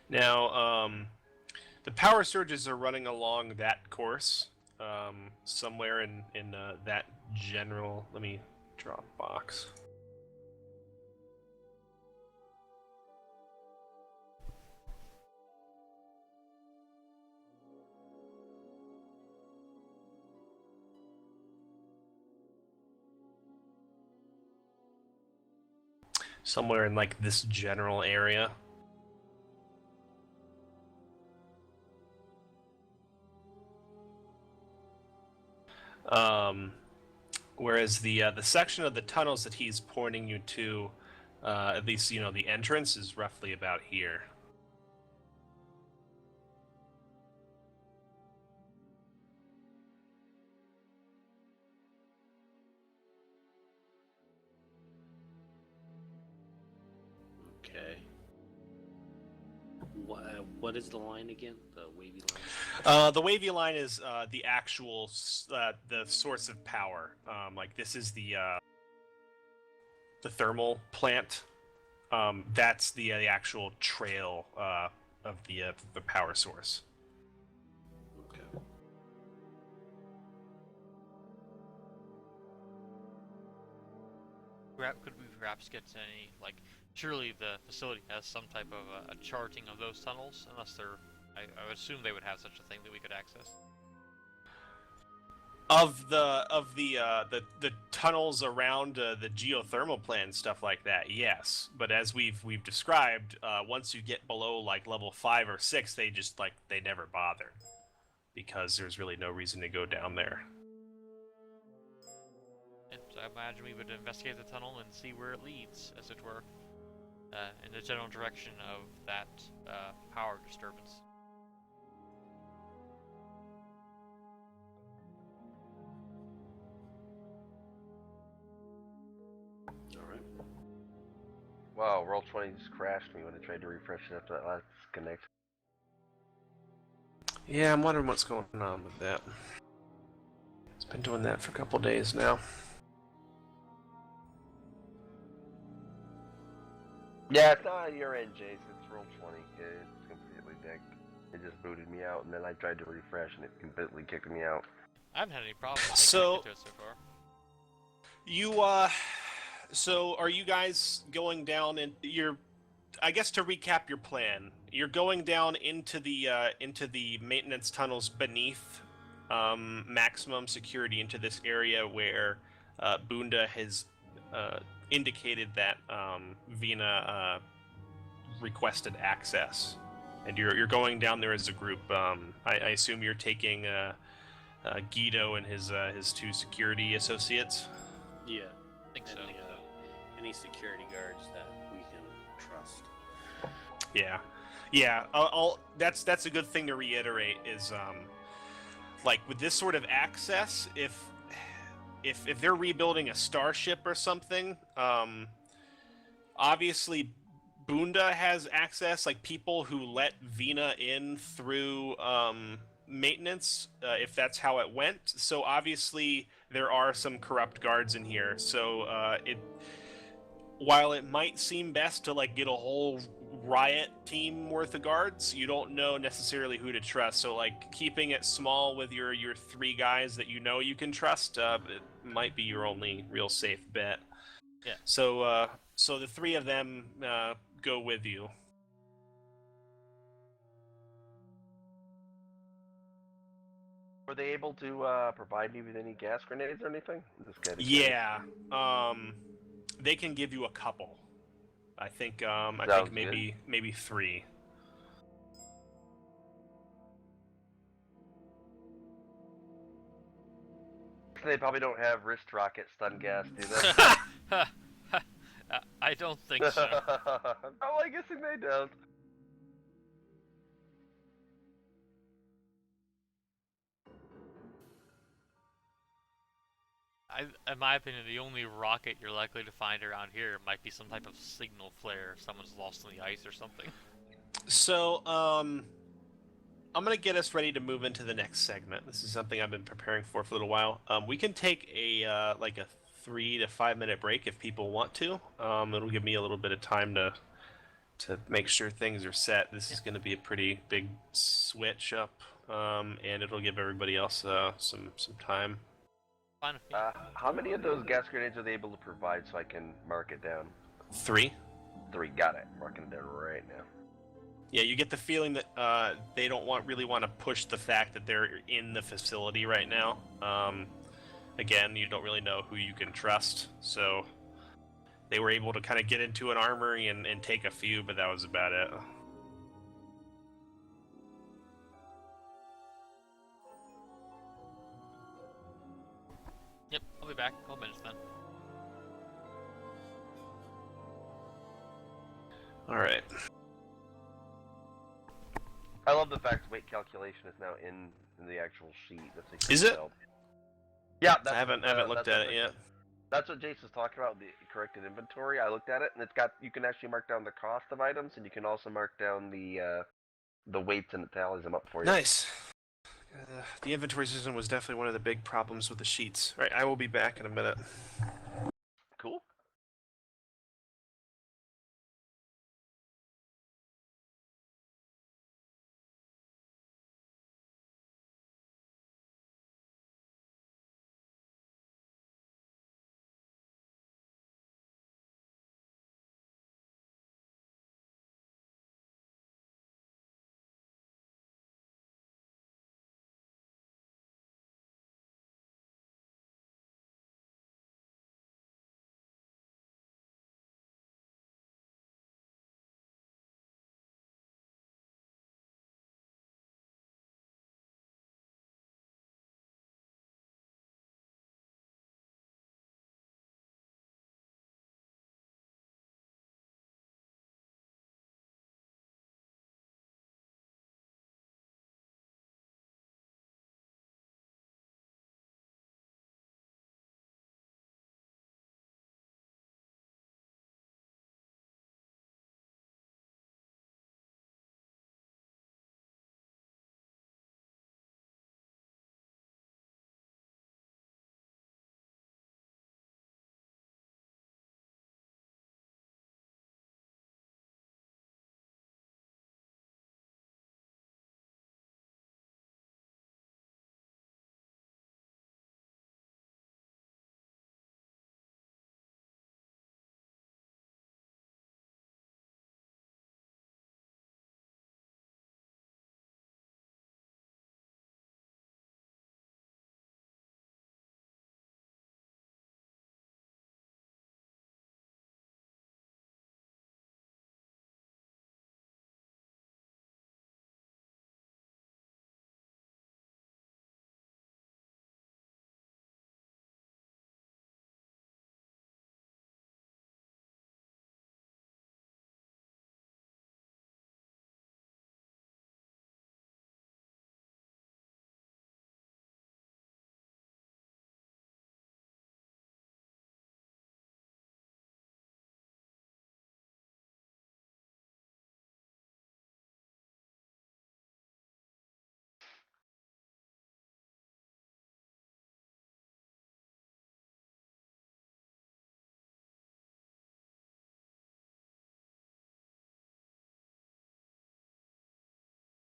Speaker 1: Now, the power surges are running along that course, somewhere in that general. Let me draw a box. Somewhere in like this general area. Whereas the section of the tunnels that he's pointing you to, at least you know the entrance is roughly about here.
Speaker 7: Okay. What is the line again? The wavy line?
Speaker 1: The wavy line is the actual the source of power. Like this is the thermal plant. That's the actual trail of the power source.
Speaker 7: Okay.
Speaker 3: Could we perhaps get any, like, surely the facility has some type of a charting of those tunnels, unless they're, I would assume they would have such a thing that we could access.
Speaker 1: Of the tunnels around the geothermal plant, stuff like that, yes. But as we've described, once you get below like level 5 or 6, they never bother, because there's really no reason to go down there.
Speaker 3: Yeah, so I imagine we would investigate the tunnel and see where it leads, as it were, in the general direction of that power disturbance.
Speaker 7: Alright.
Speaker 4: Wow, Roll20 just crashed me when I tried to refresh it after that last connect.
Speaker 1: Yeah, I'm wondering what's going on with that. It's been doing that for a couple days now.
Speaker 4: Yeah, it's not on your end, Jace. It's Roll20. It's completely decked. It just booted me out, and then I tried to refresh, and it completely kicked me out.
Speaker 3: I haven't had any problems
Speaker 1: So-
Speaker 3: connected to it so far.
Speaker 1: So are you guys going down and I guess to recap your plan, you're going down into the maintenance tunnels beneath maximum security into this area where Bunda has indicated that Vina requested access, and you're going down there as a group. I assume you're taking Guido and his 2 security associates.
Speaker 7: Yeah.
Speaker 3: I think so.
Speaker 7: And any security guards that we can trust.
Speaker 1: Yeah. That's a good thing to reiterate. Is like with this sort of access, if they're rebuilding a starship or something, obviously Bunda has access. Like people who let Vina in through maintenance, if that's how it went. So obviously there are some corrupt guards in here. So while it might seem best to like get a whole riot team worth of guards, you don't know necessarily who to trust. So like keeping it small with your 3 guys that you know you can trust, it might be your only real safe bet.
Speaker 3: Yeah.
Speaker 1: So the 3 of them go with you.
Speaker 4: Were they able to provide me with any gas grenades or anything? Just kinda curious.
Speaker 1: Yeah. They can give you a couple. I think
Speaker 4: Sounds
Speaker 1: maybe 3.
Speaker 4: They probably don't have wrist rocket stun gas, do they?
Speaker 3: I don't think so.
Speaker 4: Oh, I guessing they don't.
Speaker 3: In my opinion, the only rocket you're likely to find around here might be some type of signal flare if someone's lost in the ice or something.
Speaker 1: So, I'm gonna get us ready to move into the next segment. This is something I've been preparing for a little while. We can take a like a 3 to 5 minute break if people want to. It'll give me a little bit of time to make sure things are set. This is going to be a pretty big switch up, and it'll give everybody else some time.
Speaker 3: Fine.
Speaker 4: How many of those gas grenades are they able to provide so I can mark it down?
Speaker 1: 3.
Speaker 4: 3, got it. Marking it down right now.
Speaker 1: Yeah, you get the feeling that they don't really want to push the fact that they're in the facility right now. Again, you don't really know who you can trust, so they were able to kind of get into an armory and take a few, but that was about it.
Speaker 3: Yep, I'll be back. A couple minutes then.
Speaker 1: All right.
Speaker 4: I love the fact weight calculation is now in the actual sheet. That's a
Speaker 1: Is it?
Speaker 4: help. Yeah,
Speaker 1: I haven't looked at it yet.
Speaker 4: That's what Jace was talking about, the corrected inventory. I looked at it, and it's got, you can actually mark down the cost of items, and you can also mark down the weights, and it tallies them up for you.
Speaker 1: Nice. The inventory system was definitely one of the big problems with the sheets. Right, I will be back in a minute.
Speaker 4: Cool.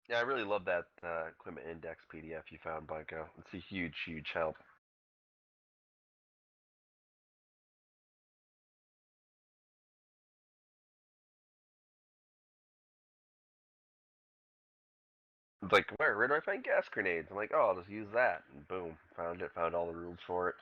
Speaker 4: Yeah, I really love that equipment index PDF you found, Bunko. It's a huge, huge help. It's like, where do I find gas grenades? I'm like, oh, I'll just use that. And boom, found it, found all the rules for it.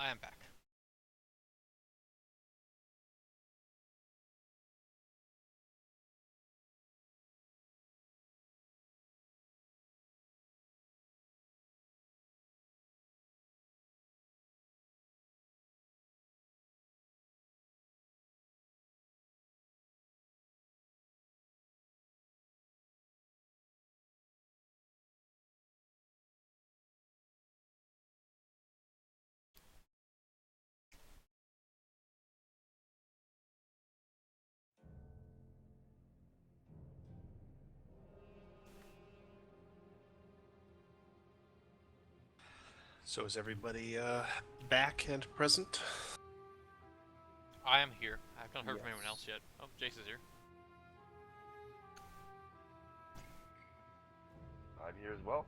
Speaker 3: I am back.
Speaker 1: So is everybody back and present?
Speaker 3: I am here. I haven't heard from
Speaker 5: Yes.
Speaker 3: anyone else yet. Oh, Jace is here.
Speaker 4: I'm here as well.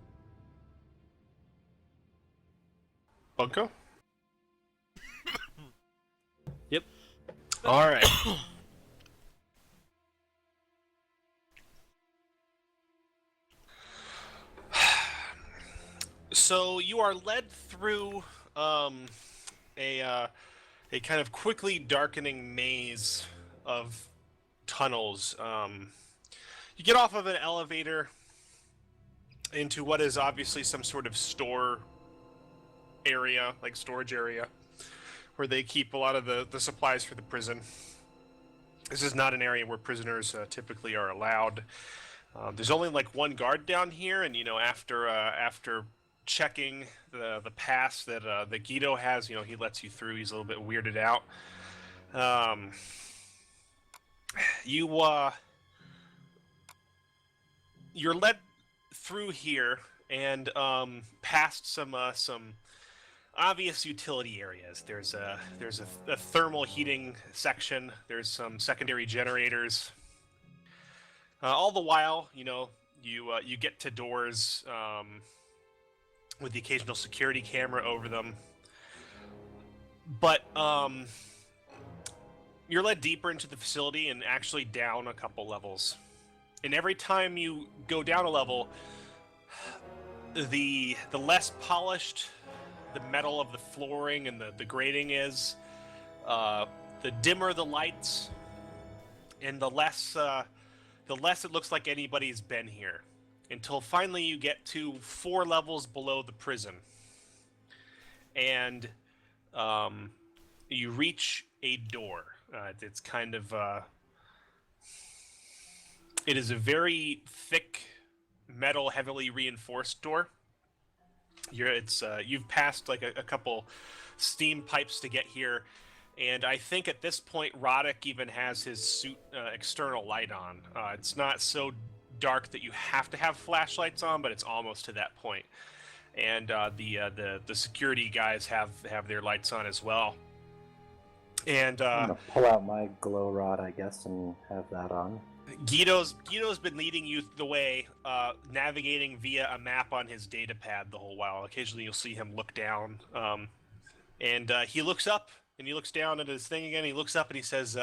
Speaker 1: Bunko?
Speaker 7: Yep.
Speaker 1: All right. So you are led through a kind of quickly darkening maze of tunnels. You get off of an elevator into what is obviously some sort of store area, like storage area, where they keep a lot of the supplies for the prison. This is not an area where prisoners typically are allowed. There's only like one guard down here, and after checking the pass that Guido has, he lets you through. He's a little bit weirded out. You're led through here and past some obvious utility areas. There's a thermal heating section. There's some secondary generators. All the while, you get to doors with the occasional security camera over them. But you're led deeper into the facility and actually down a couple levels. And every time you go down a level, the less polished the metal of the flooring and the grating is, the dimmer the lights, and the less it looks like anybody's been here. Until finally you get to 4 levels below the prison. And you reach a door. It's kind of... it is a very thick, metal, heavily reinforced door. You've passed like a couple steam pipes to get here. And I think at this point, Roddick even has his suit external light on. It's not so dark that you have to have flashlights on, but it's almost to that point. And the security guys have their lights on as well. And
Speaker 5: I'm gonna pull out my glow rod, I guess, and have that on.
Speaker 1: Guido's been leading you the way, navigating via a map on his data pad the whole while. Occasionally, you'll see him look down, and he looks up and he looks down at his thing again. He looks up and he says,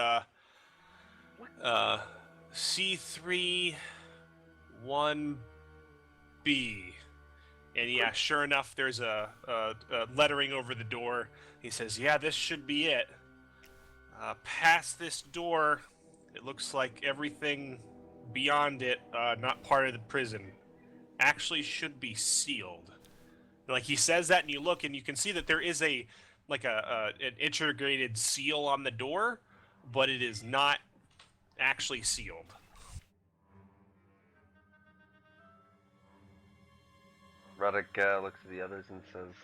Speaker 1: "C3 1B." And yeah, sure enough, there's a lettering over the door. He says, "Yeah, this should be it. Past this door, it looks like everything beyond it, not part of the prison, actually should be sealed." Like, he says that, and you look, and you can see that there is an integrated seal on the door, but it is not actually sealed.
Speaker 4: Roddick looks at the others and says,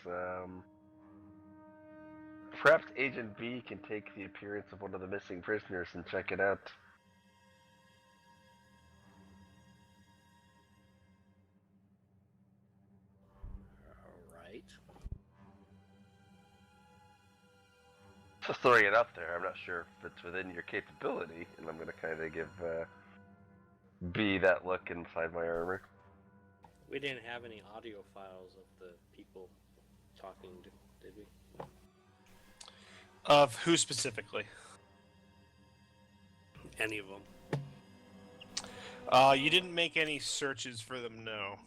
Speaker 4: "Perhaps Agent B can take the appearance of one of the missing prisoners and check it out."
Speaker 7: Alright.
Speaker 4: Just throwing it out there. I'm not sure if it's within your capability, and I'm going to kind of give B that look inside my armor.
Speaker 7: We didn't have any audio files of the people talking, did we?
Speaker 1: Of who specifically?
Speaker 7: Any of them.
Speaker 1: You didn't make any searches for them, no.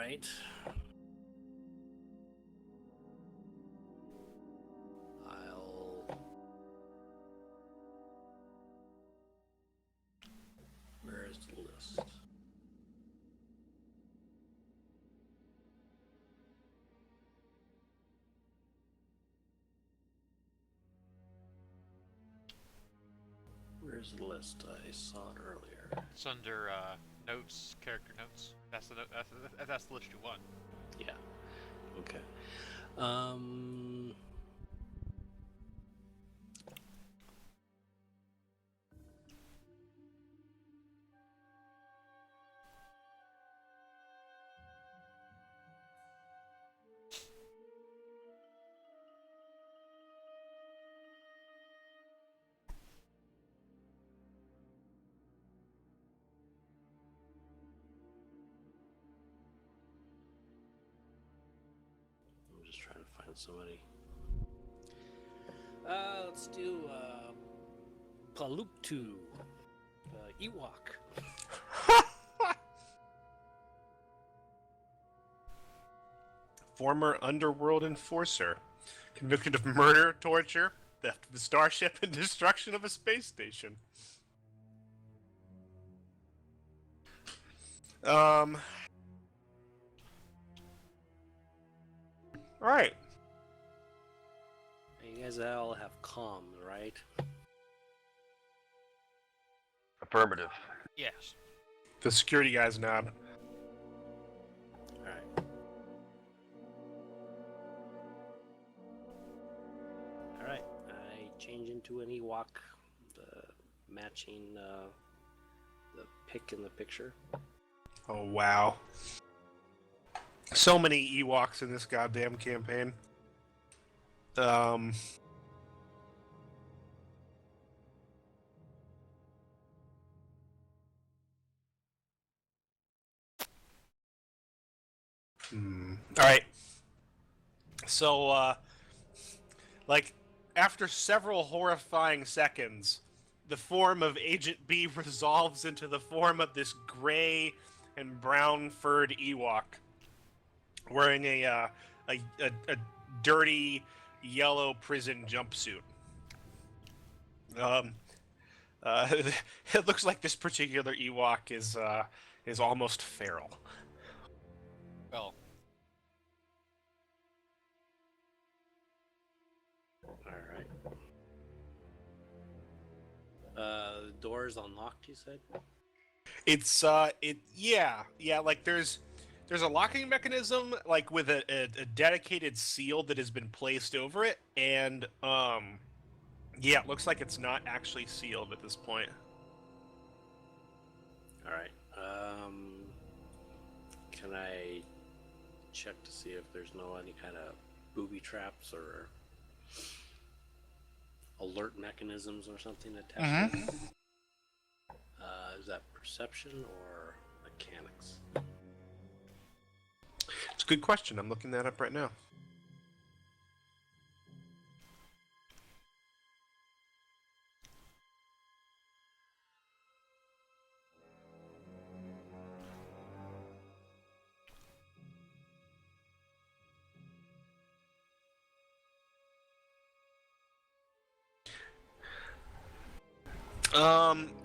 Speaker 7: right. Where is the list? Where's the list? I saw it earlier.
Speaker 3: It's under notes, character notes. That's the that's the list you want.
Speaker 7: Yeah. Okay. I'm just trying to find somebody. Let's do Paluktu, Ewok.
Speaker 1: Former underworld enforcer, convicted of murder, torture, theft of a starship, and destruction of a space station. All right.
Speaker 7: You guys all have comms, right?
Speaker 4: Affirmative.
Speaker 3: Yes.
Speaker 1: The security guy's knob.
Speaker 7: Alright. Alright, I change into an Ewok, matching the pic in the picture.
Speaker 1: Oh, wow. So many Ewoks in this goddamn campaign. Alright. So, like, after several horrifying seconds, the form of Agent B resolves into the form of this gray and brown-furred Ewok, wearing a dirty yellow prison jumpsuit. It looks like this particular Ewok is almost feral.
Speaker 3: Well,
Speaker 7: Alright. The door is unlocked, you said?
Speaker 1: It's yeah, like there's a locking mechanism, like with a dedicated seal that has been placed over it, and yeah, it looks like it's not actually sealed at this point.
Speaker 7: Alright. Can I check to see if there's any kind of booby traps or alert mechanisms or something attached to it? Is that perception or mechanics?
Speaker 1: It's a good question. I'm looking that up right now.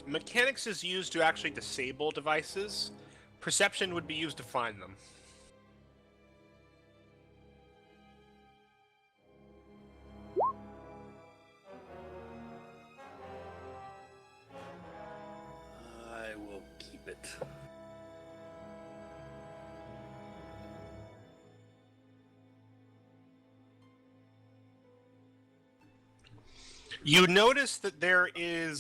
Speaker 1: Mechanics is used to actually disable devices. Perception would be used to find them.
Speaker 7: I will keep it.
Speaker 1: You notice that there is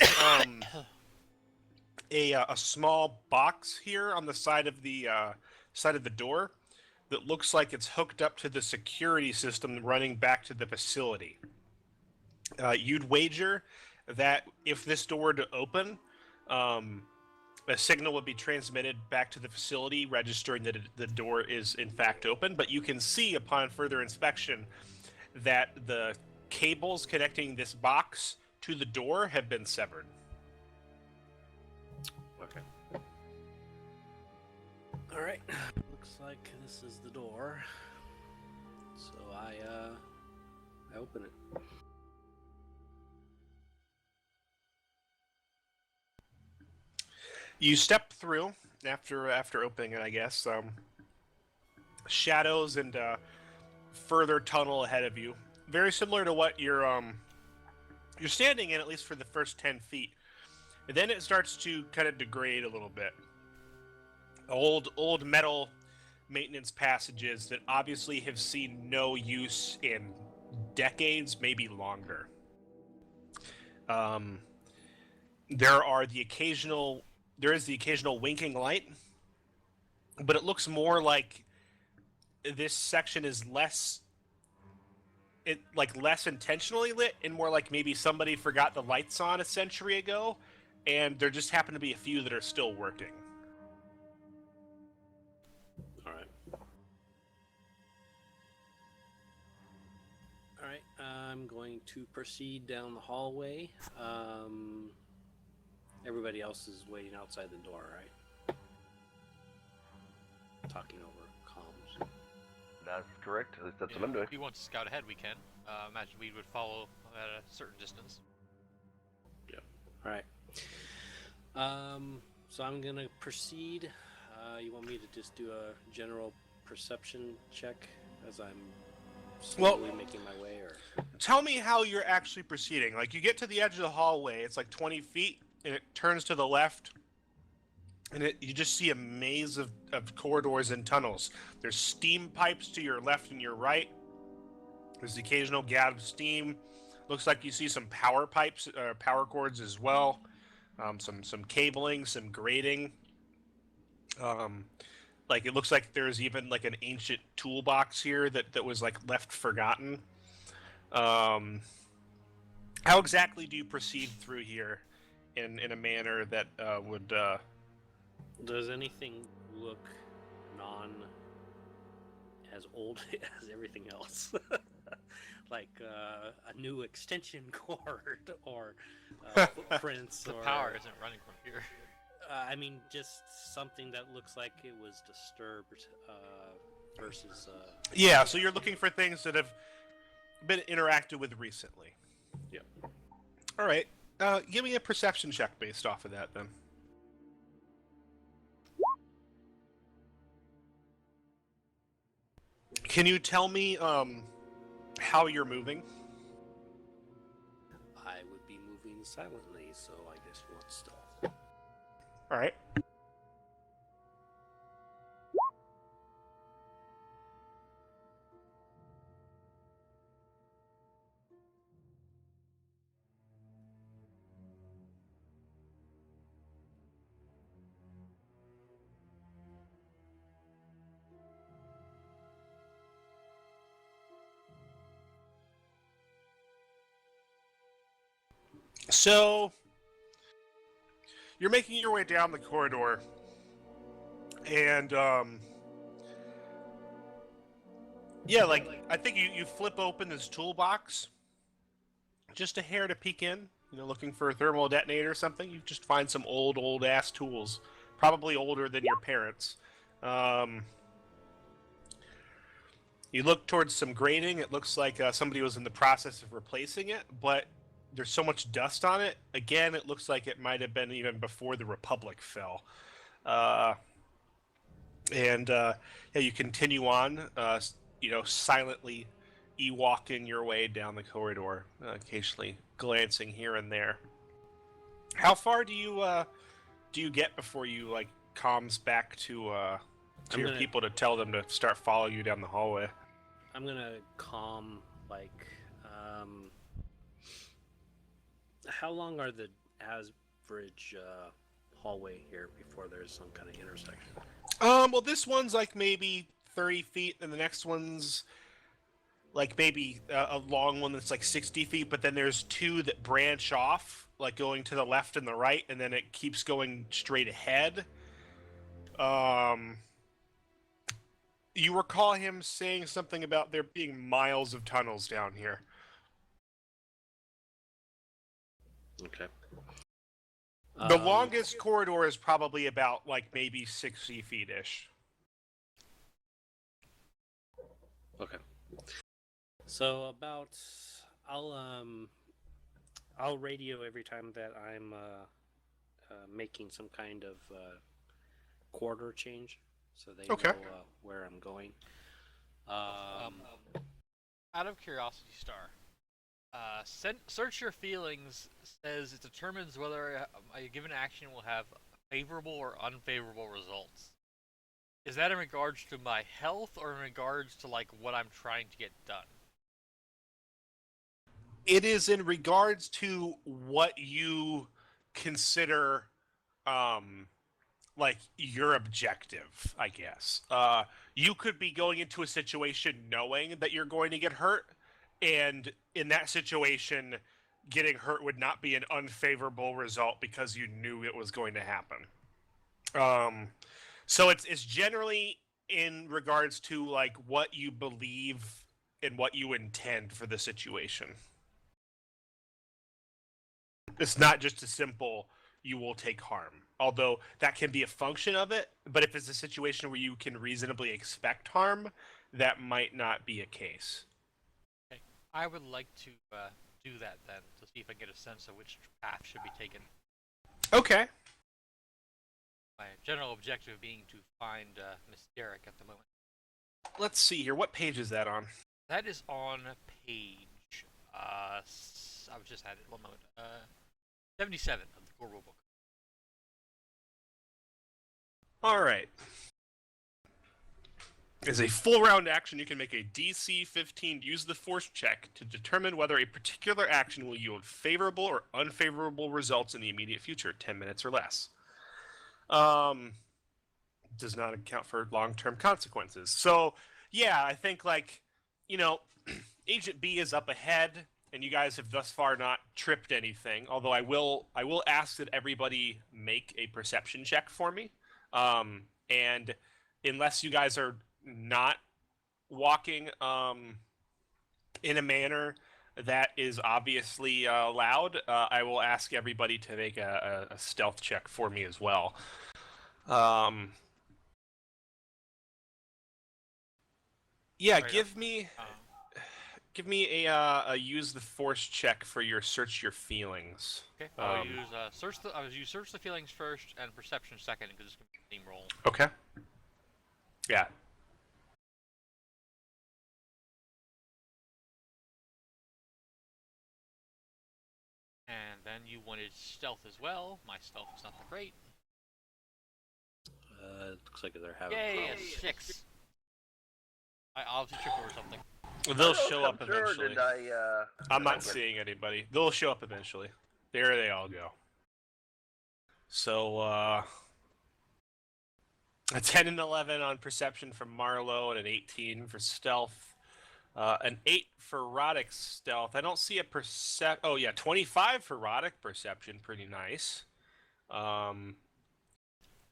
Speaker 1: a small box here on the side of the door that looks like it's hooked up to the security system running back to the facility. You'd wager that if this door were to open, a signal would be transmitted back to the facility registering that the door is in fact open, but you can see upon further inspection that the cables connecting this box to the door have been severed.
Speaker 7: Okay. Alright. Looks like this is the door. So I open it.
Speaker 1: You step through after opening it, I guess. Shadows and further tunnel ahead of you, very similar to what you're standing in, at least for the first 10 feet. And then it starts to kind of degrade a little bit. Old metal maintenance passages that obviously have seen no use in decades, maybe longer. There is the occasional winking light, but it looks more like this section is less intentionally lit and more like maybe somebody forgot the lights on a century ago, and there just happen to be a few that are still working.
Speaker 7: All right, I'm going to proceed down the hallway. Everybody else is waiting outside the door, right? Talking over comms.
Speaker 4: That's correct. At least that's what I'm doing.
Speaker 3: If we want to scout ahead, we can. Imagine we would follow at a certain distance.
Speaker 7: Yep. All right. So I'm gonna proceed. You want me to just do a general perception check as I'm slowly making my way, or?
Speaker 1: Tell me how you're actually proceeding. Like, you get to the edge of the hallway, it's like 20 feet, and it turns to the left, and you just see a maze of corridors and tunnels. There's steam pipes to your left and your right. There's the occasional gap of steam. Looks like you see some power pipes, power cords as well. Some cabling, some grating. Like, it looks like there's even like an ancient toolbox here that was like left forgotten. How exactly do you proceed through here in a manner that would?
Speaker 7: Does anything look as old as everything else? Like a new extension cord or footprints.
Speaker 3: The
Speaker 7: or,
Speaker 3: power isn't running from here.
Speaker 7: I mean, just something that looks like it was disturbed versus.
Speaker 1: Yeah, so you're looking for things that have been interacted with recently.
Speaker 7: Yep.
Speaker 1: All right. Give me a perception check based off of that, then. Can you tell me how you're moving?
Speaker 7: I would be moving silently, so I guess you want stealth.
Speaker 1: All right. So, you're making your way down the corridor, and, yeah, like, I think you flip open this toolbox, just a hair to peek in, looking for a thermal detonator or something. You just find some old-ass tools, probably older than your parents. You look towards some grating. It looks like somebody was in the process of replacing it, but there's so much dust on it. Again, it looks like it might have been even before the Republic fell. Yeah, you continue on, silently Ewoking your way down the corridor, occasionally glancing here and there. How far do you get before you comms back to your people to tell them to start following you down the hallway?
Speaker 7: I'm gonna calm how long are the average hallway here before there's some kind of intersection?
Speaker 1: Well, this one's maybe 30 feet, and the next one's maybe a long one that's 60 feet, but then there's two that branch off, going to the left and the right, and then it keeps going straight ahead. You recall him saying something about there being miles of tunnels down here.
Speaker 7: Okay.
Speaker 1: The longest corridor is probably about maybe 60 feet-ish.
Speaker 7: Okay. So I'll radio every time that I'm making some kind of quarter change, so they
Speaker 1: Okay.
Speaker 7: know where I'm going.
Speaker 3: Out of curiosity, Star, search your feelings says it determines whether a given action will have favorable or unfavorable results. Is that in regards to my health or in regards to like what I'm trying to get done?
Speaker 1: It is in regards to what you consider like your objective, I guess. You could be going into a situation knowing that you're going to get hurt, and in that situation, getting hurt would not be an unfavorable result because you knew it was going to happen. So it's generally in regards to like what you believe and what you intend for the situation. It's not just a simple you will take harm, although that can be a function of it. But if it's a situation where you can reasonably expect harm, that might not be a case.
Speaker 3: Okay. I would like to do that then to see if I get a sense of which path should be taken.
Speaker 1: Okay.
Speaker 3: My general objective being to find Miss Derrick at the moment.
Speaker 1: Let's see here. What page is that on?
Speaker 3: That is on page. I just had it. 1 moment. 77 of the core rulebook.
Speaker 1: All right. As a full round action, you can make a DC 15 use the force check to determine whether a particular action will yield favorable or unfavorable results in the immediate future, 10 minutes or less. Does not account for long-term consequences. So, yeah, I think like, Agent B is up ahead, and you guys have thus far not tripped anything. Although I will ask that everybody make a perception check for me. And unless you guys are not walking in a manner that is obviously loud, I will ask everybody to make a stealth check for me as well. Yeah,
Speaker 3: Right
Speaker 1: give me a use the force check for your search your feelings.
Speaker 3: Okay. I'll use search the feelings first and perception second because it's gonna be a team roll.
Speaker 1: Okay. Yeah.
Speaker 3: And then you wanted stealth as well. My stealth is not that great.
Speaker 7: It looks like they're having
Speaker 3: Yay,
Speaker 7: problems.
Speaker 3: a 6. I'll have to trip over something.
Speaker 1: They'll show up
Speaker 4: Sure,
Speaker 1: eventually.
Speaker 4: did I,
Speaker 1: I'm not seeing anybody. They'll show up eventually. There they all go. So, a 10 and 11 on perception from Marlowe and an 18 for stealth. An 8 for Roddick's stealth. I don't see a Oh, yeah, 25 for Roddick perception. Pretty nice.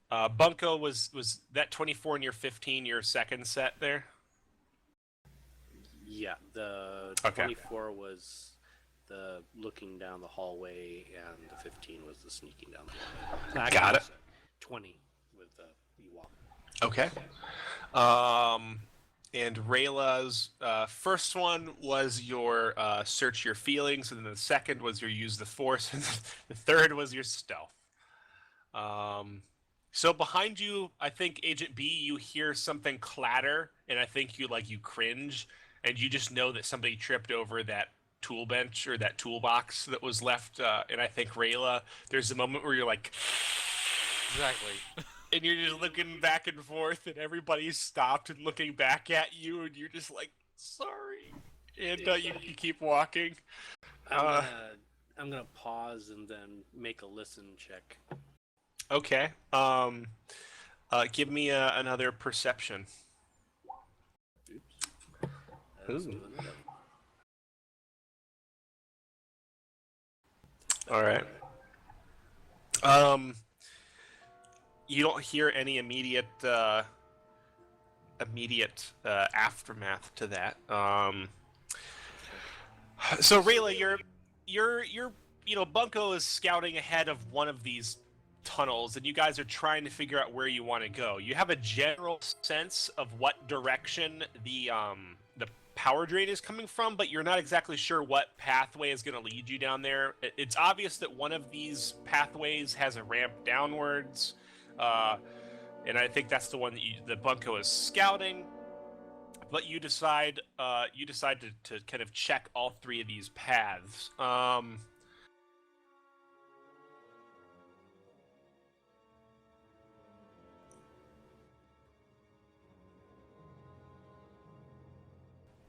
Speaker 1: Bunko, was that 24 in your 15, your second set there?
Speaker 7: Yeah, the
Speaker 1: Okay.
Speaker 7: 24 was the looking down the hallway, and the 15 was the sneaking down the hallway. Actually,
Speaker 1: Got it.
Speaker 7: was 20 with the Ewok.
Speaker 1: Okay. And Rayla's first one was your search your feelings, and then the second was your use the force, and the third was your stealth. So behind you, I think Agent B, you hear something clatter, and I think you cringe, and you just know that somebody tripped over that tool bench or that toolbox that was left. And I think Rayla, there's a moment where you're like,
Speaker 3: Exactly.
Speaker 1: and you're just looking back and forth, and everybody's stopped and looking back at you, and you're just like, sorry, and you keep walking.
Speaker 7: I'm gonna pause and then make a listen check.
Speaker 1: Okay. Give me another perception.
Speaker 7: Oops.
Speaker 1: Ooh. All right. You don't hear any immediate aftermath to that. So Rayla, you're Bunko is scouting ahead of one of these tunnels, and you guys are trying to figure out where you want to go. You have a general sense of what direction the power drain is coming from, but you're not exactly sure what pathway is going to lead you down there. It's obvious that one of these pathways has a ramp downwards, and I think that's the one that Bunko is scouting. But you decide to kind of check all three of these paths.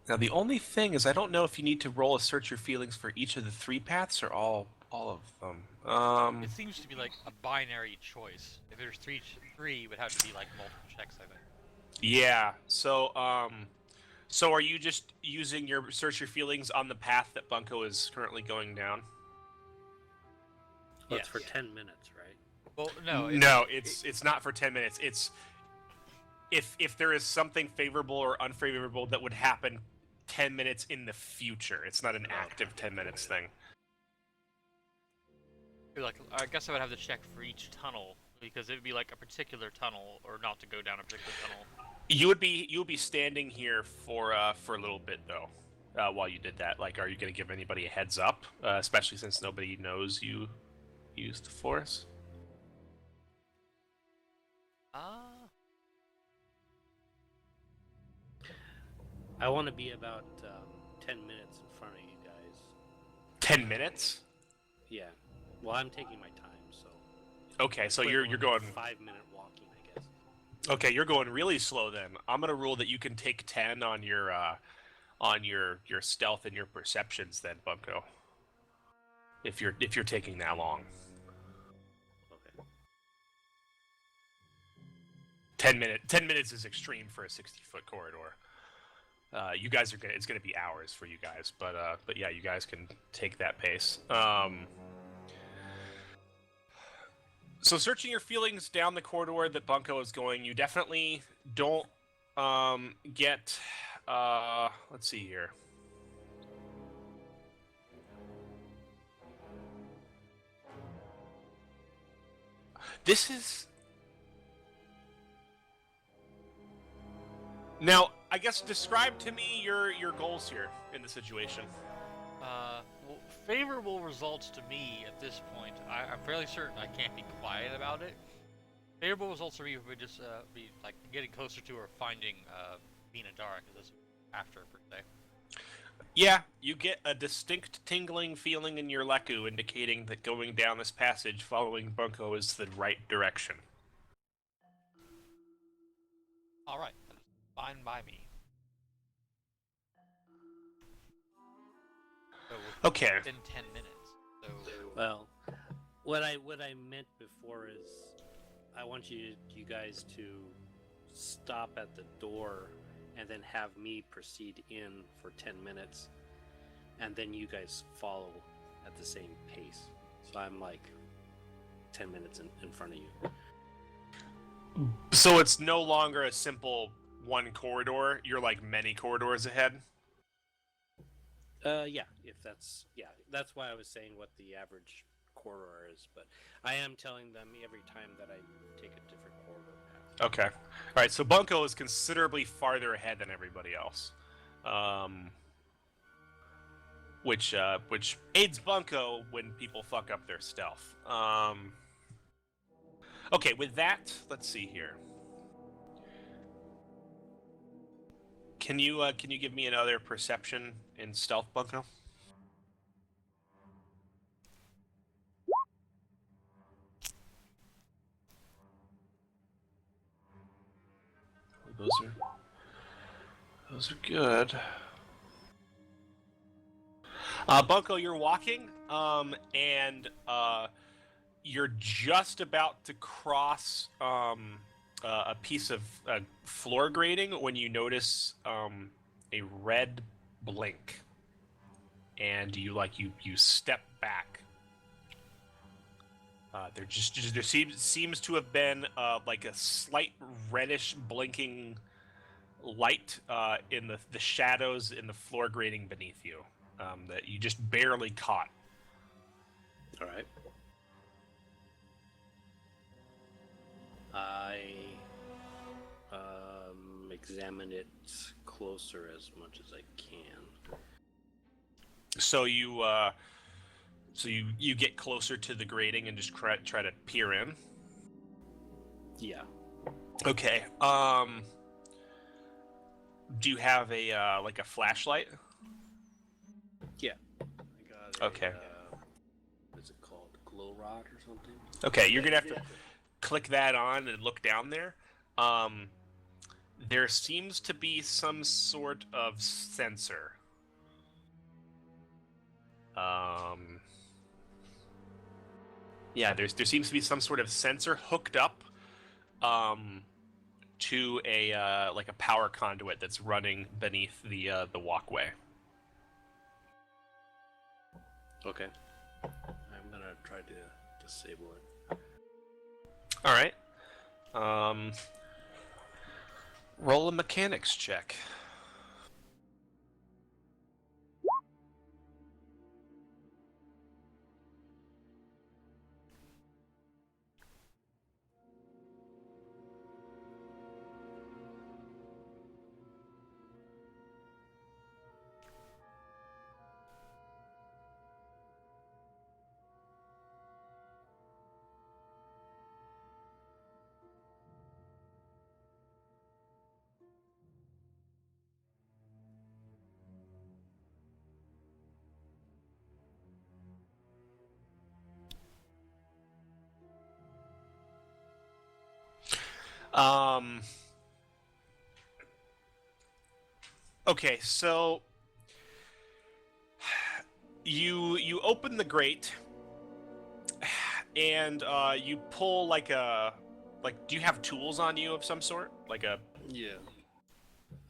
Speaker 1: Now the only thing is, I don't know if you need to roll a search your feelings for each of the three paths or all of them.
Speaker 3: It seems to be like a binary choice. If there's three, it would have to be like multiple checks, I think.
Speaker 1: Yeah. So so are you just using your search your feelings on the path that Bunko is currently going down?
Speaker 7: Well, it's
Speaker 3: Yes.
Speaker 7: for 10 minutes, right?
Speaker 3: Well, no.
Speaker 1: No, it's not for 10 minutes. It's if there is something favorable or unfavorable that would happen 10 minutes in the future. It's not an active 10 minutes thing.
Speaker 3: Like, I guess I would have to check for each tunnel, because it would be like a particular tunnel, or not to go down a particular tunnel.
Speaker 1: You would be standing here for a little bit though, while you did that. Like, are you going to give anybody a heads up, especially since nobody knows you used the force?
Speaker 7: I want to be about 10 minutes in front of you guys.
Speaker 1: 10 minutes?
Speaker 7: Yeah. Well, I'm taking my time, so.
Speaker 1: Okay, so you're going
Speaker 7: 5-minute walking, I guess.
Speaker 1: Okay, you're going really slow then. I'm gonna rule that you can take 10 on your stealth and your perceptions then, Bunko. If you're taking that long.
Speaker 7: Okay.
Speaker 1: 10 minutes is extreme for a 60-foot corridor. You guys are it's gonna be hours for you guys, but yeah, you guys can take that pace. So searching your feelings down the corridor that Bunko is going, you definitely don't get. Let's see here. This is. Now, I guess describe to me your goals here in the situation.
Speaker 3: Well, favorable results to me at this point. I'm fairly certain I can't be quiet about it. Favorable results for me would just be like getting closer to or finding Mina Dara, because that's after per se.
Speaker 1: Yeah, you get a distinct tingling feeling in your Leku indicating that going down this passage following Bunko is the right direction.
Speaker 3: Alright, that is fine by me. So
Speaker 1: Okay.
Speaker 3: within 10 minutes. So
Speaker 7: Well, what I meant before is, I want you guys to stop at the door and then have me proceed in for 10 minutes, and then you guys follow at the same pace. So I'm like 10 minutes in front of you.
Speaker 1: So it's no longer a simple one corridor, you're like many corridors ahead?
Speaker 7: Yeah, that's why I was saying what the average corridor is, but I am telling them every time that I take a different corridor path.
Speaker 1: Okay. Alright, so Bunko is considerably farther ahead than everybody else. Which aids Bunko when people fuck up their stealth. Okay, with that, let's see here. Can you give me another perception in stealth, Bunko? Those are good. Bunko, you're walking, and you're just about to cross a piece of floor grating when you notice a red blink, and you step back. There seems to have been like a slight reddish blinking light in the shadows in the floor grating beneath you that you just barely caught.
Speaker 7: All right. I examine it closer as much as I can.
Speaker 1: So you get closer to the grating and just try to peer in.
Speaker 7: Yeah.
Speaker 1: Okay. Do you have a like a flashlight?
Speaker 7: Yeah. I got a,
Speaker 1: Okay.
Speaker 7: what's it called? Glow rod or something?
Speaker 1: Okay, you're gonna have to click that on and look down there. There seems to be some sort of sensor. Yeah, there seems to be some sort of sensor hooked up to a like a power conduit that's running beneath the walkway.
Speaker 7: Okay. I'm gonna try to disable it.
Speaker 1: All right. Roll a mechanics check. Okay, so you open the grate and you pull like do you have tools on you of some sort? Like a
Speaker 7: Yeah.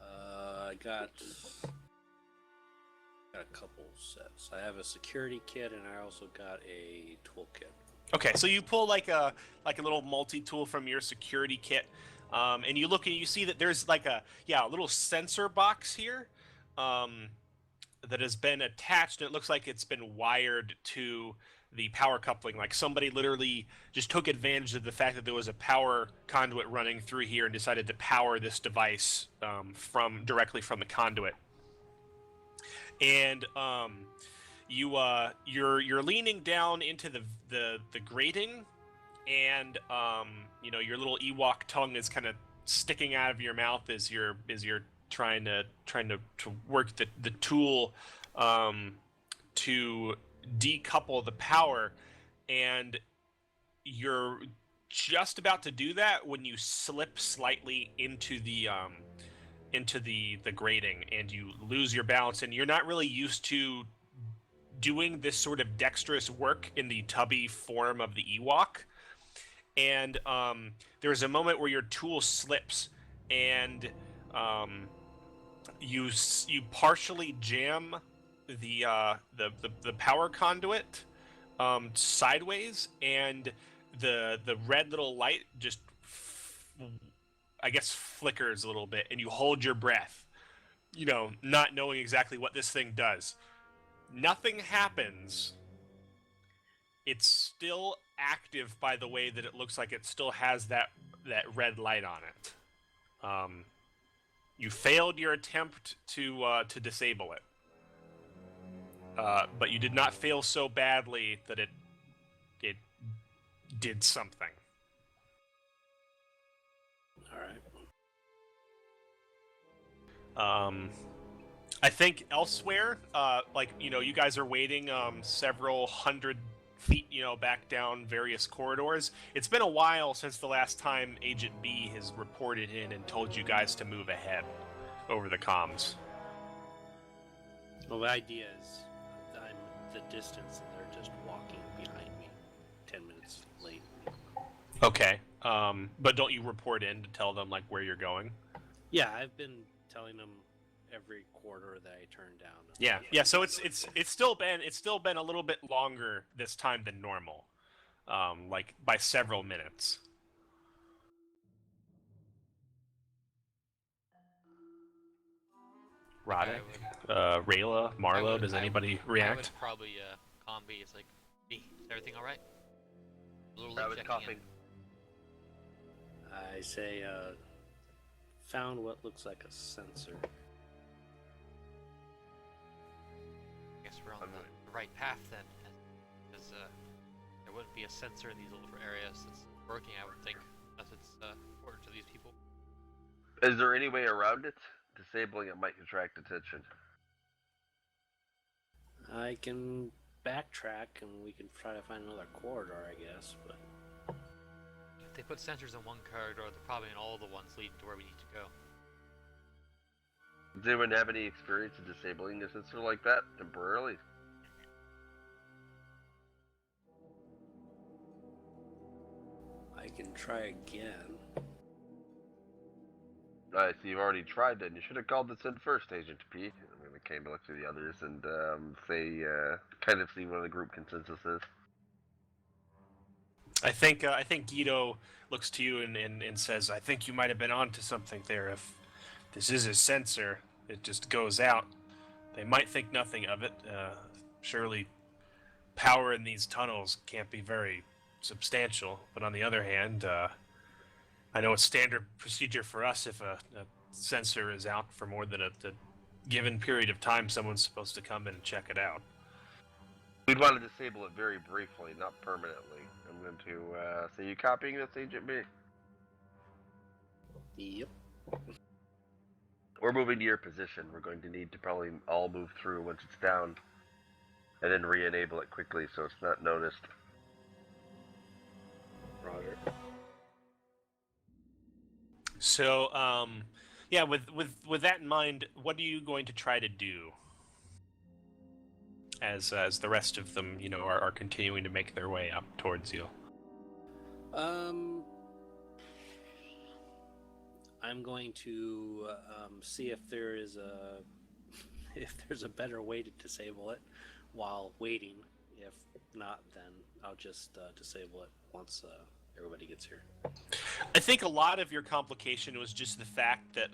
Speaker 7: I got a couple sets. I have a security kit and I also got a toolkit.
Speaker 1: Okay, so you pull like a little multi-tool from your security kit, and you look and you see that there's like a little sensor box here that has been attached, and it looks like it's been wired to the power coupling. Like somebody literally just took advantage of the fact that there was a power conduit running through here and decided to power this device directly from the conduit. And you're leaning down into the grating, and your little Ewok tongue is kind of sticking out of your mouth as you're trying to work the tool to decouple the power, and you're just about to do that when you slip slightly into the grating and you lose your balance, and you're not really used to doing this sort of dexterous work in the tubby form of the Ewok. And there's a moment where your tool slips and you partially jam the power conduit sideways, and the red little light just I guess flickers a little bit, and you hold your breath, not knowing exactly what this thing does. Nothing happens. It's still active by the way that it looks like it still has that red light on it. You failed your attempt to disable it, but you did not fail so badly that it did something.
Speaker 7: All right.
Speaker 1: I think elsewhere, you guys are waiting several hundred feet, back down various corridors. It's been a while since the last time Agent B has reported in and told you guys to move ahead over the comms.
Speaker 7: Well, the idea is I'm the distance and they're just walking behind me 10 minutes late.
Speaker 1: Okay. But don't you report in to tell them where you're going?
Speaker 7: Yeah, I've been telling them every quarter that I turn down.
Speaker 1: Yeah. So it's still been a little bit longer this time than normal, by several minutes. Roddick, Rayla, Marlo, does anybody react?
Speaker 3: I would probably combi. It's like, B, is everything all right?
Speaker 4: I was coughing.
Speaker 7: I say, found what looks like a sensor.
Speaker 3: we're on the right path then, because there wouldn't be a sensor in these little areas that's working, I would think, unless it's important to these people.
Speaker 4: Is there any way around it? Disabling it might attract attention.
Speaker 7: I can backtrack and we can try to find another corridor, I guess, but...
Speaker 3: If they put sensors in one corridor, they're probably in all the ones leading to where we need to go.
Speaker 4: Does anyone have any experience in disabling a sensor like that temporarily?
Speaker 7: I can try again.
Speaker 4: I see you've already tried that. You should have called this in first, Agent P. I'm going to kind of look through the others and kind of see what the group consensus is.
Speaker 1: I think Guido looks to you and says, "I think you might have been onto something there. If this is a sensor, it just goes out. They might think nothing of it. Surely, power in these tunnels can't be very substantial. But on the other hand, I know it's standard procedure for us if a sensor is out for more than a given period of time. Someone's supposed to come in and check it out.
Speaker 4: We'd want to disable it very briefly, not permanently. I'm going to, so you copying this, Agent B?
Speaker 7: Yep.
Speaker 4: We're moving to your position. We're going to need to probably all move through once it's down. And then re-enable it quickly so it's not noticed.
Speaker 7: Roger.
Speaker 1: So, yeah, with that in mind, what are you going to try to do as the rest of them, are continuing to make their way up towards you?
Speaker 7: I'm going to see if there is there's a better way to disable it while waiting. If not, then I'll just disable it once everybody gets here.
Speaker 1: I think a lot of your complication was just the fact that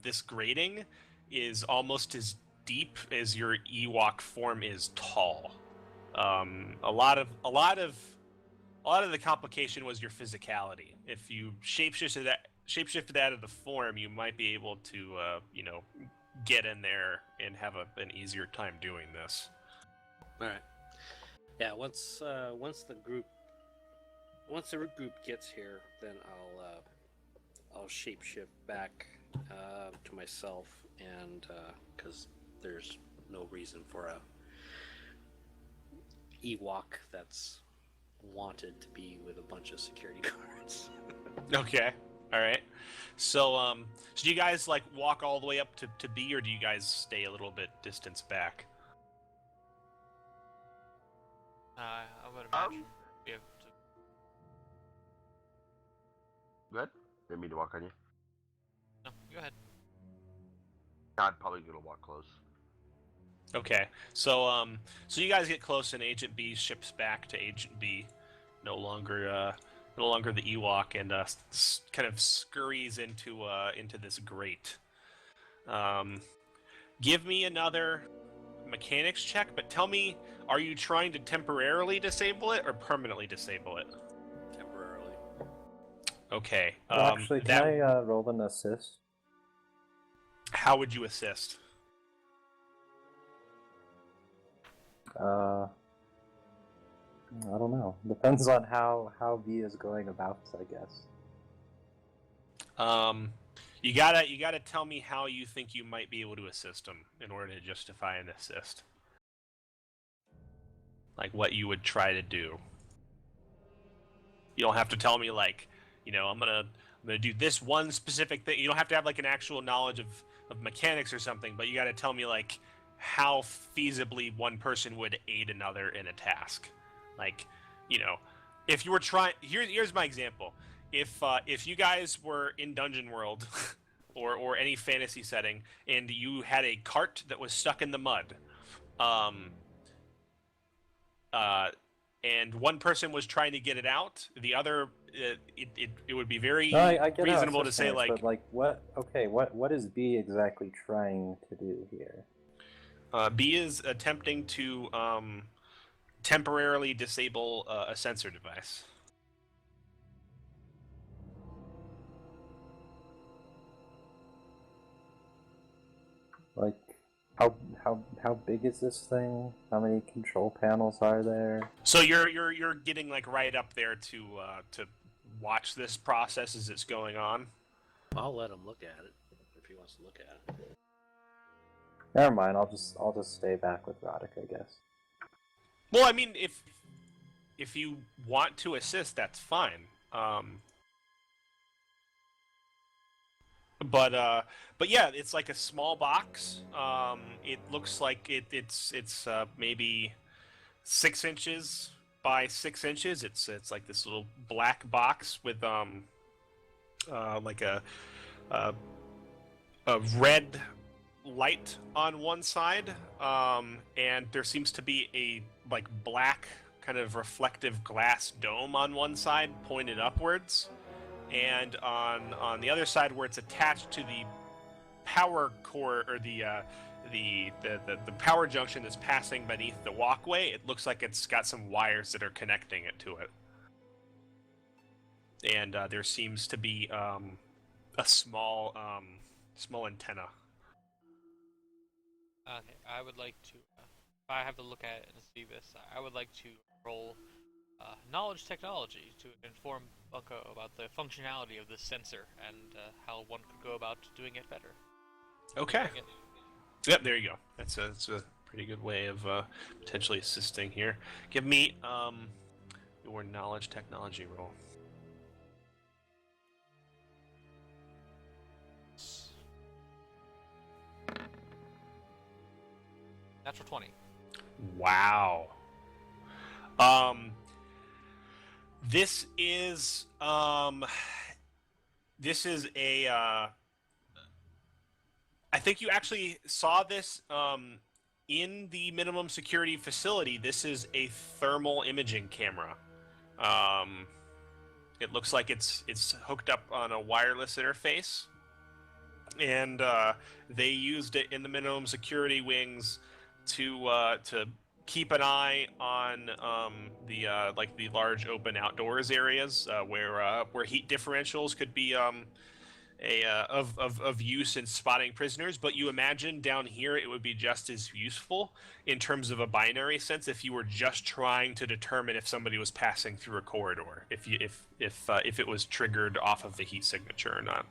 Speaker 1: this grating is almost as deep as your Ewok form is tall. A lot of the complication was your physicality. If you shapeshifted out of the form, you might be able to get in there and have an easier time doing this.
Speaker 7: All right. Yeah. Once the group gets here, then I'll shapeshift back to myself, and because there's no reason for a Ewok that's wanted to be with a bunch of security guards.
Speaker 1: Okay. All right. So do you guys walk all the way up to B, or do you guys stay a little bit distance back?
Speaker 3: I would imagine we have to...
Speaker 4: Good? Didn't mean to walk on you.
Speaker 3: No, go ahead.
Speaker 4: I'm probably going to walk close.
Speaker 1: Okay. So you guys get close, and Agent B ships back to Agent B, no longer the Ewok, and kind of scurries into this grate. Give me another mechanics check, but tell me, are you trying to temporarily disable it or permanently disable it?
Speaker 7: Temporarily.
Speaker 1: Okay.
Speaker 5: Well, actually, can I roll an assist?
Speaker 1: How would you assist?
Speaker 5: I don't know. Depends on how V is going about, I guess.
Speaker 1: You gotta tell me how you think you might be able to assist him in order to justify an assist. Like what you would try to do. You don't have to tell me I'm gonna do this one specific thing. You don't have to have an actual knowledge of mechanics or something, but you gotta tell me how feasibly one person would aid another in a task. If you were trying, here's my example. If you guys were in Dungeon World or any fantasy setting, and you had a cart that was stuck in the mud, and one person was trying to get it out, the other, it would be very
Speaker 5: I get
Speaker 1: reasonable to say
Speaker 5: but what? Okay, what is B exactly trying to do here?
Speaker 1: B is attempting to temporarily disable a sensor device.
Speaker 5: How big is this thing? How many control panels are there?
Speaker 1: So you're getting like right up there to watch this process as it's going on.
Speaker 7: I'll let him look at it if he wants to look at it.
Speaker 5: Never mind. I'll just stay back with Roddick, I guess.
Speaker 1: Well, I mean, if you want to assist, that's fine. But yeah, it's like a small box. It looks like it's maybe 6 inches by 6 inches. It's like this little black box with like a red light on one side, and there seems to be a like black kind of reflective glass dome on one side pointed upwards. And on the other side, where it's attached to the power core or the power junction that's passing beneath the walkway, it looks like it's got some wires that are connecting it to it. And there seems to be a small antenna.
Speaker 3: Okay, I would like to. If I have to look at it and see this, I would like to roll knowledge technology to inform Bunko about the functionality of this sensor and how one could go about doing it better.
Speaker 1: Okay. Yep, there you go. That's a pretty good way of potentially assisting here. Give me your knowledge technology roll.
Speaker 3: Natural 20.
Speaker 1: Wow. This is a I think you actually saw this in the minimum security facility. This is a thermal imaging camera. It looks like it's hooked up on a wireless interface, and they used it in the minimum security wings to keep an eye on the large open outdoors areas where heat differentials could be of use in spotting prisoners. But you imagine down here it would be just as useful in terms of a binary sense if you were just trying to determine if somebody was passing through a corridor, if it was triggered off of the heat signature or not.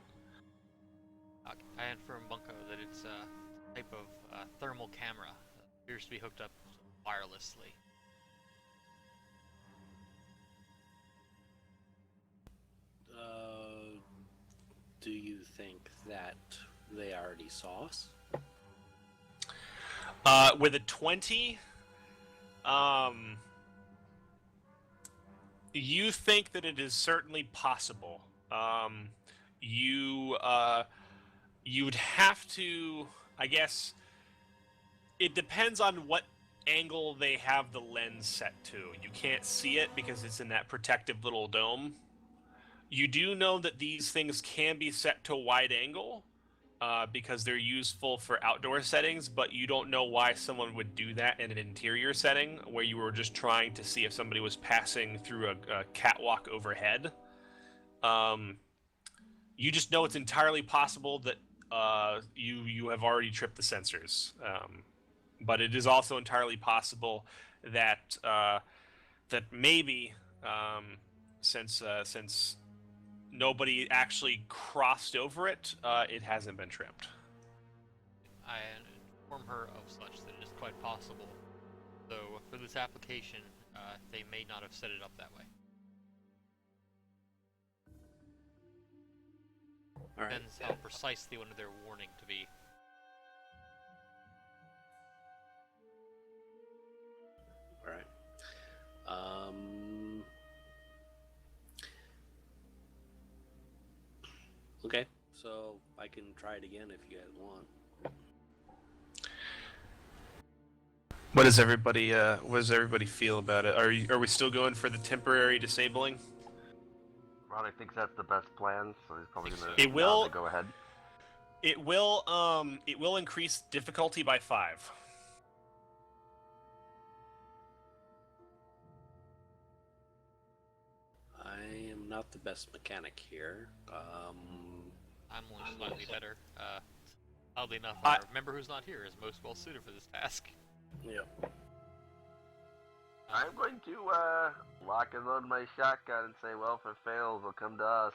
Speaker 3: I inform Bunko that it's a type of thermal camera that appears to be hooked up wirelessly.
Speaker 7: Do you think that they already saw us?
Speaker 1: With a 20, you think that it is certainly possible. You'd have to, I guess, it depends on what angle they have the lens set to. You can't see it because it's in that protective little dome. You do know that these things can be set to wide angle because they're useful for outdoor settings, but you don't know why someone would do that in an interior setting where you were just trying to see if somebody was passing through a catwalk overhead. You just know it's entirely possible that you have already tripped the sensors. But it is also entirely possible that that maybe since nobody actually crossed over it, it hasn't been tripped.
Speaker 3: I inform her of such that it is quite possible, though for this application, they may not have set it up that way.
Speaker 7: All right.
Speaker 3: Depends how precise they wanted their warning to be.
Speaker 7: All right. Okay, so I can try it again if you guys want.
Speaker 1: What does everybody feel about it? Are we still going for the temporary disabling?
Speaker 4: Ron, I think that's the best plan, so he's probably gonna
Speaker 1: It will-
Speaker 4: nod to go ahead.
Speaker 1: It will increase difficulty by 5.
Speaker 7: I am not the best mechanic here.
Speaker 3: I'm only slightly better. Oddly enough, our member who's not here is most well suited for this task.
Speaker 7: Yep.
Speaker 4: I'm going to lock and load my shotgun and say, well, if it fails, it'll come to us.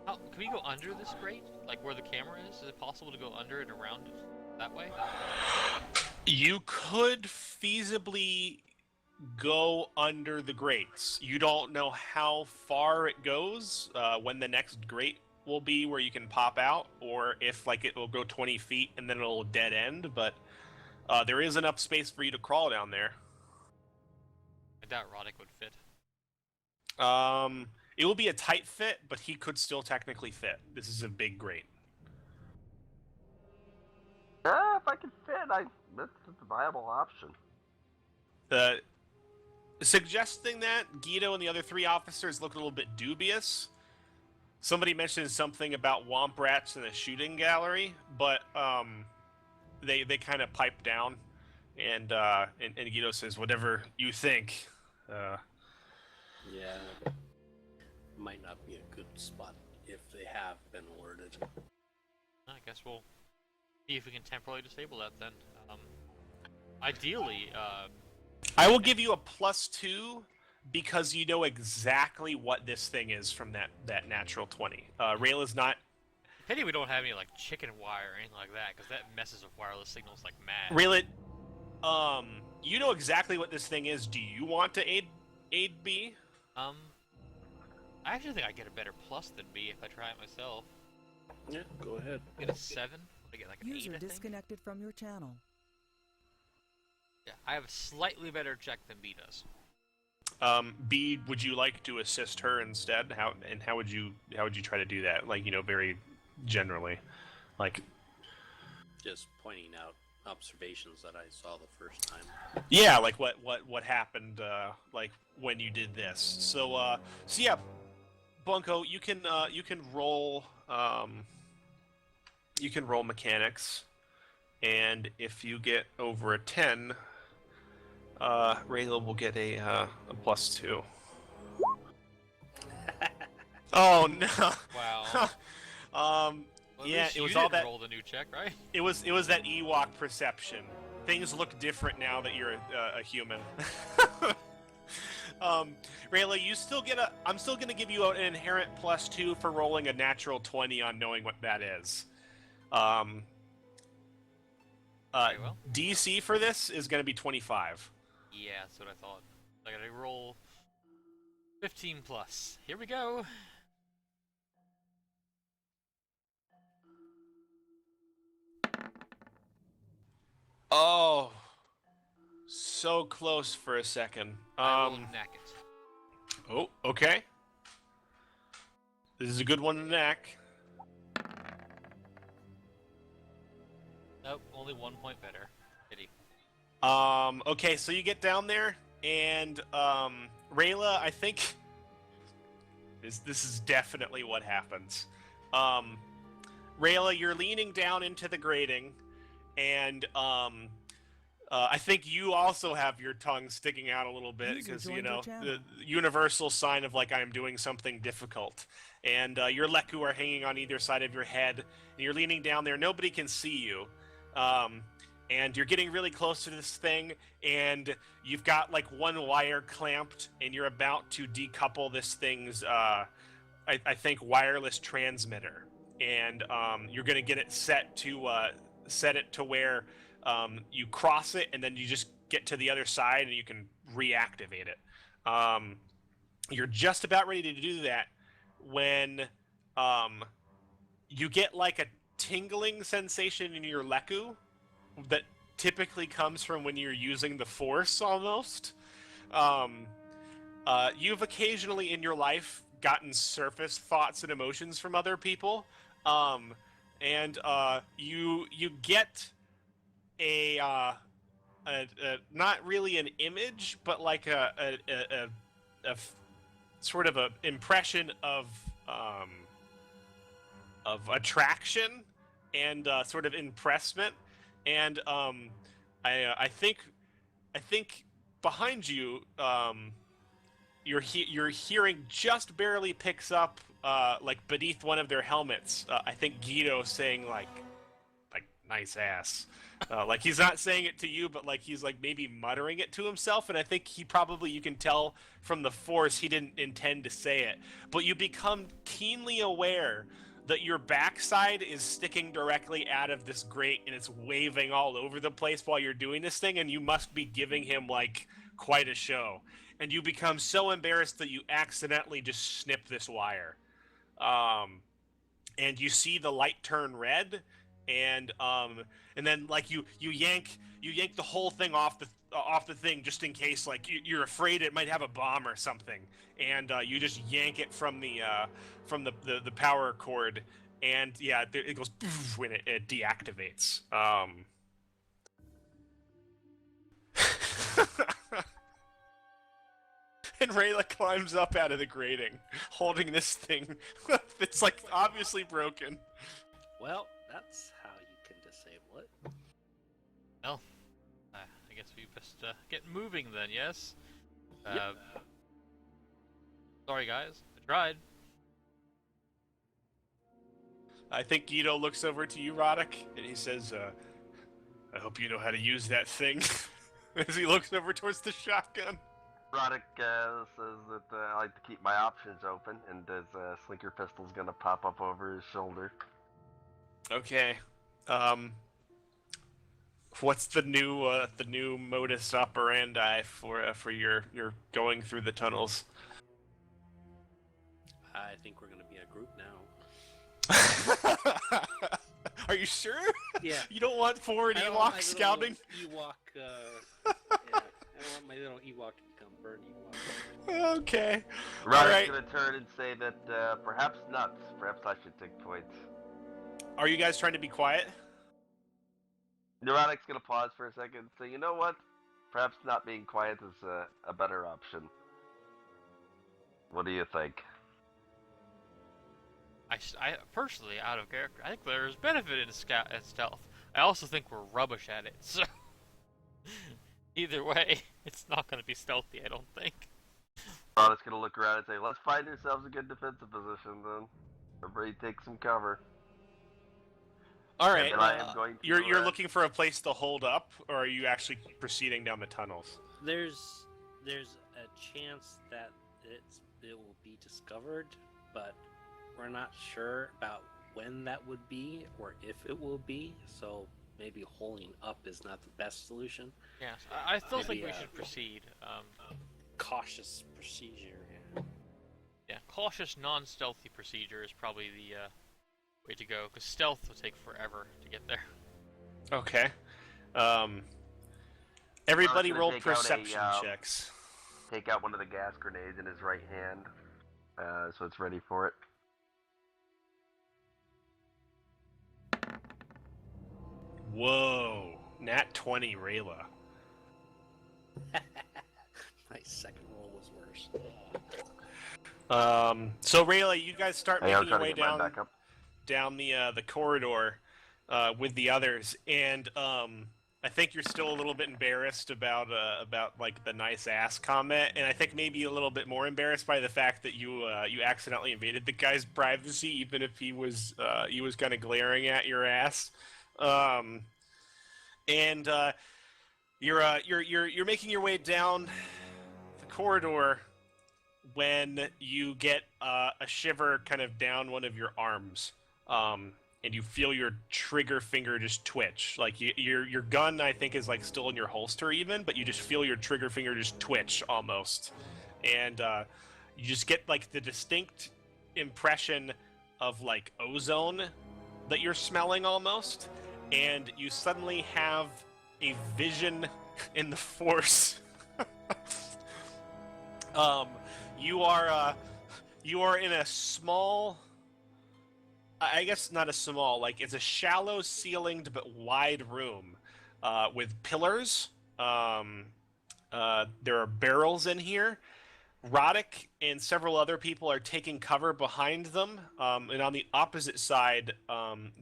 Speaker 3: How, can we go under this grate? Like where the camera is? Is it possible to go under it, around it that way?
Speaker 1: You could feasibly go under the grates. You don't know how far it goes, when the next grate will be where you can pop out, or if like it will go 20 feet and then it'll dead end, but there is enough space for you to crawl down there.
Speaker 3: I doubt Roddick would fit.
Speaker 1: It will be a tight fit, but he could still technically fit. This is a big grate.
Speaker 4: If I can fit, that's a viable option.
Speaker 1: Suggesting that, Guido and the other 3 officers look a little bit dubious. Somebody mentioned something about womp rats in a shooting gallery, but they kind of pipe down, and Guido says, "Whatever you think."
Speaker 7: Yeah. Might not be a good spot if they have been alerted.
Speaker 3: I guess we'll see if we can temporarily disable that then. Ideally,
Speaker 1: I will give you a +2 because you know exactly what this thing is from that natural 20. Rayla's not.
Speaker 3: pity we don't have any like chicken wire or anything like that, because that messes with wireless signals like mad.
Speaker 1: Rayla, you know exactly what this thing is. Do you want to aid B?
Speaker 3: I actually think I get a better plus than B if I try it myself.
Speaker 7: Yeah, go ahead.
Speaker 3: Get a 7. I get like an 8,
Speaker 2: User
Speaker 3: I think.
Speaker 2: disconnected from your channel.
Speaker 3: Yeah, I have a slightly better check than B does.
Speaker 1: B, would you like to assist her instead? How would you try to do that? Like, very generally, like.
Speaker 7: Just pointing out observations that I saw the first time.
Speaker 1: Yeah, like what happened, like when you did this. So yeah, Bunko, you can roll mechanics, and if you get over a 10, Rayla will get a +2. Oh no!
Speaker 3: Wow. Well,
Speaker 1: yeah,
Speaker 3: it was
Speaker 1: all that.
Speaker 3: Roll the new check, right?
Speaker 1: It was that Ewok perception. Things look different now that you're a human. Rayla, you still get I'm still gonna give you an inherent +2 for rolling a natural 20 on knowing what that is.
Speaker 3: Very well.
Speaker 1: DC for this is gonna be 25.
Speaker 3: Yeah, that's what I thought. I gotta roll 15 plus. Here we go.
Speaker 1: Oh, so close for a second.
Speaker 3: I will knack it.
Speaker 1: Oh, okay. This is a good one to knack.
Speaker 3: Nope, only 1 point better. Pity.
Speaker 1: Okay, so you get down there, and Rayla, I think this is definitely what happens. Rayla, you're leaning down into the grating, and I think you also have your tongue sticking out a little bit because the universal sign of like I'm doing something difficult, and your leku are hanging on either side of your head, and you're leaning down there. Nobody can see you. And you're getting really close to this thing, and you've got like one wire clamped, and you're about to decouple this thing's, I think, wireless transmitter. And you're going to get it set it to where you cross it, and then you just get to the other side, and you can reactivate it. You're just about ready to do that when you get like a tingling sensation in your leku that typically comes from when you're using the force almost. You've occasionally in your life gotten surface thoughts and emotions from other people, and you get a not really an image, but like a sort of a impression of attraction and sort of impressment, and I think behind you your hearing just barely picks up, like beneath one of their helmets. I think Guido saying like nice ass. Like he's not saying it to you, but like he's like maybe muttering it to himself, and I think he probably, you can tell from the force, he didn't intend to say it. But you become keenly aware that your backside is sticking directly out of this grate, and it's waving all over the place while you're doing this thing, and you must be giving him like quite a show. And you become so embarrassed that you accidentally just snip this wire. And you see the light turn red, and then like you yank the whole thing off the thing, just in case like you're afraid it might have a bomb or something, and you just yank it from the power cord, and yeah, it goes poof when it deactivates. And Rayla climbs up out of the grating, holding this thing that's like obviously broken.
Speaker 7: Well, that's how you can disable it.
Speaker 3: Well, I guess we best get moving then, yes?
Speaker 7: Yep.
Speaker 3: Sorry guys, I tried.
Speaker 1: I think Guido looks over to you, Roddick, and he says, I hope you know how to use that thing. As he looks over towards the shotgun.
Speaker 4: Roddick says that I like to keep my options open, and his slinker pistol's gonna pop up over his shoulder.
Speaker 1: Okay. What's the new modus operandi for your going through the tunnels?
Speaker 7: I think we're gonna be a group now.
Speaker 1: Are you sure?
Speaker 7: Yeah.
Speaker 1: You don't want forward
Speaker 7: I don't want
Speaker 1: Ewok
Speaker 7: my
Speaker 1: scouting?
Speaker 7: little Ewok, yeah, I don't want my little Ewok to become bird Ewok.
Speaker 1: Okay.
Speaker 4: Roddick's
Speaker 1: Alright.
Speaker 4: gonna turn and say that perhaps not. Perhaps I should take points.
Speaker 1: Are you guys trying to be quiet?
Speaker 4: Neurotic's gonna pause for a second and say, you know what? Perhaps not being quiet is a better option. What do you think?
Speaker 3: I personally, out of character, I think there's benefit in stealth. I also think we're rubbish at it, so either way, it's not going to be stealthy, I don't think.
Speaker 4: Neurotic's gonna look around and say, let's find ourselves a good defensive position then. Everybody take some cover.
Speaker 1: All right.
Speaker 4: And I am going to,
Speaker 1: You're looking for a place to hold up, or are you actually proceeding down the tunnels?
Speaker 7: There's a chance that it will be discovered, but we're not sure about when that would be or if it will be. So maybe holding up is not the best solution.
Speaker 3: Yes, I still think
Speaker 7: Maybe,
Speaker 3: we should proceed.
Speaker 7: Cautious procedure.
Speaker 3: Yeah, cautious, non-stealthy procedure is probably the way to go, because stealth will take forever to get there.
Speaker 1: Okay. Everybody
Speaker 4: gonna
Speaker 1: roll
Speaker 4: take out a,
Speaker 1: perception checks.
Speaker 4: Take out one of the gas grenades in his right hand, so it's ready for it.
Speaker 1: Whoa. Nat 20, Rayla.
Speaker 7: My second roll was worse.
Speaker 1: So Rayla, you guys start
Speaker 4: Hey, I'm
Speaker 1: making your
Speaker 4: trying
Speaker 1: way
Speaker 4: to get mine back up.
Speaker 1: down the corridor with the others, and I think you're still a little bit embarrassed about like the nice ass comment, and I think maybe a little bit more embarrassed by the fact that you accidentally invaded the guy's privacy, even if he was kind of glaring at your ass, and you're making your way down the corridor when you get a shiver kind of down one of your arms, and you feel your trigger finger just twitch. Like your gun, I think, is like still in your holster even, but you just feel your trigger finger just twitch almost, and you just get like the distinct impression of like ozone that you're smelling almost, and you suddenly have a vision in the Force. You are in a small, I guess not a small, like it's a shallow ceilinged but wide room with pillars. There are barrels in here. Roddick and several other people are taking cover behind them, and on the opposite side,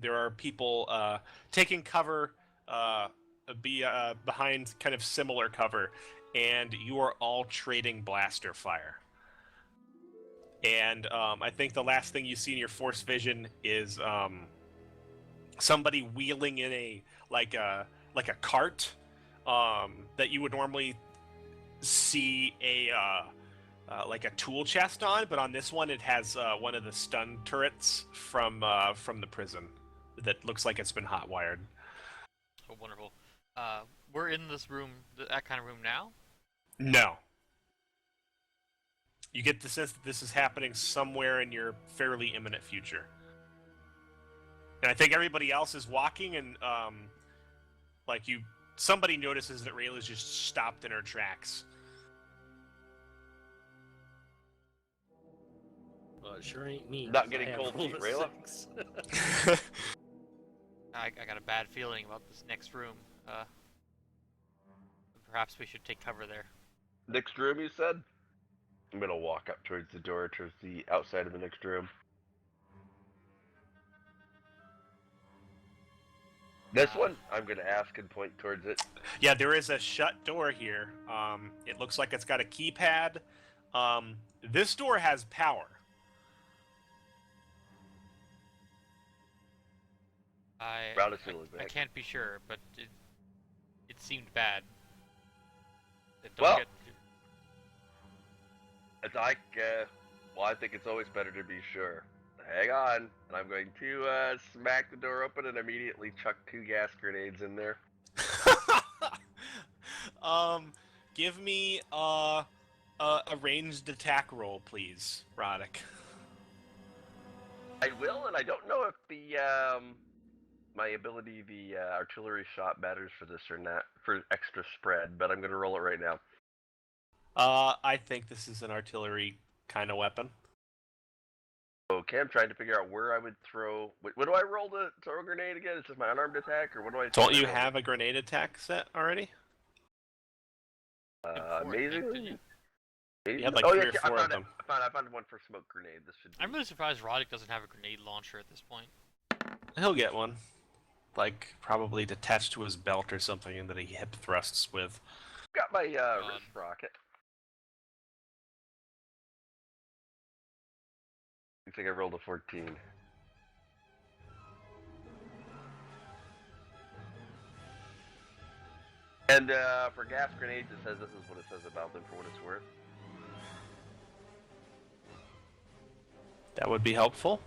Speaker 1: there are people taking cover behind kind of similar cover, and you are all trading blaster fire. And I think the last thing you see in your force vision is somebody wheeling in a cart that you would normally see a tool chest on, but on this one it has one of the stun turrets from the prison that looks like it's been hot wired.
Speaker 3: Oh, wonderful. We're in this room, that kind of room now?
Speaker 1: No. You get the sense that this is happening somewhere in your fairly imminent future. And I think everybody else is walking, and somebody notices that Rayla's just stopped in her tracks.
Speaker 7: Well, it sure ain't me.
Speaker 4: Not
Speaker 7: 'cause
Speaker 4: getting
Speaker 7: I have
Speaker 4: cold
Speaker 7: rolled
Speaker 4: feet,
Speaker 7: a
Speaker 4: Rayla?
Speaker 7: 6.
Speaker 3: I got a bad feeling about this next room. Perhaps we should take cover there.
Speaker 4: Next room, you said? I'm gonna walk up towards the door, towards the outside of the next room. This one, I'm gonna ask and point towards it.
Speaker 1: Yeah, there is a shut door here. It looks like it's got a keypad. This door has power.
Speaker 4: Round us a little
Speaker 3: I
Speaker 4: bit.
Speaker 3: can't be sure, but it seemed bad.
Speaker 4: Well, it's like, I think it's always better to be sure. Hang on, and I'm going to smack the door open and immediately chuck 2 gas grenades in there.
Speaker 1: Give me a ranged attack roll, please, Roddick.
Speaker 4: I will, and I don't know if the my ability, the artillery shot, matters for this or not, for extra spread, but I'm going to roll it right now.
Speaker 1: I think this is an artillery kind of weapon.
Speaker 4: Okay, I'm trying to figure out where I would throw. What do I roll to throw a grenade again? Is this my unarmed attack, or what do I?
Speaker 1: Don't you have a grenade attack set already?
Speaker 4: Amazingly.
Speaker 1: You had like
Speaker 4: oh,
Speaker 1: 3
Speaker 4: yeah,
Speaker 1: or 4 of them.
Speaker 4: I found one for smoke grenade. This should.
Speaker 3: I'm really surprised Roddick doesn't have a grenade launcher at this point.
Speaker 1: He'll get one. Like, probably attached to his belt or something that he hip thrusts with.
Speaker 4: Got my wrist rocket. Looks like I rolled a 14. And for gas grenades, it says this is what it says about them for what it's worth.
Speaker 1: That would be helpful.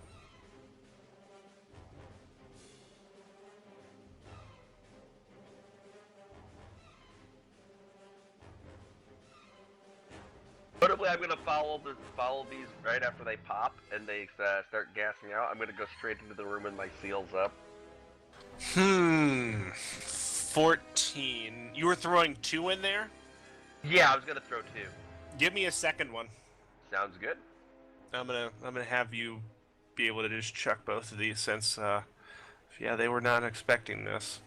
Speaker 4: Notably, I'm gonna follow these right after they pop and they start gassing out. I'm gonna go straight into the room and my seals up.
Speaker 1: 14. You were throwing 2 in there?
Speaker 4: Yeah, I was gonna throw 2.
Speaker 1: Give me a second one.
Speaker 4: Sounds good.
Speaker 1: I'm gonna have you be able to just chuck both of these since yeah, they were not expecting this.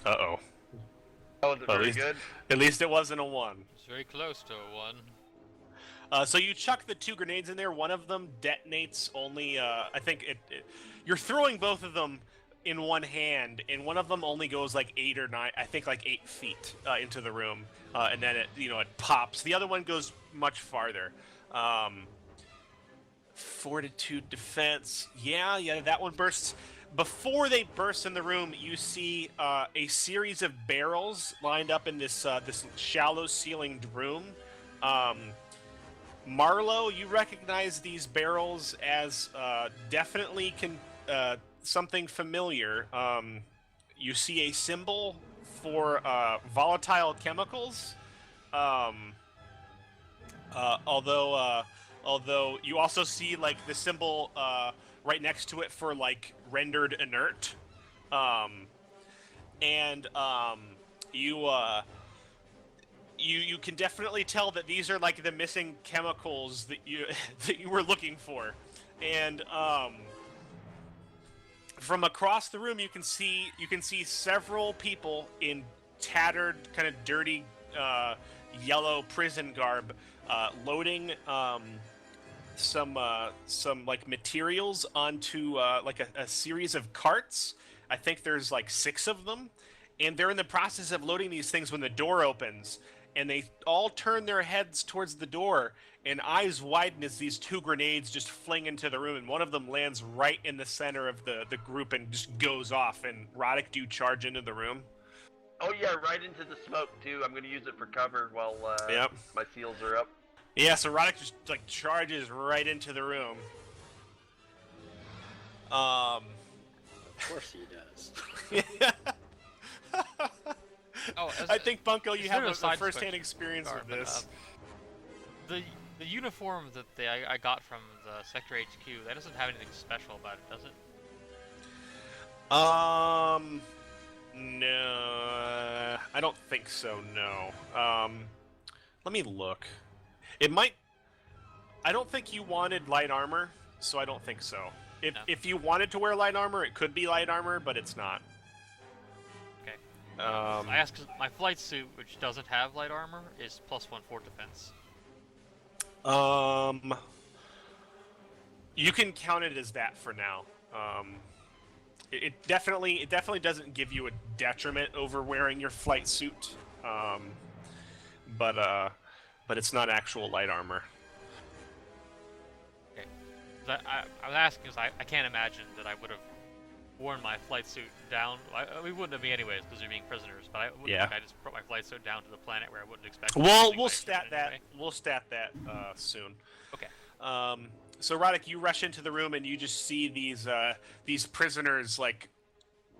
Speaker 1: Uh-oh.
Speaker 4: Oh, was it very good?
Speaker 1: At least it wasn't a 1.
Speaker 3: It's very close to a 1.
Speaker 1: So you chuck the 2 grenades in there. One of them detonates only, I think you're throwing both of them in one hand, and one of them only goes like 8 or 9, I think like 8 feet into the room, and then it pops. The other one goes much farther. Fortitude defense. Yeah, that one bursts. Before they burst in the room, you see a series of barrels lined up in this shallow ceilinged room. Marlowe, you recognize these barrels as definitely something familiar. You see a symbol for volatile chemicals. Although you also see like the symbol right next to it for like rendered inert, you can definitely tell that these are like the missing chemicals that you were looking for, and from across the room you can see several people in tattered, kind of dirty yellow prison garb, loading some like materials onto like a series of carts. I think there's like 6 of them, and they're in the process of loading these things when the door opens, and they all turn their heads towards the door, and eyes widen as these 2 grenades just fling into the room, and one of them lands right in the center of the group and just goes off. And Roddick, do you charge into the room?
Speaker 4: Oh yeah, right into the smoke too. I'm gonna use it for cover while
Speaker 1: Yep.
Speaker 4: my seals are up.
Speaker 1: Yeah, so Roddick just like charges right into the room.
Speaker 7: Of course he does.
Speaker 3: Oh,
Speaker 1: I think Bunko, you
Speaker 3: is
Speaker 1: have
Speaker 3: there
Speaker 1: a
Speaker 3: a side
Speaker 1: first-hand
Speaker 3: question?
Speaker 1: experience
Speaker 3: Sorry,
Speaker 1: with
Speaker 3: but,
Speaker 1: this.
Speaker 3: The uniform that I got from the Sector HQ, that doesn't have anything special about it, does it?
Speaker 1: No, I don't think so. No. Let me look. It might. I don't think you wanted light armor, so I don't think so. If you wanted to wear light armor, it could be light armor, but it's not.
Speaker 3: Okay.
Speaker 1: Um,
Speaker 3: I asked 'cause my flight suit, which doesn't have light armor, is +1 fort defense.
Speaker 1: You can count it as that for now. It definitely doesn't give you a detriment over wearing your flight suit, but it's not actual light armor.
Speaker 3: Okay. I was asking because I can't imagine that I would have worn my flight suit down. We wouldn't have been anyways because we're being prisoners. But I wouldn't
Speaker 1: Yeah.
Speaker 3: think I just brought my flight suit down to the planet where I wouldn't expect.
Speaker 1: We'll
Speaker 3: anything
Speaker 1: stat
Speaker 3: by
Speaker 1: that.
Speaker 3: anyway.
Speaker 1: We'll stat that soon.
Speaker 3: Okay.
Speaker 1: So Roddick, you rush into the room and you just see these prisoners like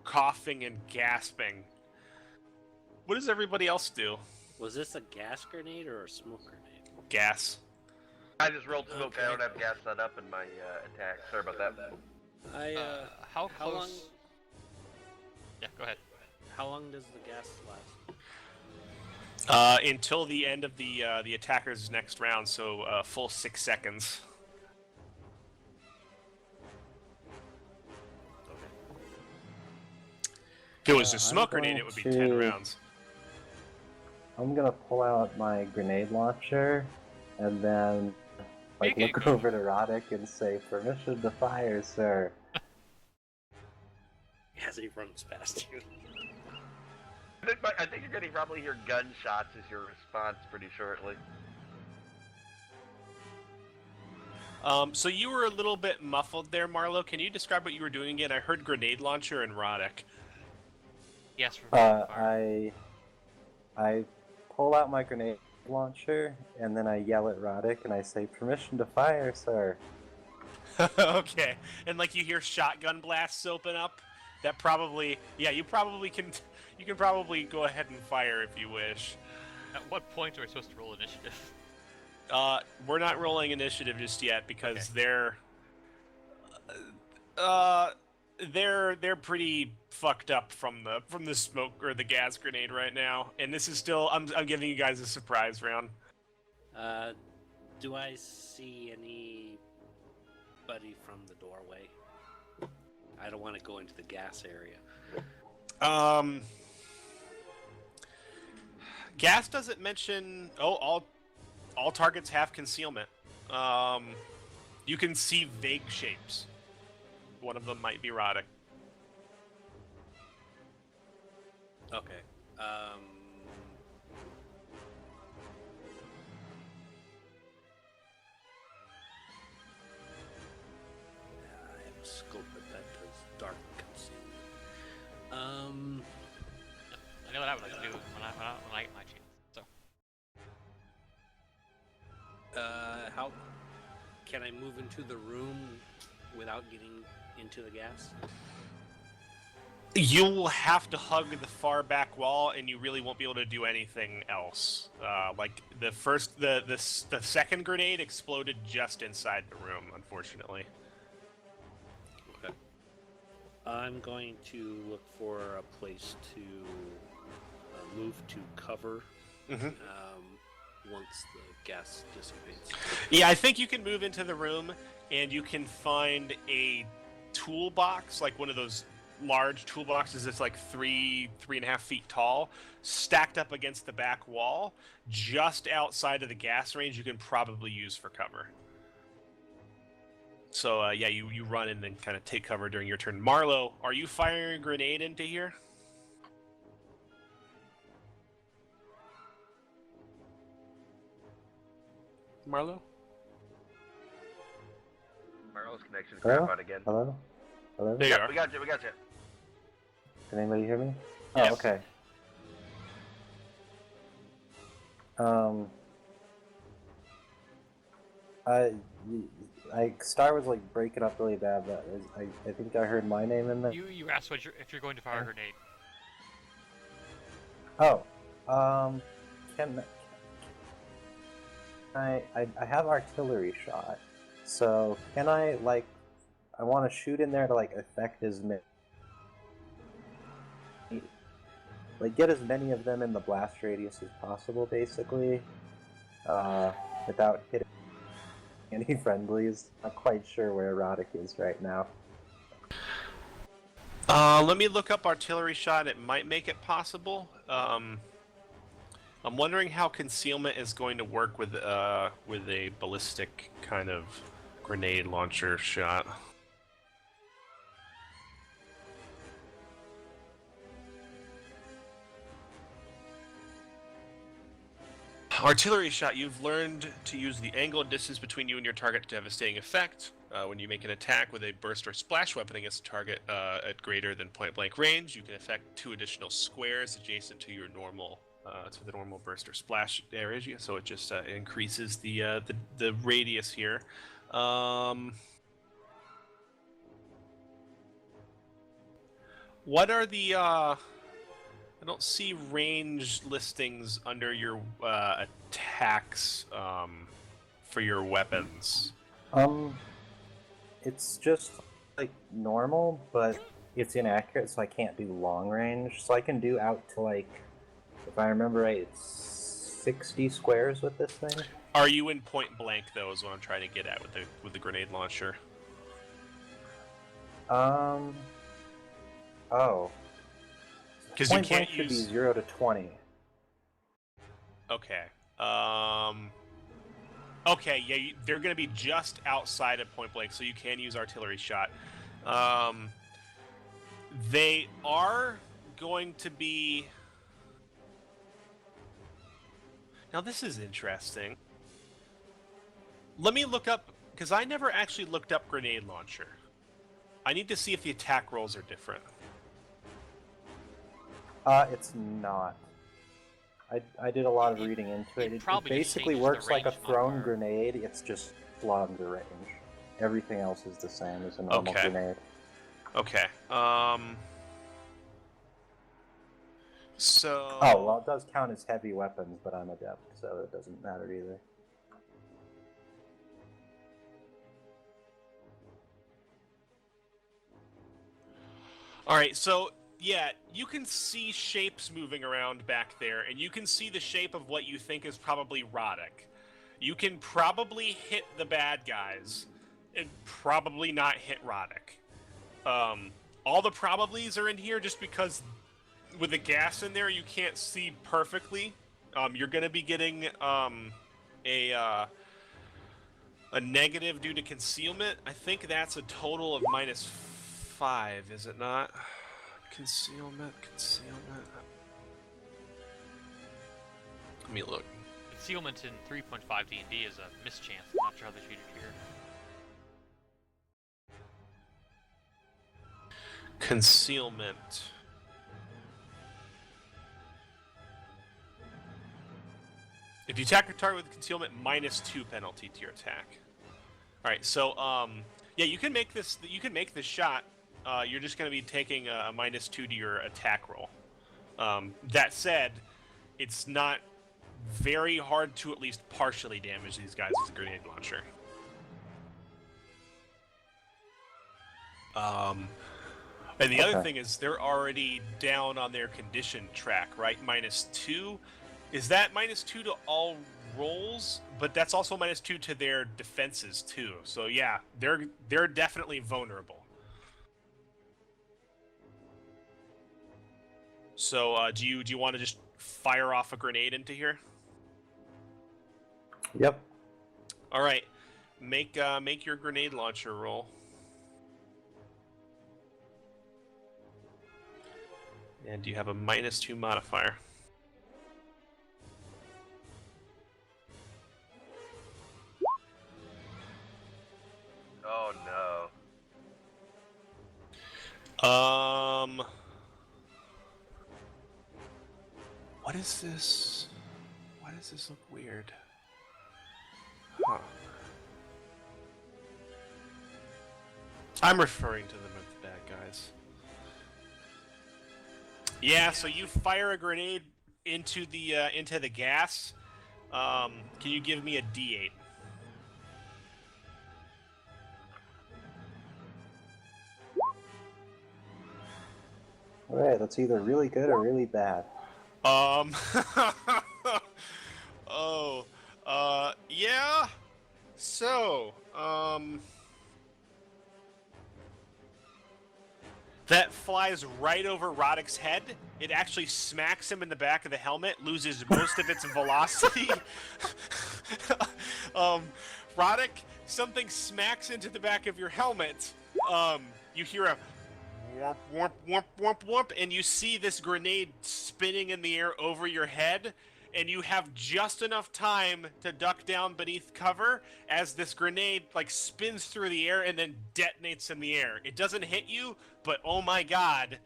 Speaker 1: coughing and gasping. What does everybody else do?
Speaker 7: Was this a gas grenade or a smoke grenade?
Speaker 1: Gas.
Speaker 4: I just rolled smoke.
Speaker 7: Okay.
Speaker 4: I don't have gas set up in my attack. Sorry about that.
Speaker 3: How
Speaker 7: how
Speaker 3: close?
Speaker 7: long?
Speaker 3: Yeah, go ahead.
Speaker 7: How long does the gas last?
Speaker 1: Until the end of the attacker's next round, so full 6 seconds. If it was a
Speaker 5: I'm
Speaker 1: smoke grenade,
Speaker 5: going
Speaker 1: it would be
Speaker 5: to-
Speaker 1: 10 rounds.
Speaker 5: I'm gonna pull out my grenade launcher and then like
Speaker 3: Make it
Speaker 5: look
Speaker 3: go.
Speaker 5: over to Roddick and say, "Permission to fire, sir."
Speaker 7: As he runs past you.
Speaker 4: I think you're going to probably hear gunshots as your response pretty shortly.
Speaker 1: So you were a little bit muffled there, Marlo. Can you describe what you were doing again? I heard grenade launcher and Roddick.
Speaker 3: Yes. For fire.
Speaker 5: I pull out my grenade launcher and then I yell at Roddick and I say, "Permission to fire, sir."
Speaker 1: Okay, and like you hear shotgun blasts open up. That probably, yeah, you can probably go ahead and fire if you wish.
Speaker 3: At what point are we supposed to roll initiative?
Speaker 1: We're not rolling initiative just yet because
Speaker 3: Okay.
Speaker 1: they're pretty fucked up from the smoke or the gas grenade right now, and this is still I'm giving you guys a surprise round.
Speaker 7: Do I see anybody from the doorway? I don't want to go into the gas area.
Speaker 1: Gas doesn't mention. Oh, all targets have concealment. You can see vague shapes. One of them might be Roddick.
Speaker 7: Okay. I have a scope of that does dark concealment.
Speaker 3: I know what I would like to do when I get my chance. So
Speaker 7: How can I move into the room without getting into the gas?
Speaker 1: You will have to hug the far back wall, and you really won't be able to do anything else. Like the second grenade exploded just inside the room, unfortunately.
Speaker 7: Okay. I'm going to look for a place to move to cover
Speaker 1: Mhm.
Speaker 7: once the gas dissipates.
Speaker 1: Yeah, I think you can move into the room, and you can find a toolbox, like one of those large toolboxes that's like 3.5 feet tall, stacked up against the back wall, just outside of the gas range. You can probably use for cover. So yeah, you run and then kind of take cover during your turn. Marlo, are you firing a grenade into here?
Speaker 7: Marlo?
Speaker 4: Marlo's connection's
Speaker 5: Hello?
Speaker 4: crap out again.
Speaker 5: Hello? Hello?
Speaker 1: There you
Speaker 4: Yep,
Speaker 1: are.
Speaker 4: we got you. We got you.
Speaker 5: Can anybody hear me?
Speaker 1: Yes.
Speaker 5: Oh, okay. Star was like breaking up really bad, but I think I heard my name in there.
Speaker 3: You asked if you're going to fire a grenade.
Speaker 5: Oh, can I have artillery shot, so can I I want to shoot in there to affect as many, get as many of them in the blast radius as possible, basically, without hitting any friendlies. Not quite sure where Erotic is right now.
Speaker 1: Let me look up artillery shot. It might make it possible. I'm wondering how concealment is going to work with a ballistic kind of grenade launcher shot. Artillery shot. You've learned to use the angle and distance between you and your target to devastating effect. When you make an attack with a burst or splash weapon against a target at greater than point-blank range, you can affect 2 additional squares adjacent to your normal to the normal burst or splash area. So it just increases the radius here. What are the I don't see range listings under your attacks for your weapons.
Speaker 5: It's just normal, but it's inaccurate, so I can't do long range. So I can do out to if I remember right, it's 60 squares with this thing.
Speaker 1: Are you in point blank though? Is what I'm trying to get at with the grenade launcher.
Speaker 5: Oh.
Speaker 1: Because you
Speaker 5: Point
Speaker 1: can't
Speaker 5: blank should be
Speaker 1: use.
Speaker 5: 0 to 20.
Speaker 1: Okay. Okay. Yeah, they're going to be just outside of point blank, so you can use artillery shot. They are going to be. Now this is interesting. Let me look up because I never actually looked up grenade launcher. I need to see if the attack rolls are different.
Speaker 5: It's not. I did a lot of reading into it. It
Speaker 3: probably just
Speaker 5: basically
Speaker 3: changes
Speaker 5: works
Speaker 3: the
Speaker 5: like a
Speaker 3: range
Speaker 5: thrown
Speaker 3: modifier.
Speaker 5: grenade, it's just longer range. Everything else is the same as a normal
Speaker 1: Okay.
Speaker 5: grenade.
Speaker 1: Okay. So.
Speaker 5: Oh, well, it does count as heavy weapons, but I'm adept, so it doesn't matter either.
Speaker 1: All right, so yeah, you can see shapes moving around back there, and you can see the shape of what you think is probably Roddick. You can probably hit the bad guys, and probably not hit Roddick. All the probablys are in here just because with the gas in there, you can't see perfectly. You're going to be getting a negative due to concealment. I think that's a total of -5, is it not? Concealment. Let me look.
Speaker 3: Concealment in 3.5 D&D is a mischance. I'm not sure how they treat it here.
Speaker 1: Concealment. If you attack a target with concealment, -2 penalty to your attack. All right, so yeah, you can make this. You can make this shot. You're just going to be taking a -2 to your attack roll. That said, it's not very hard to at least partially damage these guys with a grenade launcher. And the other thing is they're already down on their condition track, right? -2. Is that -2 to all rolls? But that's also -2 to their defenses too. So yeah, they're definitely vulnerable. So do you want to just fire off a grenade into here?
Speaker 5: Yep.
Speaker 1: All right, make your grenade launcher roll. And you have a -2 modifier. What is this? Why does this look weird? Huh. I'm referring to them as bad guys. Yeah, so you fire a grenade into the gas. Can you give me a D8?
Speaker 5: Alright, that's either really good or really bad.
Speaker 1: Oh, yeah. So, that flies right over Roddick's head. It actually smacks him in the back of the helmet, loses most of its velocity. Roddick, something smacks into the back of your helmet. You hear a whomp, whomp, whomp, whomp, whomp, and you see this grenade spinning in the air over your head, and you have just enough time to duck down beneath cover as this grenade like spins through the air and then detonates in the air. It doesn't hit you, but oh my god,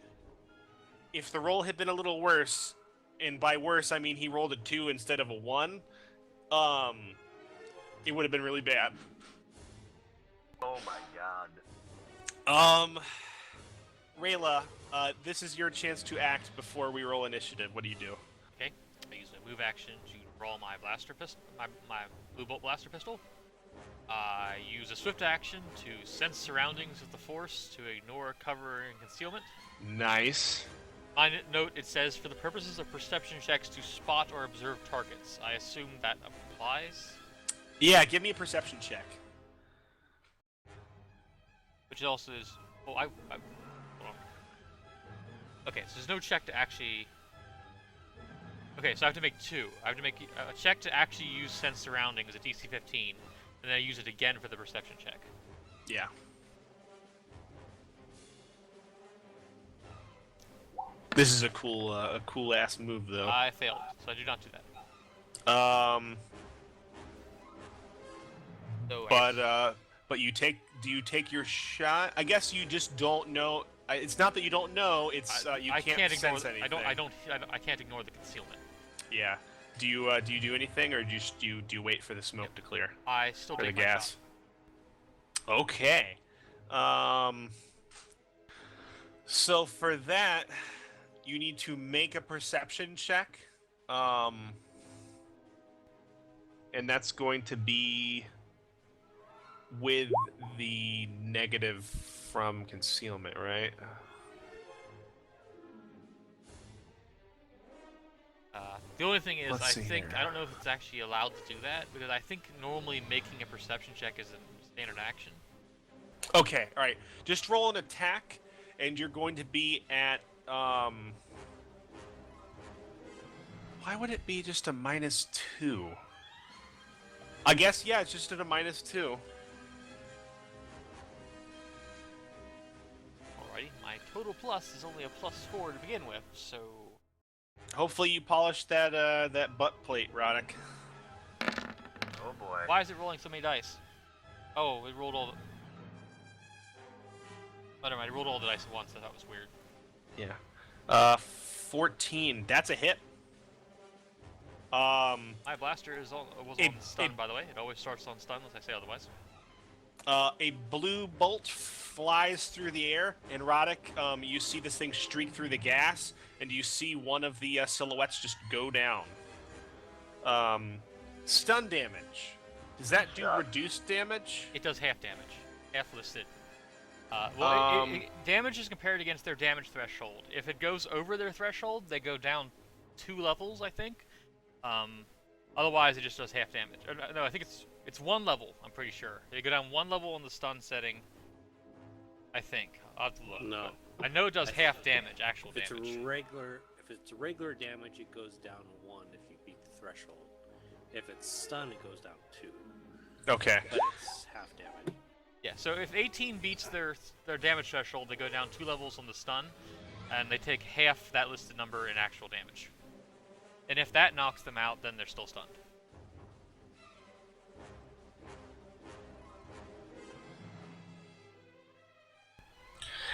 Speaker 1: if the roll had been a little worse, and by worse I mean he rolled a 2 instead of a 1, it would have been really bad.
Speaker 4: Oh my god.
Speaker 1: Rayla, this is your chance to act before we roll initiative. What do you do?
Speaker 3: Okay, I use a move action to draw my blaster pistol, my blue bolt blaster pistol. I use a swift action to sense surroundings with the force to ignore cover and concealment.
Speaker 1: Nice.
Speaker 3: My note, it says, for the purposes of perception checks to spot or observe targets. I assume that applies?
Speaker 1: Yeah, give me a perception check.
Speaker 3: Which also is... Oh, hold on. Okay, so there's no check to actually... Okay, so I have to make 2. I have to make a check to actually use sense surroundings at DC 15, and then I use it again for the perception check.
Speaker 1: Yeah. This is a cool ass move, though.
Speaker 3: I failed, so I do not do that. So
Speaker 1: But you take. Do you take your shot? I guess you just don't know. It's not that you don't know. It's you can't sense anything.
Speaker 3: I can't ignore the concealment.
Speaker 1: Yeah. Do you do anything, or do you wait for the smoke to clear?
Speaker 3: I still
Speaker 1: For the
Speaker 3: take my
Speaker 1: gas.
Speaker 3: shot.
Speaker 1: Okay. So for that, you need to make a perception check. And that's going to be with the negative from concealment, right?
Speaker 3: The only thing is,
Speaker 1: Let's see here.
Speaker 3: I don't know if it's actually allowed to do that, because I think normally making a perception check is a standard action.
Speaker 1: Okay, all right. Just roll an attack, and you're going to be at why would it be just a -2? I guess yeah, it's just at a -2.
Speaker 3: Alrighty, my total plus is only a +4 to begin with, so...
Speaker 1: Hopefully you polished that that butt plate, Roddick.
Speaker 4: Oh boy.
Speaker 3: Why is it rolling so many dice? Oh, it rolled all the... Oh, never mind, it rolled all the dice at once, I thought it was weird.
Speaker 1: Yeah. 14. That's a hit.
Speaker 3: My blaster was on stun, by the way. It always starts on stun unless I say otherwise.
Speaker 1: A blue bolt flies through the air, and Roddick, you see this thing streak through the gas, and you see one of the silhouettes just go down. Stun damage. Does that do reduced damage?
Speaker 3: It does half damage. Half listed. Damage is compared against their damage threshold. If it goes over their threshold, they go down 2 levels, I think. Otherwise, it just does half damage. No, I think it's 1 level, I'm pretty sure. They go down 1 level on the stun setting, I think. I'll have to look.
Speaker 7: No.
Speaker 3: I know it does half damage, actual
Speaker 7: If
Speaker 3: damage.
Speaker 7: if it's regular damage, it goes down 1 if you beat the threshold. If it's stun, it goes down 2.
Speaker 1: Okay.
Speaker 7: But it's half damage.
Speaker 3: Yeah, so if 18 beats their damage threshold, they go down 2 levels on the stun, and they take half that listed number in actual damage. And if that knocks them out, then they're still stunned.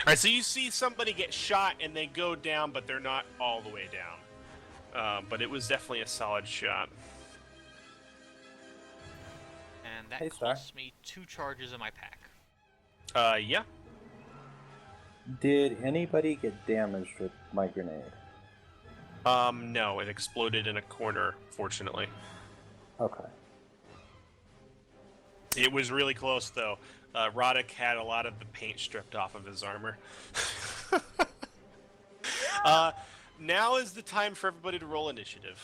Speaker 1: right, so you see somebody get shot and they go down, but they're not all the way down. But it was definitely a solid shot.
Speaker 3: And that
Speaker 5: Hey, Star.
Speaker 3: costs me 2 charges in my pack.
Speaker 1: Yeah.
Speaker 5: Did anybody get damaged with my grenade?
Speaker 1: No, it exploded in a corner, fortunately.
Speaker 5: Okay.
Speaker 1: It was really close, though. Roddick had a lot of the paint stripped off of his armor. Now is the time for everybody to roll initiative.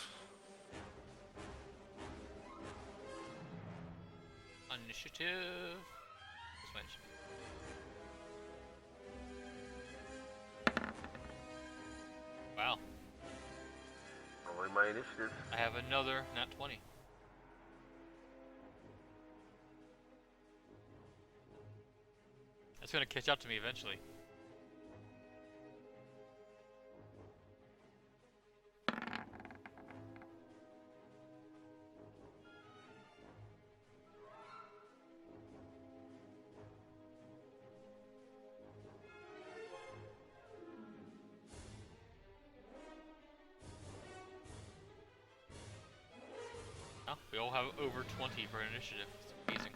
Speaker 3: Initiative. This one should be- Wow,
Speaker 4: Rolling my initiative.
Speaker 3: I have another nat 20. That's gonna catch up to me eventually. Oh, we all have over 20 for initiative. It's amazing.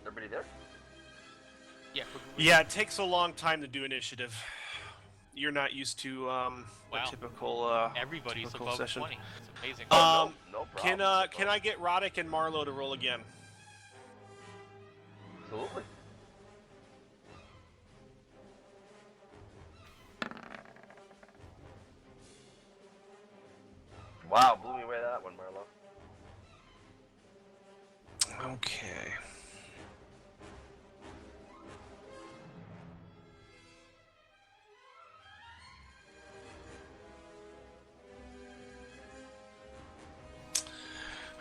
Speaker 4: Everybody there?
Speaker 3: Yeah.
Speaker 1: Yeah, it takes a long time to do initiative. You're not used to
Speaker 3: Wow.
Speaker 1: a typical
Speaker 3: Everybody's
Speaker 1: typical
Speaker 3: above
Speaker 1: session.
Speaker 3: 20. It's amazing.
Speaker 1: Um,
Speaker 4: No
Speaker 1: Can
Speaker 4: problem.
Speaker 1: can I get Roddick and Marlowe to roll again?
Speaker 4: Absolutely. Wow, blew me away that one, Marlo.
Speaker 1: Okay.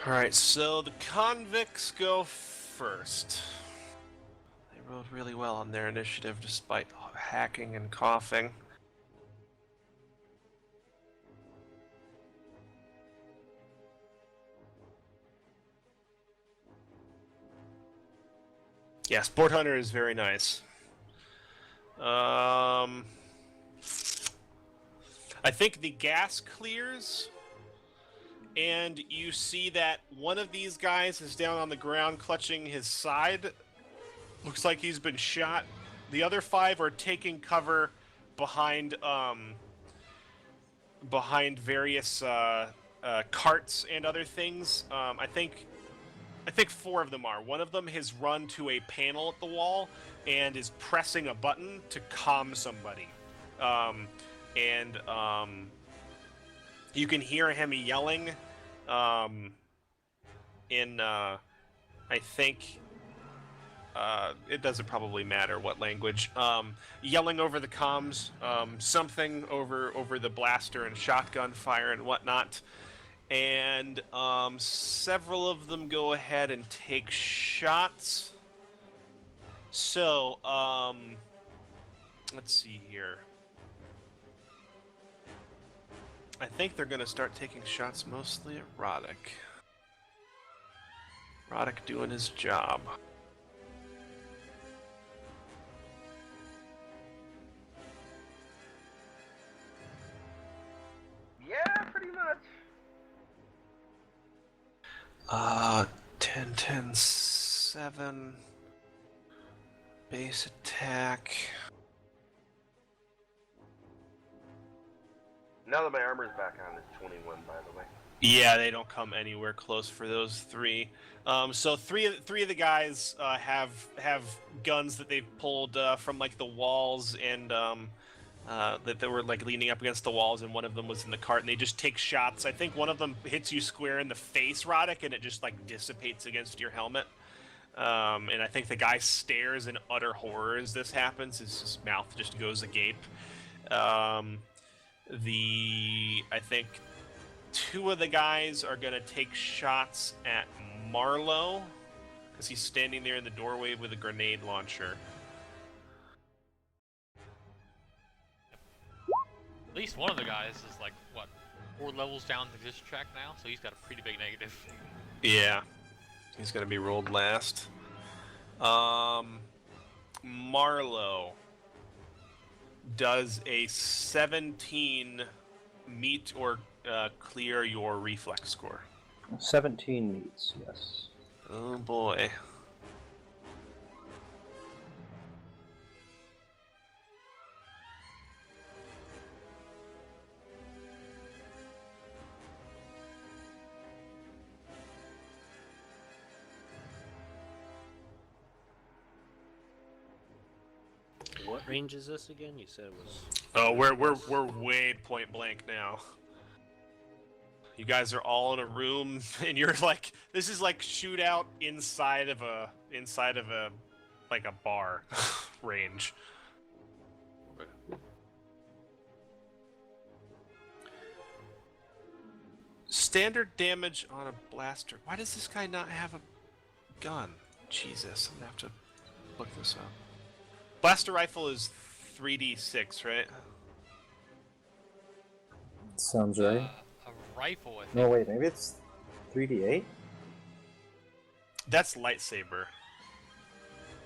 Speaker 1: Alright, so the convicts go first. They rolled really well on their initiative despite hacking and coughing. Yeah, Sport Hunter is very nice. I think the gas clears, and you see that one of these guys is down on the ground clutching his side. Looks like he's been shot. The other 5 are taking cover behind various carts and other things. I think 4 of them are. One of them has run to a panel at the wall and is pressing a button to calm somebody. You can hear him yelling in, I think, it doesn't probably matter what language, yelling over the comms, something over the blaster and shotgun fire and whatnot. And several of them go ahead and take shots. So, let's see here. I think they're going to start taking shots mostly at Roddick. Roddick doing his job.
Speaker 4: Yeah, pretty much.
Speaker 1: 10, 10, 7. Base attack.
Speaker 4: Now that my armor's back on, it's 21, by the way.
Speaker 1: Yeah, they don't come anywhere close for those three. So three of the guys have guns that they've pulled from like the walls, and that they were like leaning up against the walls, and one of them was in the cart, and they just take shots. I think one of them hits you square in the face, Roddick, and it just like dissipates against your helmet. And I think the guy stares in utter horror as this happens. His mouth just goes agape. I think two of the guys are going to take shots at Marlowe, because he's standing there in the doorway with a grenade launcher.
Speaker 3: At least one of the guys is like, what, 4 levels down the position track now, so he's got a pretty big negative.
Speaker 1: Yeah. He's going to be rolled last. Marlowe does a 17 meet or clear your reflex score.
Speaker 5: 17 meets, yes.
Speaker 1: Oh boy.
Speaker 7: What range is this again? You said it was.
Speaker 1: Oh, we're way point blank now. You guys are all in a room, and you're like, this is like shootout inside of a like a bar range. Standard damage on a blaster. Why does this guy not have a gun? Jesus, I'm gonna have to look this up. Blaster rifle is 3d6, right?
Speaker 5: Sounds right.
Speaker 3: A rifle, I think.
Speaker 5: No, wait, maybe it's 3d8?
Speaker 1: That's lightsaber.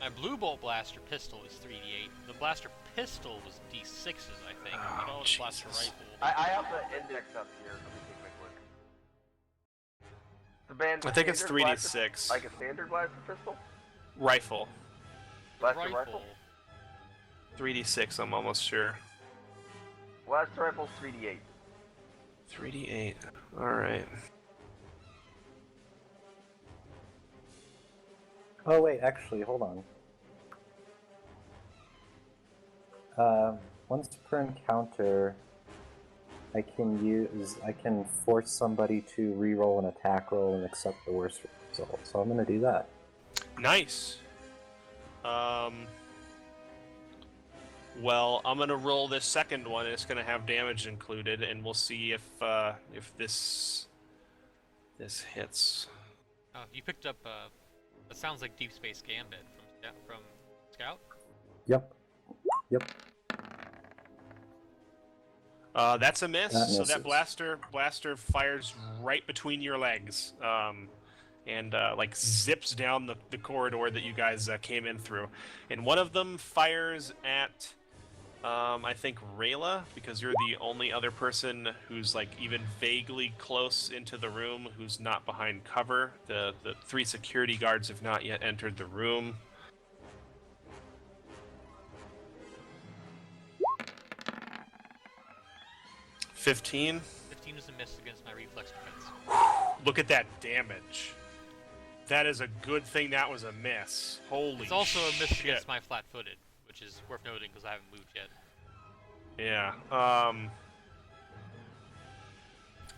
Speaker 3: My blue bolt blaster pistol is 3d8. The blaster pistol was d6s, I think.
Speaker 1: Oh,
Speaker 3: But all the blaster
Speaker 1: Jesus.
Speaker 3: rifle.
Speaker 4: I have the index up here. Let me take a quick look. The band.
Speaker 1: I think it's
Speaker 4: standard blaster-
Speaker 1: 3d6.
Speaker 4: Like a standard blaster pistol?
Speaker 1: Rifle.
Speaker 4: Blaster rifle?
Speaker 1: 3d6, I'm almost sure.
Speaker 4: Blaster rifle's 3d8.
Speaker 1: 3d8. Alright.
Speaker 5: Oh, wait, actually, hold on. Once per encounter, I can force somebody to re-roll an attack roll and accept the worst result. So I'm gonna do that.
Speaker 1: Nice. Well, I'm gonna roll this second one, and it's gonna have damage included, and we'll see if this hits.
Speaker 3: Oh, you picked up, that sounds like Deep Space Gambit from Scout?
Speaker 5: Yep.
Speaker 1: That's a miss.
Speaker 5: That
Speaker 1: So that
Speaker 5: misses.
Speaker 1: blaster fires right between your legs, and like zips down the corridor that you guys came in through. And one of them fires at, I think Rayla, because you're the only other person who's like even vaguely close into the room, who's not behind cover. The 3 security guards have not yet entered the room. $15.
Speaker 3: 15 is a miss against my reflex defense.
Speaker 1: Look at that damage. That is a good thing that was a miss. Holy
Speaker 3: It's also a miss
Speaker 1: shit.
Speaker 3: against my flat-footed, which is worth noting because I haven't moved yet.
Speaker 1: Yeah.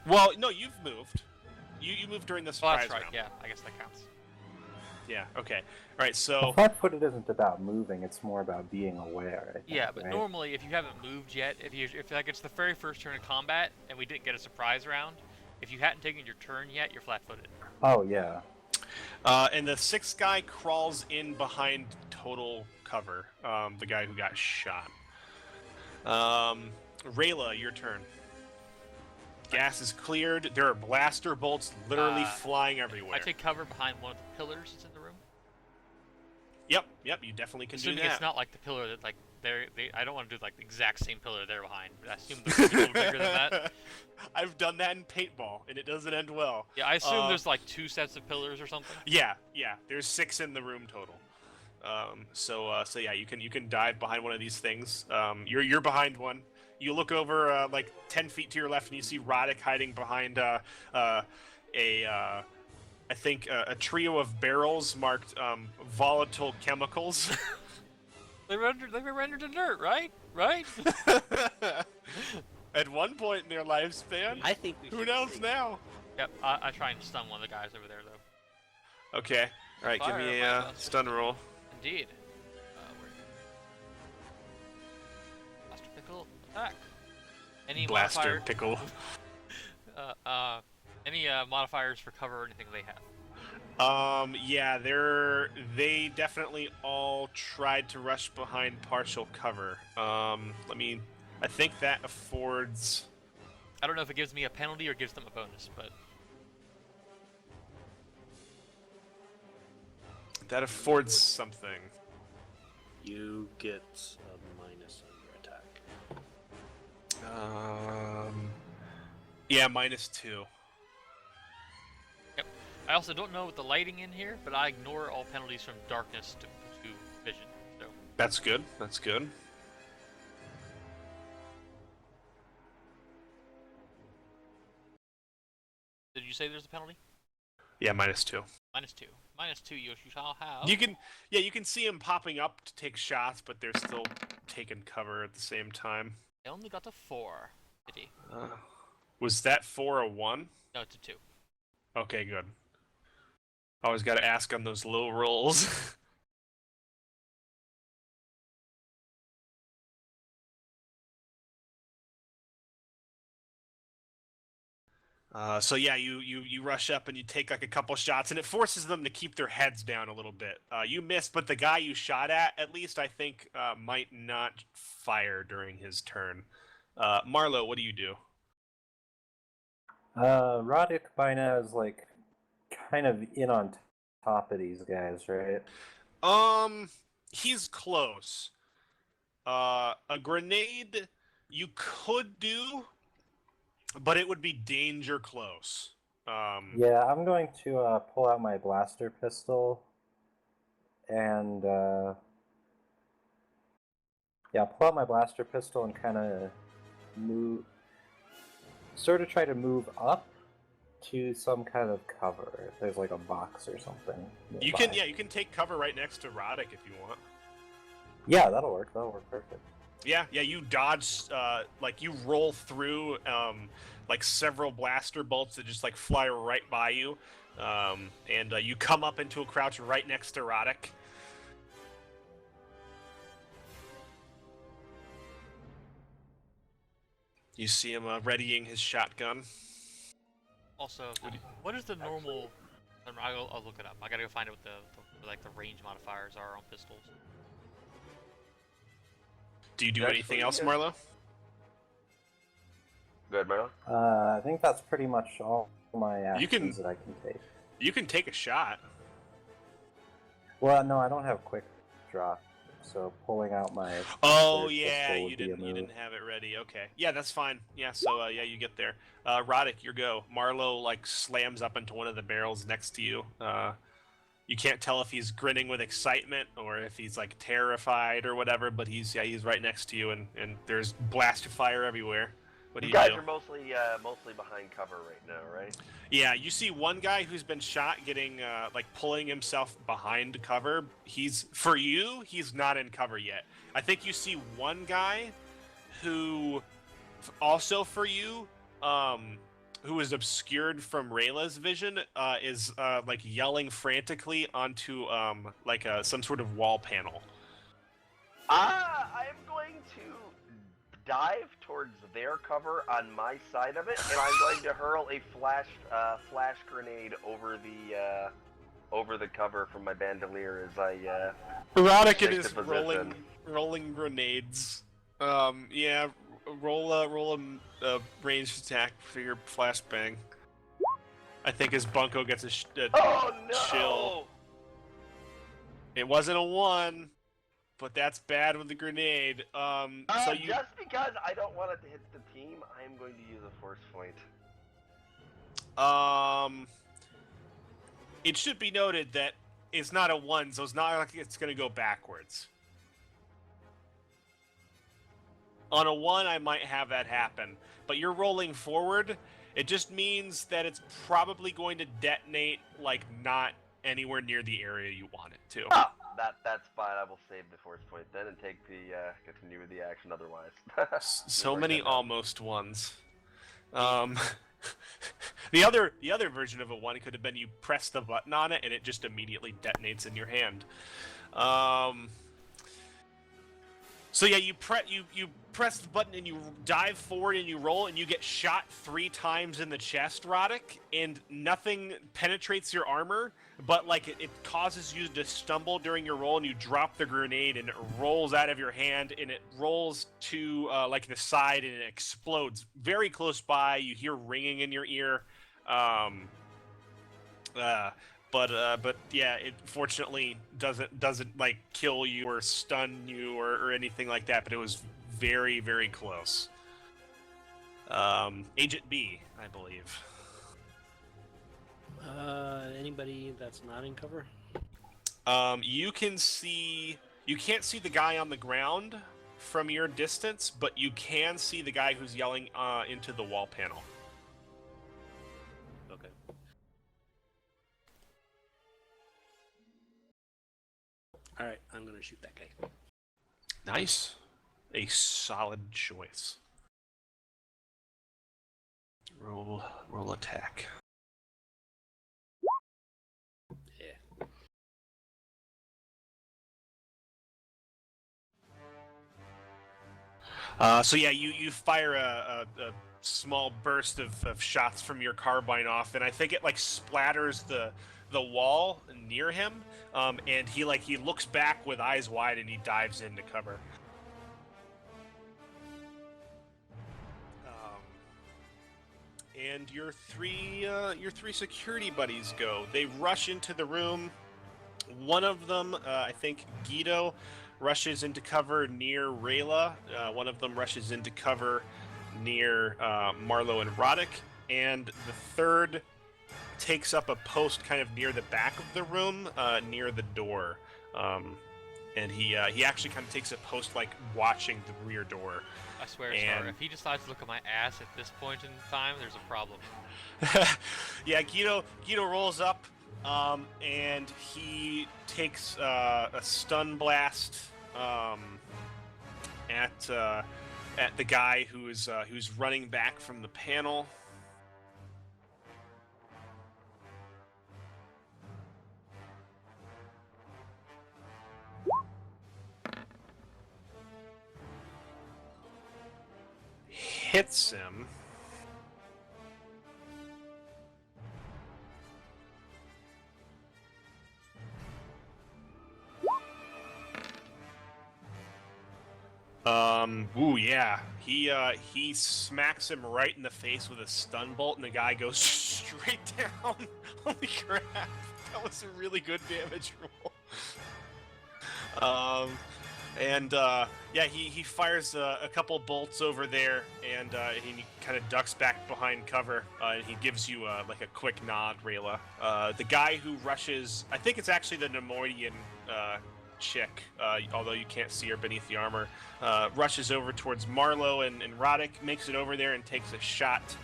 Speaker 1: Well, no, you've moved. You moved during the
Speaker 3: Oh,
Speaker 1: surprise
Speaker 3: that's right.
Speaker 1: round.
Speaker 3: Yeah, I guess that counts.
Speaker 1: Yeah. Okay. All right. So.
Speaker 5: Well, flat-footed isn't about moving; it's more about being aware. I think,
Speaker 3: Yeah, but
Speaker 5: right?
Speaker 3: normally if you haven't moved yet, if like it's the very first turn of combat and we didn't get a surprise round, if you hadn't taken your turn yet, you're flat-footed.
Speaker 5: Oh yeah.
Speaker 1: And the sixth guy crawls in behind total cover. The guy who got shot. Rayla, your turn. Gas is cleared. There are blaster bolts literally flying everywhere.
Speaker 3: I take cover behind one of the pillars that's in the room.
Speaker 1: Yep. You definitely can
Speaker 3: Assuming
Speaker 1: do that.
Speaker 3: it's not like the pillar that like I don't want to do like the exact same pillar they're behind. But I assume they're a little bigger than that.
Speaker 1: I've done that in paintball, and it doesn't end well.
Speaker 3: Yeah, I assume there's like 2 sets of pillars or something.
Speaker 1: Yeah. There's 6 in the room total. So yeah, you can dive behind one of these things. You're behind one. You look over like 10 feet to your left, and you see Roddick hiding behind I think a trio of barrels marked volatile chemicals.
Speaker 3: They were rendered inert, right? Right?
Speaker 1: At one point in their lifespan.
Speaker 7: I think we
Speaker 1: Who
Speaker 7: should
Speaker 1: knows
Speaker 7: see.
Speaker 1: now?
Speaker 3: Yep. I try and stun one of the guys over there though.
Speaker 1: Okay. All right. Give
Speaker 3: Fire,
Speaker 1: me
Speaker 3: my
Speaker 1: a
Speaker 3: blaster.
Speaker 1: stun roll.
Speaker 3: Indeed. Where? Blaster pickle attack. Any
Speaker 1: Blaster
Speaker 3: modifier?
Speaker 1: pickle.
Speaker 3: Any modifiers for cover or anything they have?
Speaker 1: Yeah, they definitely all tried to rush behind partial cover. I think that affords.
Speaker 3: I don't know if it gives me a penalty or gives them a bonus, but
Speaker 1: That affords something.
Speaker 7: You get a minus on your attack.
Speaker 1: Yeah, -2.
Speaker 3: yep. I also don't know with the lighting in here, but I ignore all penalties from darkness to vision. So
Speaker 1: That's good. That's good.
Speaker 3: did you say there's a penalty?
Speaker 1: Yeah, -2.
Speaker 3: -2. -2. You shall have.
Speaker 1: You can see them popping up to take shots, but they're still taking cover at the same time.
Speaker 3: I only got a 4. Pity.
Speaker 1: Was that 4 a 1?
Speaker 3: No, it's a 2.
Speaker 1: Okay, good. Always got to ask on those low rolls. So yeah, you rush up and you take like a couple shots, and it forces them to keep their heads down a little bit. You missed, but the guy you shot at least, I think, might not fire during his turn. Marlo, what do you do?
Speaker 5: Roddick by now is like kind of in on top of these guys, right?
Speaker 1: He's close. A grenade you could do, but it would be danger close.
Speaker 5: Yeah, I'm going to pull out my blaster pistol and pull out my blaster pistol and kind of try to move up to some kind of cover. If there's like a box or something nearby.
Speaker 1: You can take cover right next to Roddick if you want.
Speaker 5: Yeah, that'll work perfect.
Speaker 1: Yeah, you dodge, like you roll through, like several blaster bolts that just like fly right by you, and you come up into a crouch right next to Roddick. You see him readying his shotgun.
Speaker 3: Also, what is the normal? I'll look it up. I gotta go find out what the range modifiers are on pistols.
Speaker 1: Do you do
Speaker 4: Actually,
Speaker 1: anything else,
Speaker 4: yeah.
Speaker 1: Marlo?
Speaker 4: Good, Marlon.
Speaker 5: I think that's pretty much all my actions that I can take.
Speaker 1: You can take a shot.
Speaker 5: Well, no, I don't have quick draw, so pulling out my.
Speaker 1: Oh
Speaker 5: blaster
Speaker 1: yeah,
Speaker 5: pistol
Speaker 1: you
Speaker 5: would be a
Speaker 1: didn't
Speaker 5: move.
Speaker 1: have it ready. Okay, yeah, that's fine. Yeah, so yeah, you get there. Roddick, your go. Marlo like slams up into one of the barrels next to you. You can't tell if he's grinning with excitement or if he's like terrified or whatever, but he's right next to you, and there's blast of fire everywhere. What do
Speaker 4: You
Speaker 1: you
Speaker 4: guys
Speaker 1: do?
Speaker 4: are mostly behind cover right now, right?
Speaker 1: Yeah, you see one guy who's been shot getting like pulling himself behind cover. He's not in cover yet. I think you see one guy who also for you who is obscured from Rayla's vision, is like yelling frantically onto like some sort of wall panel.
Speaker 4: I am going to dive towards their cover on my side of it, and I'm going to hurl a flash grenade over the cover from my bandolier as I
Speaker 1: Erotic
Speaker 4: take
Speaker 1: is
Speaker 4: the position.
Speaker 1: rolling grenades. Yeah, roll a ranged attack for your flashbang. I think as Bunko gets a
Speaker 4: Oh no!
Speaker 1: chill. It wasn't a 1, but that's bad with the grenade. So you
Speaker 4: Just because I don't want it to hit the team, I am going to use a force point.
Speaker 1: It should be noted that it's not a 1, so it's not like it's going to go backwards. On a 1, I might have that happen, but you're rolling forward. It just means that it's probably going to detonate, like, not anywhere near the area you want it to.
Speaker 4: Oh, that's fine. I will save the force point then and take the continue with the action otherwise.
Speaker 1: So many almost 1s. The other version of a 1 could have been you press the button on it and it just immediately detonates in your hand. So yeah, you press the button and you dive forward and you roll and you get shot 3 times in the chest, Roddick, and nothing penetrates your armor, but like it causes you to stumble during your roll and you drop the grenade and it rolls out of your hand and it rolls to like the side and it explodes very close by. You hear ringing in your ear. But yeah, it fortunately doesn't like kill you or stun you or anything like that. But it was very, very close. Agent B, I believe.
Speaker 7: Anybody that's not in cover?
Speaker 1: You can't see the guy on the ground from your distance, but you can see the guy who's yelling into the wall panel.
Speaker 7: Okay. All right, I'm gonna shoot that guy.
Speaker 1: Nice. A solid choice. Roll attack.
Speaker 7: Yeah.
Speaker 1: So yeah, you fire a small burst of shots from your carbine off, and I think it like splatters the wall near him, and he looks back with eyes wide and he dives into cover. And your three security buddies go. They rush into the room. One of them, I think Guido, rushes into cover near Rayla. One of them rushes into cover near Marlowe and Roddick. And the third takes up a post kind of near the back of the room, near the door. And he actually kind of takes a post like watching the rear door.
Speaker 3: I swear, Star, if he decides to look at my ass at this point in time, there's a problem.
Speaker 1: Yeah, Guido rolls up, and he takes a stun blast at the guy who's running back from the panel. Hits him. Ooh, yeah. He smacks him right in the face with a stun bolt, and the guy goes straight down. Holy crap! That was a really good damage roll. Yeah, he fires a couple bolts over there, and he kind of ducks back behind cover, and he gives you like a quick nod, Rayla. The guy who rushes, I think it's actually the Nemoidian chick, although you can't see her beneath the armor, rushes over towards Marlowe and Roddick, makes it over there and takes a shot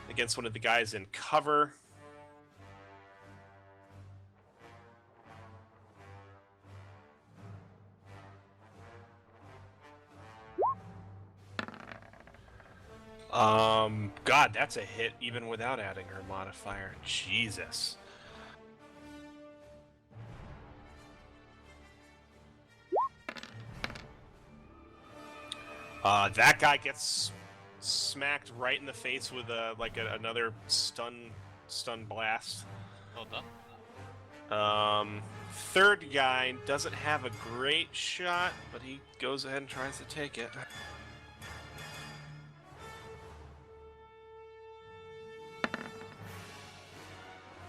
Speaker 1: against one of the guys in cover. God, that's a hit even without adding her modifier. Jesus. That guy gets smacked right in the face with another stun blast.
Speaker 3: Well done.
Speaker 1: Third guy doesn't have a great shot, but he goes ahead and tries to take it.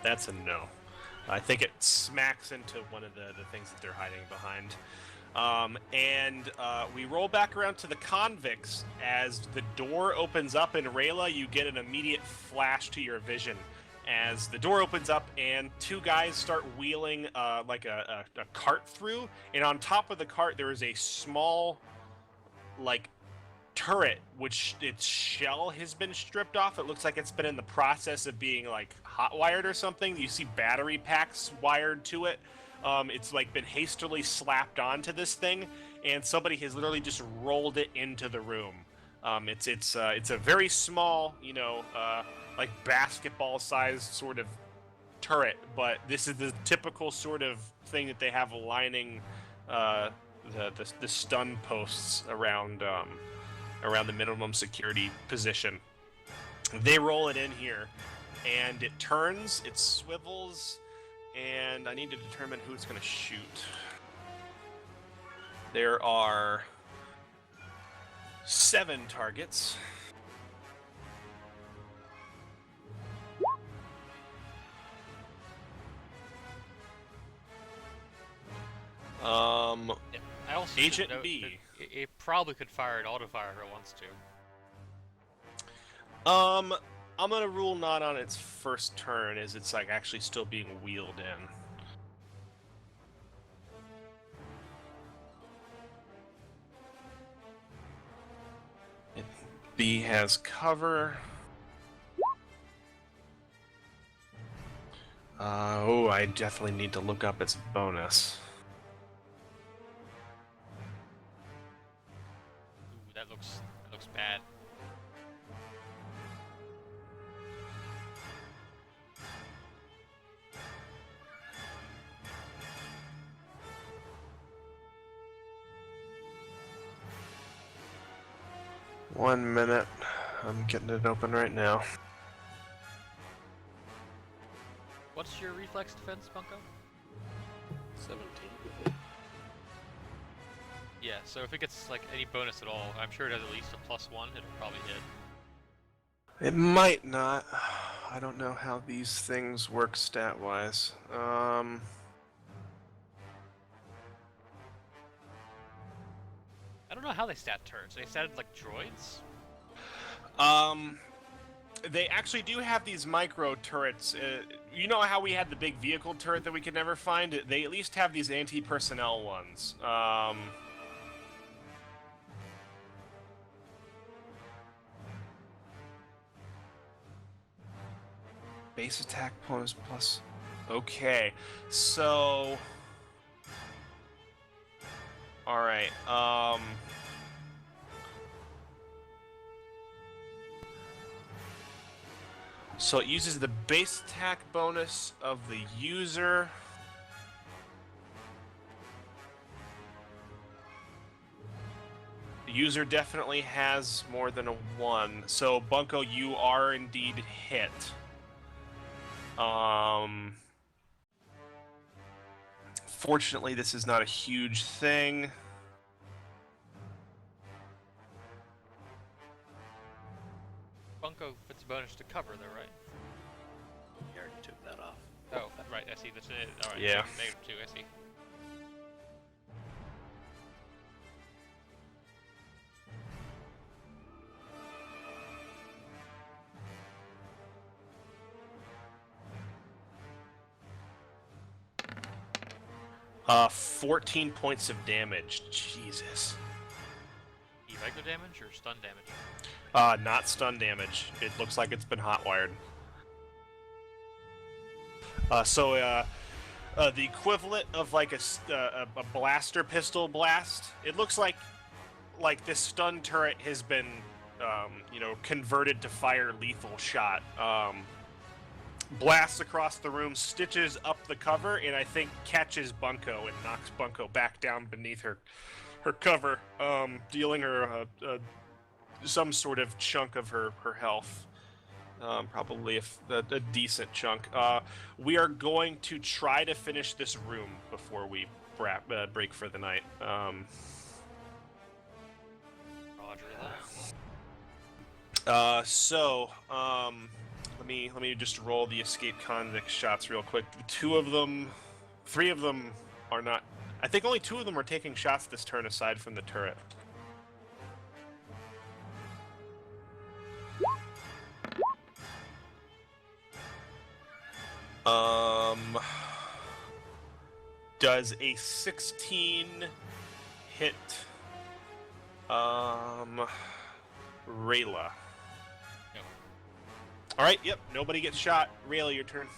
Speaker 1: That's a no. I think it smacks into one of the things that they're hiding behind. We roll back around to the convicts. As the door opens up in Rayla, you get an immediate flash to your vision. As the door opens up and two guys start wheeling a cart through, and on top of the cart there is a small turret which its shell has been stripped off. It looks like it's been in the process of being hot wired or something. You see battery packs wired to it. It's been hastily slapped onto this thing, and somebody has literally just rolled it into the room. It's a very small, basketball-sized sort of turret, but this is the typical sort of thing that they have lining the stun posts around the minimum security position. They roll it in here, and it turns, it swivels, and I need to determine who it's going to shoot. There are 7 targets.
Speaker 3: Yeah, I also should
Speaker 1: Agent
Speaker 3: note
Speaker 1: B.
Speaker 3: that it probably could fire an auto-fire if it wants to.
Speaker 1: I'm gonna rule not on its first turn, as it's actually still being wheeled in. B has cover. I definitely need to look up its bonus.
Speaker 3: Ooh, that looks bad.
Speaker 1: One minute. I'm getting it open right now.
Speaker 3: What's your reflex defense, Bunko?
Speaker 7: 17.
Speaker 3: Yeah, so if it gets any bonus at all, I'm sure it has at least a +1. It'll probably hit.
Speaker 1: It might not. I don't know how these things work stat-wise.
Speaker 3: I don't know how they stat turrets. They statted droids?
Speaker 1: They actually do have these micro turrets. You know how we had the big vehicle turret that we could never find? They at least have these anti-personnel ones. Base attack bonus plus. Okay, so. Alright, so it uses the base attack bonus of the user. The user definitely has more than a 1. So, Bunko, you are indeed hit. Fortunately, this is not a huge thing.
Speaker 3: Bunko puts a bonus to cover, though, right?
Speaker 7: You already took that off.
Speaker 3: Oh, right, I see. That's it. Alright,
Speaker 1: Yeah.
Speaker 3: -2, I see.
Speaker 1: Uh, 14 points of damage. Jesus.
Speaker 3: Regular damage or stun damage?
Speaker 1: Not stun damage. It looks like it's been hot-wired. The equivalent of a blaster pistol blast. It looks like this stun turret has been converted to fire lethal shot. Blasts across the room, stitches up the cover, and I think catches Bunko and knocks Bunko back down beneath her cover, dealing her some sort of chunk of her health. Probably a decent chunk. We are going to try to finish this room before we break for the night.
Speaker 3: Roger that.
Speaker 1: Let me just roll the escape convict shots real quick. 3 of them are not. I think only 2 of them are taking shots this turn, aside from the turret. Does a 16 hit Rayla? Alright, yep, nobody gets shot. Rayla, your turn.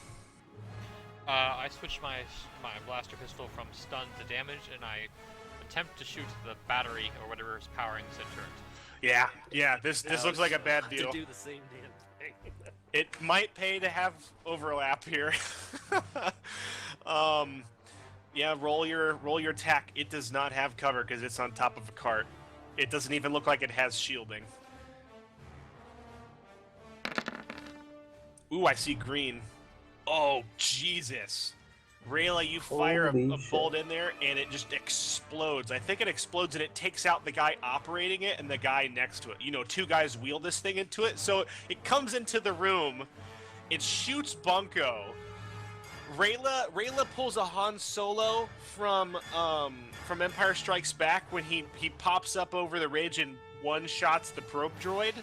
Speaker 3: I switch my blaster pistol from stun to damage, and I attempt to shoot the battery or whatever is powering the turret.
Speaker 1: Yeah, this looks like a bad deal.
Speaker 7: To do the same damn thing.
Speaker 1: It might pay to have overlap here. Yeah, roll your attack. It does not have cover because it's on top of a cart. It doesn't even look like it has shielding. Ooh, I see green. Oh, Jesus. Rayla, you fire a bolt in there, and it just explodes. I think it explodes, and it takes out the guy operating it and the guy next to it. 2 guys wheel this thing into it. So it comes into the room. It shoots Bunko. Rayla pulls a Han Solo from Empire Strikes Back when he pops up over the ridge and one-shots the probe droid.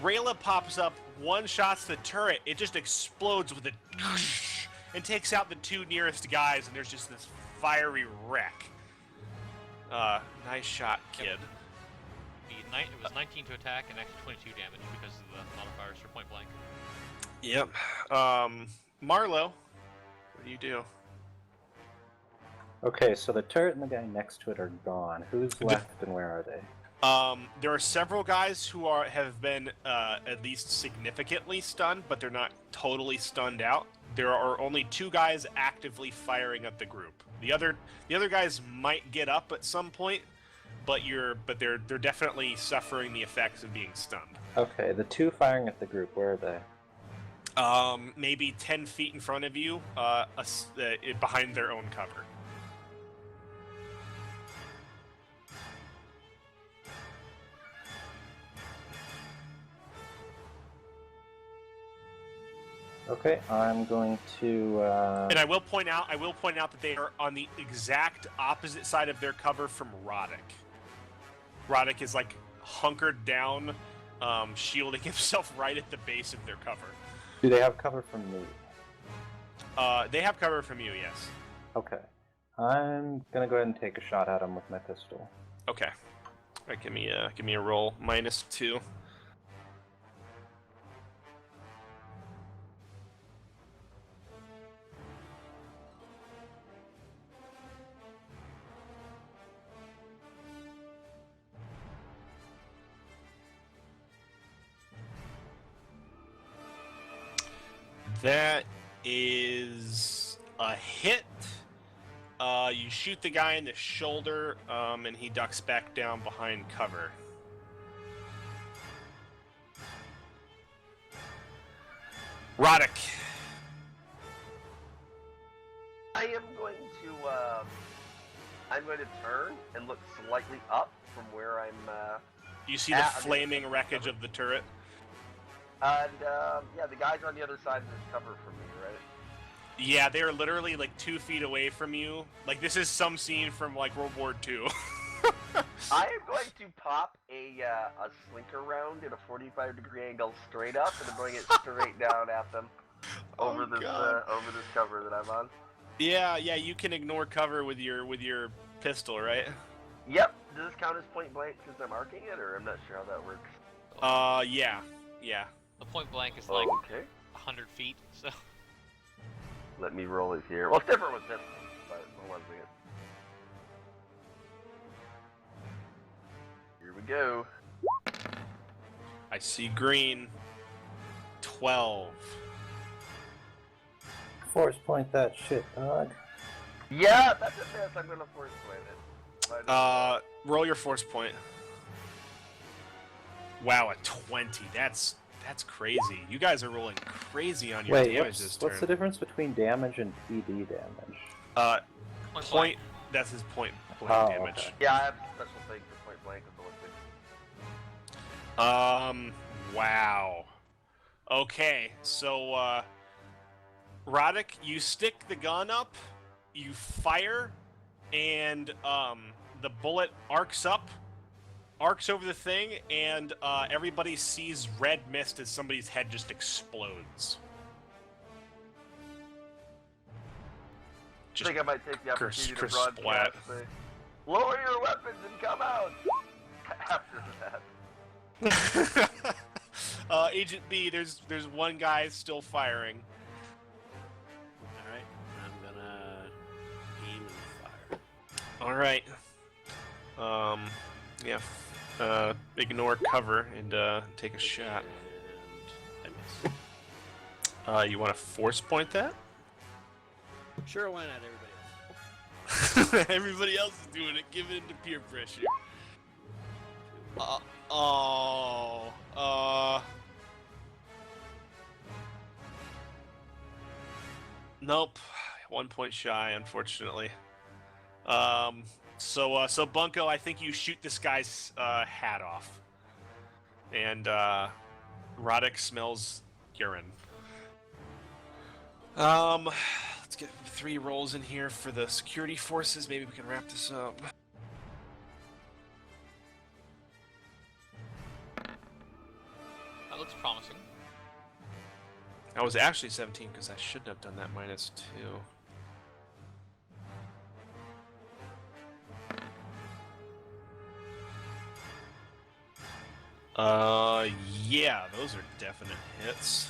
Speaker 1: Rayla pops up, one-shots the turret. It just explodes with a and takes out the 2 nearest guys, and there's just this fiery wreck. Nice shot, kid.
Speaker 3: It was 19 to attack and actually 22 damage because of the modifiers for point blank.
Speaker 1: Yep. Marlo, what do you do?
Speaker 5: Okay, so the turret and the guy next to it are gone. Who's left and where are they?
Speaker 1: There are several guys who have been at least significantly stunned, but they're not totally stunned out. There are only 2 guys actively firing at the group. The other guys might get up at some point, but they're definitely suffering the effects of being stunned.
Speaker 5: Okay, the 2 firing at the group, where are they?
Speaker 1: Maybe 10 feet in front of you, behind their own cover.
Speaker 5: Okay, I'm going to.
Speaker 1: And I will point out that they are on the exact opposite side of their cover from Roddick. Roddick is like hunkered down, shielding himself right at the base of their cover.
Speaker 5: Do they have cover from me?
Speaker 1: They have cover from you, yes.
Speaker 5: Okay, I'm gonna go ahead and take a shot at him with my pistol.
Speaker 1: Okay. All right, give me a roll. -2. That is a hit. You shoot the guy in the shoulder, and he ducks back down behind cover. Roddick.
Speaker 4: I am going to turn and look slightly up from where I'm.
Speaker 1: You see the flaming wreckage of the turret?
Speaker 4: And yeah, the guys are on the other side of this cover from me, right?
Speaker 1: Yeah, they are literally like 2 feet away from you. Like this is some scene from like World War II.
Speaker 4: I am going to pop a slinker round at a 45-degree angle straight up and bring it straight down at them over this cover that I'm on.
Speaker 1: Yeah, you can ignore cover with your pistol, right?
Speaker 4: Yep. Does this count as point blank because I'm arcing it, or I'm not sure how that works?
Speaker 1: Yeah.
Speaker 3: The point blank is like
Speaker 4: okay.
Speaker 3: 100 feet, so.
Speaker 4: Let me roll it here. Well, it's different with pistols, but hold on a second. Here we go.
Speaker 1: I see green. 12.
Speaker 5: Force point that shit, dog.
Speaker 4: Yeah, that's a miss. I'm gonna force point it.
Speaker 1: Roll your force point. Wow, a 20. That's crazy. You guys are rolling crazy on your
Speaker 5: Wait,
Speaker 1: damage this turn.
Speaker 5: what's the difference between damage and PD damage?
Speaker 1: Point. That's his point
Speaker 5: Oh,
Speaker 1: damage.
Speaker 5: okay.
Speaker 4: Yeah, I have a special thing for point blank with the liquid.
Speaker 1: Wow. Okay, so Roddick, you stick the gun up, you fire, and the bullet arcs over the thing, and everybody sees red mist as somebody's head just explodes.
Speaker 4: I think I might take the opportunity to
Speaker 1: splat.
Speaker 4: broadcast the lower your weapons and come out after that.
Speaker 1: Agent B, there's one guy still firing.
Speaker 7: Alright, I'm gonna aim and fire.
Speaker 1: All right. Yeah. Ignore cover and take a shot.
Speaker 7: And I miss.
Speaker 1: You want to force point that?
Speaker 7: Sure, why not, everybody else?
Speaker 1: Everybody else is doing it. Give in to peer pressure. Nope. 1 point shy, unfortunately. So Bunko, I think you shoot this guy's hat off, and Roddick smells urine. Let's get 3 rolls in here for the security forces. Maybe we can wrap this up.
Speaker 3: That looks promising.
Speaker 1: I was actually 17 because I shouldn't have done that -2. Yeah, those are definite hits.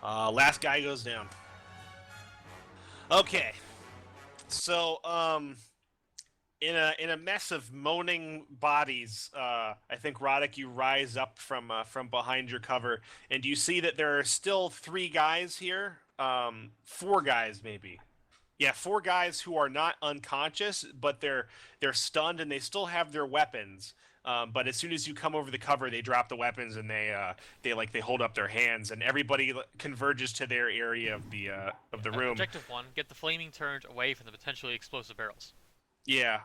Speaker 1: Last guy goes down. Okay. So, in a mess of moaning bodies, I think Roddick, you rise up from behind your cover, and you see that there are still 3 guys here. 4 guys maybe. Yeah, 4 guys who are not unconscious, but they're stunned and they still have their weapons. But as soon as you come over the cover, they drop the weapons and they hold up their hands, and everybody converges to their area of the room.
Speaker 3: Objective 1: get the flaming turret away from the potentially explosive barrels.
Speaker 1: Yeah,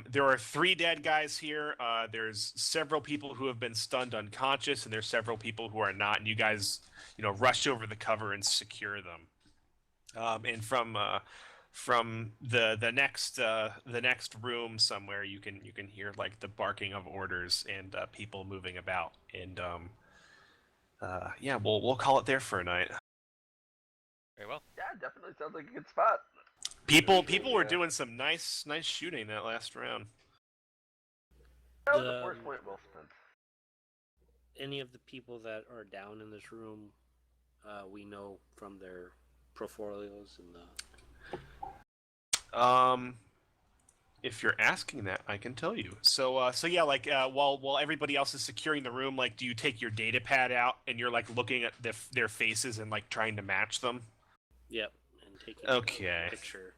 Speaker 1: there are 3 dead guys here. There's several people who have been stunned unconscious, and there's several people who are not. And you guys, rush over the cover and secure them. And from the next room somewhere, you can hear like the barking of orders and people moving about. And yeah, we'll call it there for a night.
Speaker 3: Very well.
Speaker 4: Yeah, definitely sounds like a good spot.
Speaker 1: People were doing some nice shooting that last round.
Speaker 4: That was the first point well spent.
Speaker 7: Any of the people that are down in this room, we know from their portfolios and the.
Speaker 1: If you're asking that, I can tell you. So yeah, like while everybody else is securing the room, like, do you take your data pad out and you're like looking at their faces and like trying to match them?
Speaker 7: Yep, and taking
Speaker 1: Okay.
Speaker 7: a picture.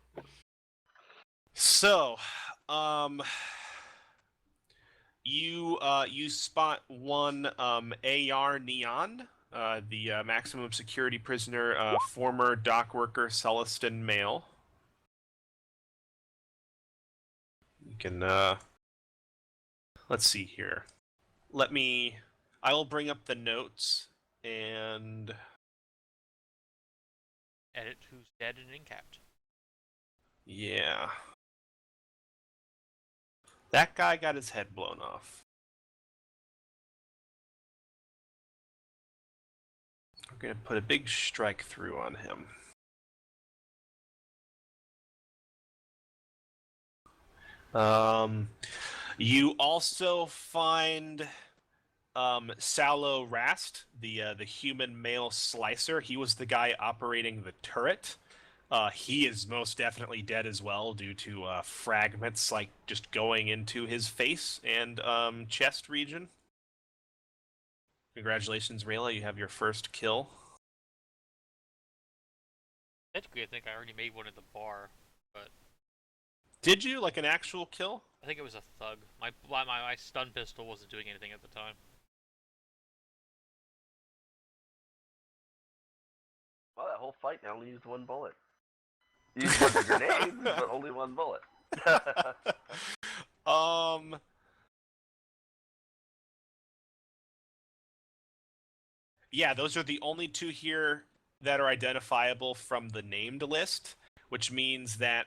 Speaker 1: So, you spot one AR Neon, the maximum security prisoner, former dock worker Celestin male. You can let's see here. I will bring up the notes and
Speaker 3: Edit who's dead and incapped.
Speaker 1: yeah. That guy got his head blown off. We're gonna put a big strike through on him. You also find Salo Rast, the human male slicer. He was the guy operating the turret. He is most definitely dead as well due to fragments like just going into his face and chest region. Congratulations, Rayla. You have your first kill.
Speaker 3: Technically, I think I already made one at the bar, but
Speaker 1: Did you? Like an actual kill?
Speaker 3: I think it was a thug. My stun pistol wasn't doing anything at the time.
Speaker 4: Well, that whole fight now only used one bullet. You used a bunch of grenades, but only one bullet.
Speaker 1: Yeah, those are the only two here that are identifiable from the named list, which means that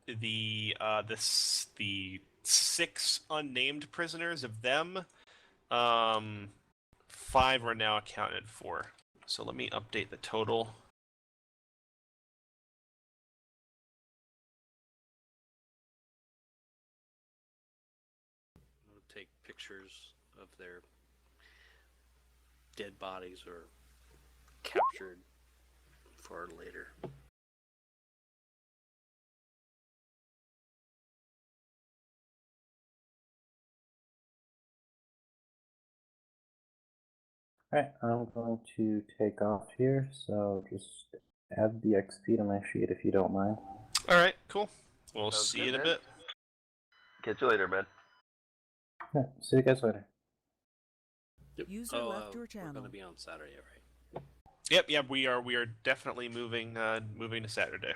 Speaker 1: the 6 unnamed prisoners of them, 5 are now accounted for. So let me update the total.
Speaker 7: I'll take pictures of their dead bodies or captured for later.
Speaker 5: Alright, I'm going to take off here, so just add the XP to my sheet if you don't mind.
Speaker 1: All right, cool. We'll
Speaker 4: Sounds
Speaker 1: see
Speaker 4: good,
Speaker 1: you in a
Speaker 4: man.
Speaker 1: bit.
Speaker 4: Catch you later, man.
Speaker 5: Yeah, see you guys later.
Speaker 2: User left your
Speaker 7: We're
Speaker 2: channel.
Speaker 7: going to be on Saturday, right?
Speaker 1: Yep, we are definitely moving to Saturday.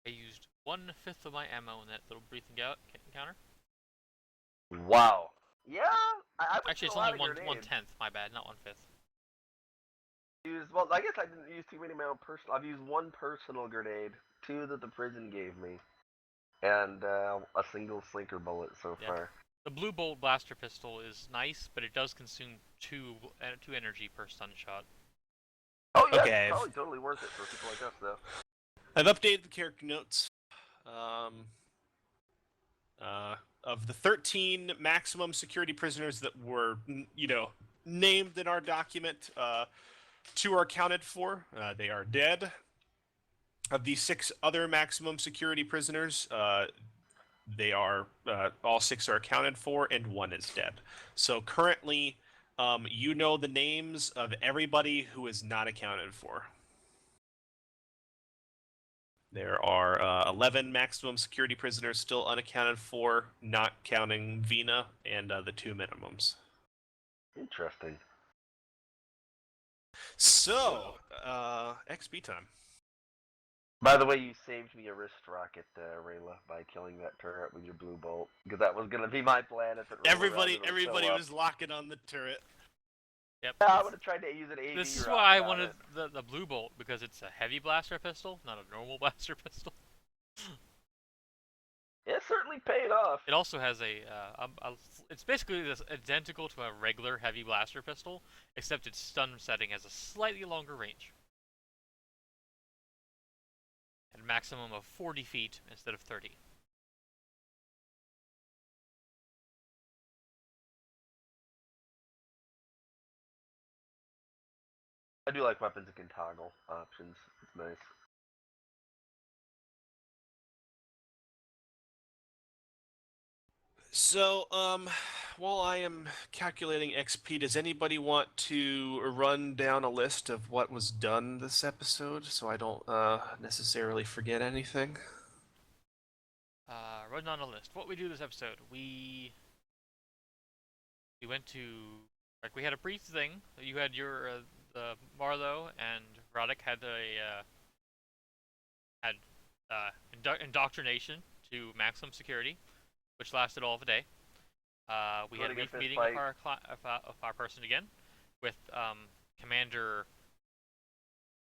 Speaker 3: I used 1/5 of my ammo in that little breathing encounter.
Speaker 4: Wow. Yeah, I would
Speaker 3: Actually,
Speaker 4: use
Speaker 3: it's
Speaker 4: a lot
Speaker 3: only
Speaker 4: of grenades.
Speaker 3: 1/10. My bad, not 1/5.
Speaker 4: Well, I guess I didn't use too many of my own personal. I've used one personal grenade, 2 that the prison gave me, and a single slinker bullet so
Speaker 3: Yeah.
Speaker 4: far.
Speaker 3: The blue bolt blaster pistol is nice, but it does consume two energy per stun shot.
Speaker 4: Oh yeah,
Speaker 1: Okay.
Speaker 4: it's probably totally worth it for people like us, though.
Speaker 1: I've updated the character notes. Of the 13 maximum security prisoners that were, named in our document, 2 are accounted for. They are dead. Of the 6 other maximum security prisoners, they are all 6 are accounted for, and 1 is dead. So currently, you know the names of everybody who is not accounted for. There are 11 maximum security prisoners still unaccounted for, not counting Vina and the 2 minimums.
Speaker 4: Interesting.
Speaker 1: So, XP time.
Speaker 4: By the way, you saved me a wrist rocket, Rayla, by killing that turret with your blue bolt, because that was gonna be my plan if it rolled
Speaker 1: Everybody
Speaker 4: around and it would show up.
Speaker 1: was locking on the turret.
Speaker 3: Yep.
Speaker 4: Yeah, I would have tried to use an AV
Speaker 3: This is
Speaker 4: rocket
Speaker 3: why I
Speaker 4: on
Speaker 3: wanted
Speaker 4: it.
Speaker 3: the blue bolt, because it's a heavy blaster pistol, not a normal blaster pistol.
Speaker 4: It certainly paid off.
Speaker 3: It also has it's basically identical to a regular heavy blaster pistol, except its stun setting has a slightly longer range. At a maximum of 40 feet instead of 30.
Speaker 4: I do like weapons that can toggle options. It's nice.
Speaker 1: So, while I am calculating XP, does anybody want to run down a list of what was done this episode so I don't necessarily forget anything?
Speaker 3: Run down a list. What we do this episode? We went to, like, we had a brief thing. You had your the Marlowe and Roddick had indoctrination to maximum security, which lasted all of a day. We had a brief meeting of our person again, with Commander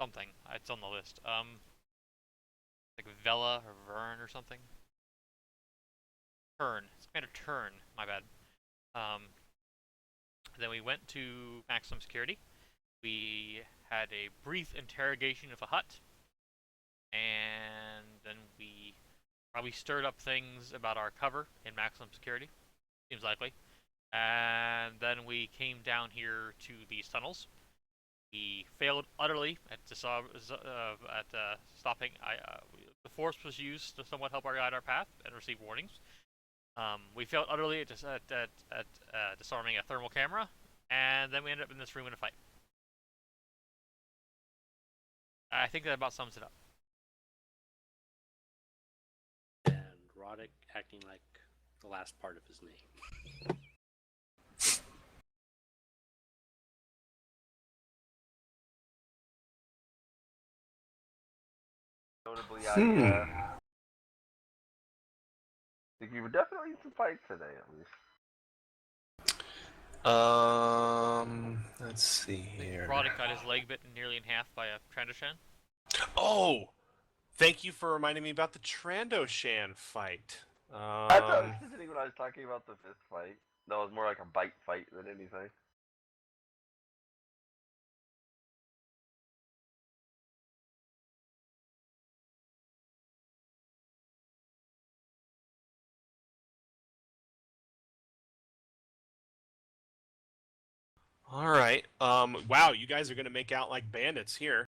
Speaker 3: something. It's on the list. Like Vela or Vern or something. Turn. It's Commander Turn. My bad. Then we went to maximum security. We had a brief interrogation of a hut, and then we probably stirred up things about our cover in maximum security. Seems likely. And then we came down here to these tunnels. We failed utterly at stopping. The force was used to somewhat help guide our path and receive warnings. We failed utterly at disarming a thermal camera, and then we ended up in this room in a fight. I think that about sums it up.
Speaker 7: And Roddick acting like the last part of his name.
Speaker 4: Notably, I think you were definitely in some fights today, at least.
Speaker 1: Let's see here.
Speaker 3: Roddick got his leg bitten nearly in half by a Trandoshan.
Speaker 1: Oh, thank you for reminding me about the Trandoshan fight.
Speaker 4: I thought specifically when I was talking about the fist fight, that was more like a bite fight than anything.
Speaker 1: All right. Wow, you guys are gonna make out like bandits here.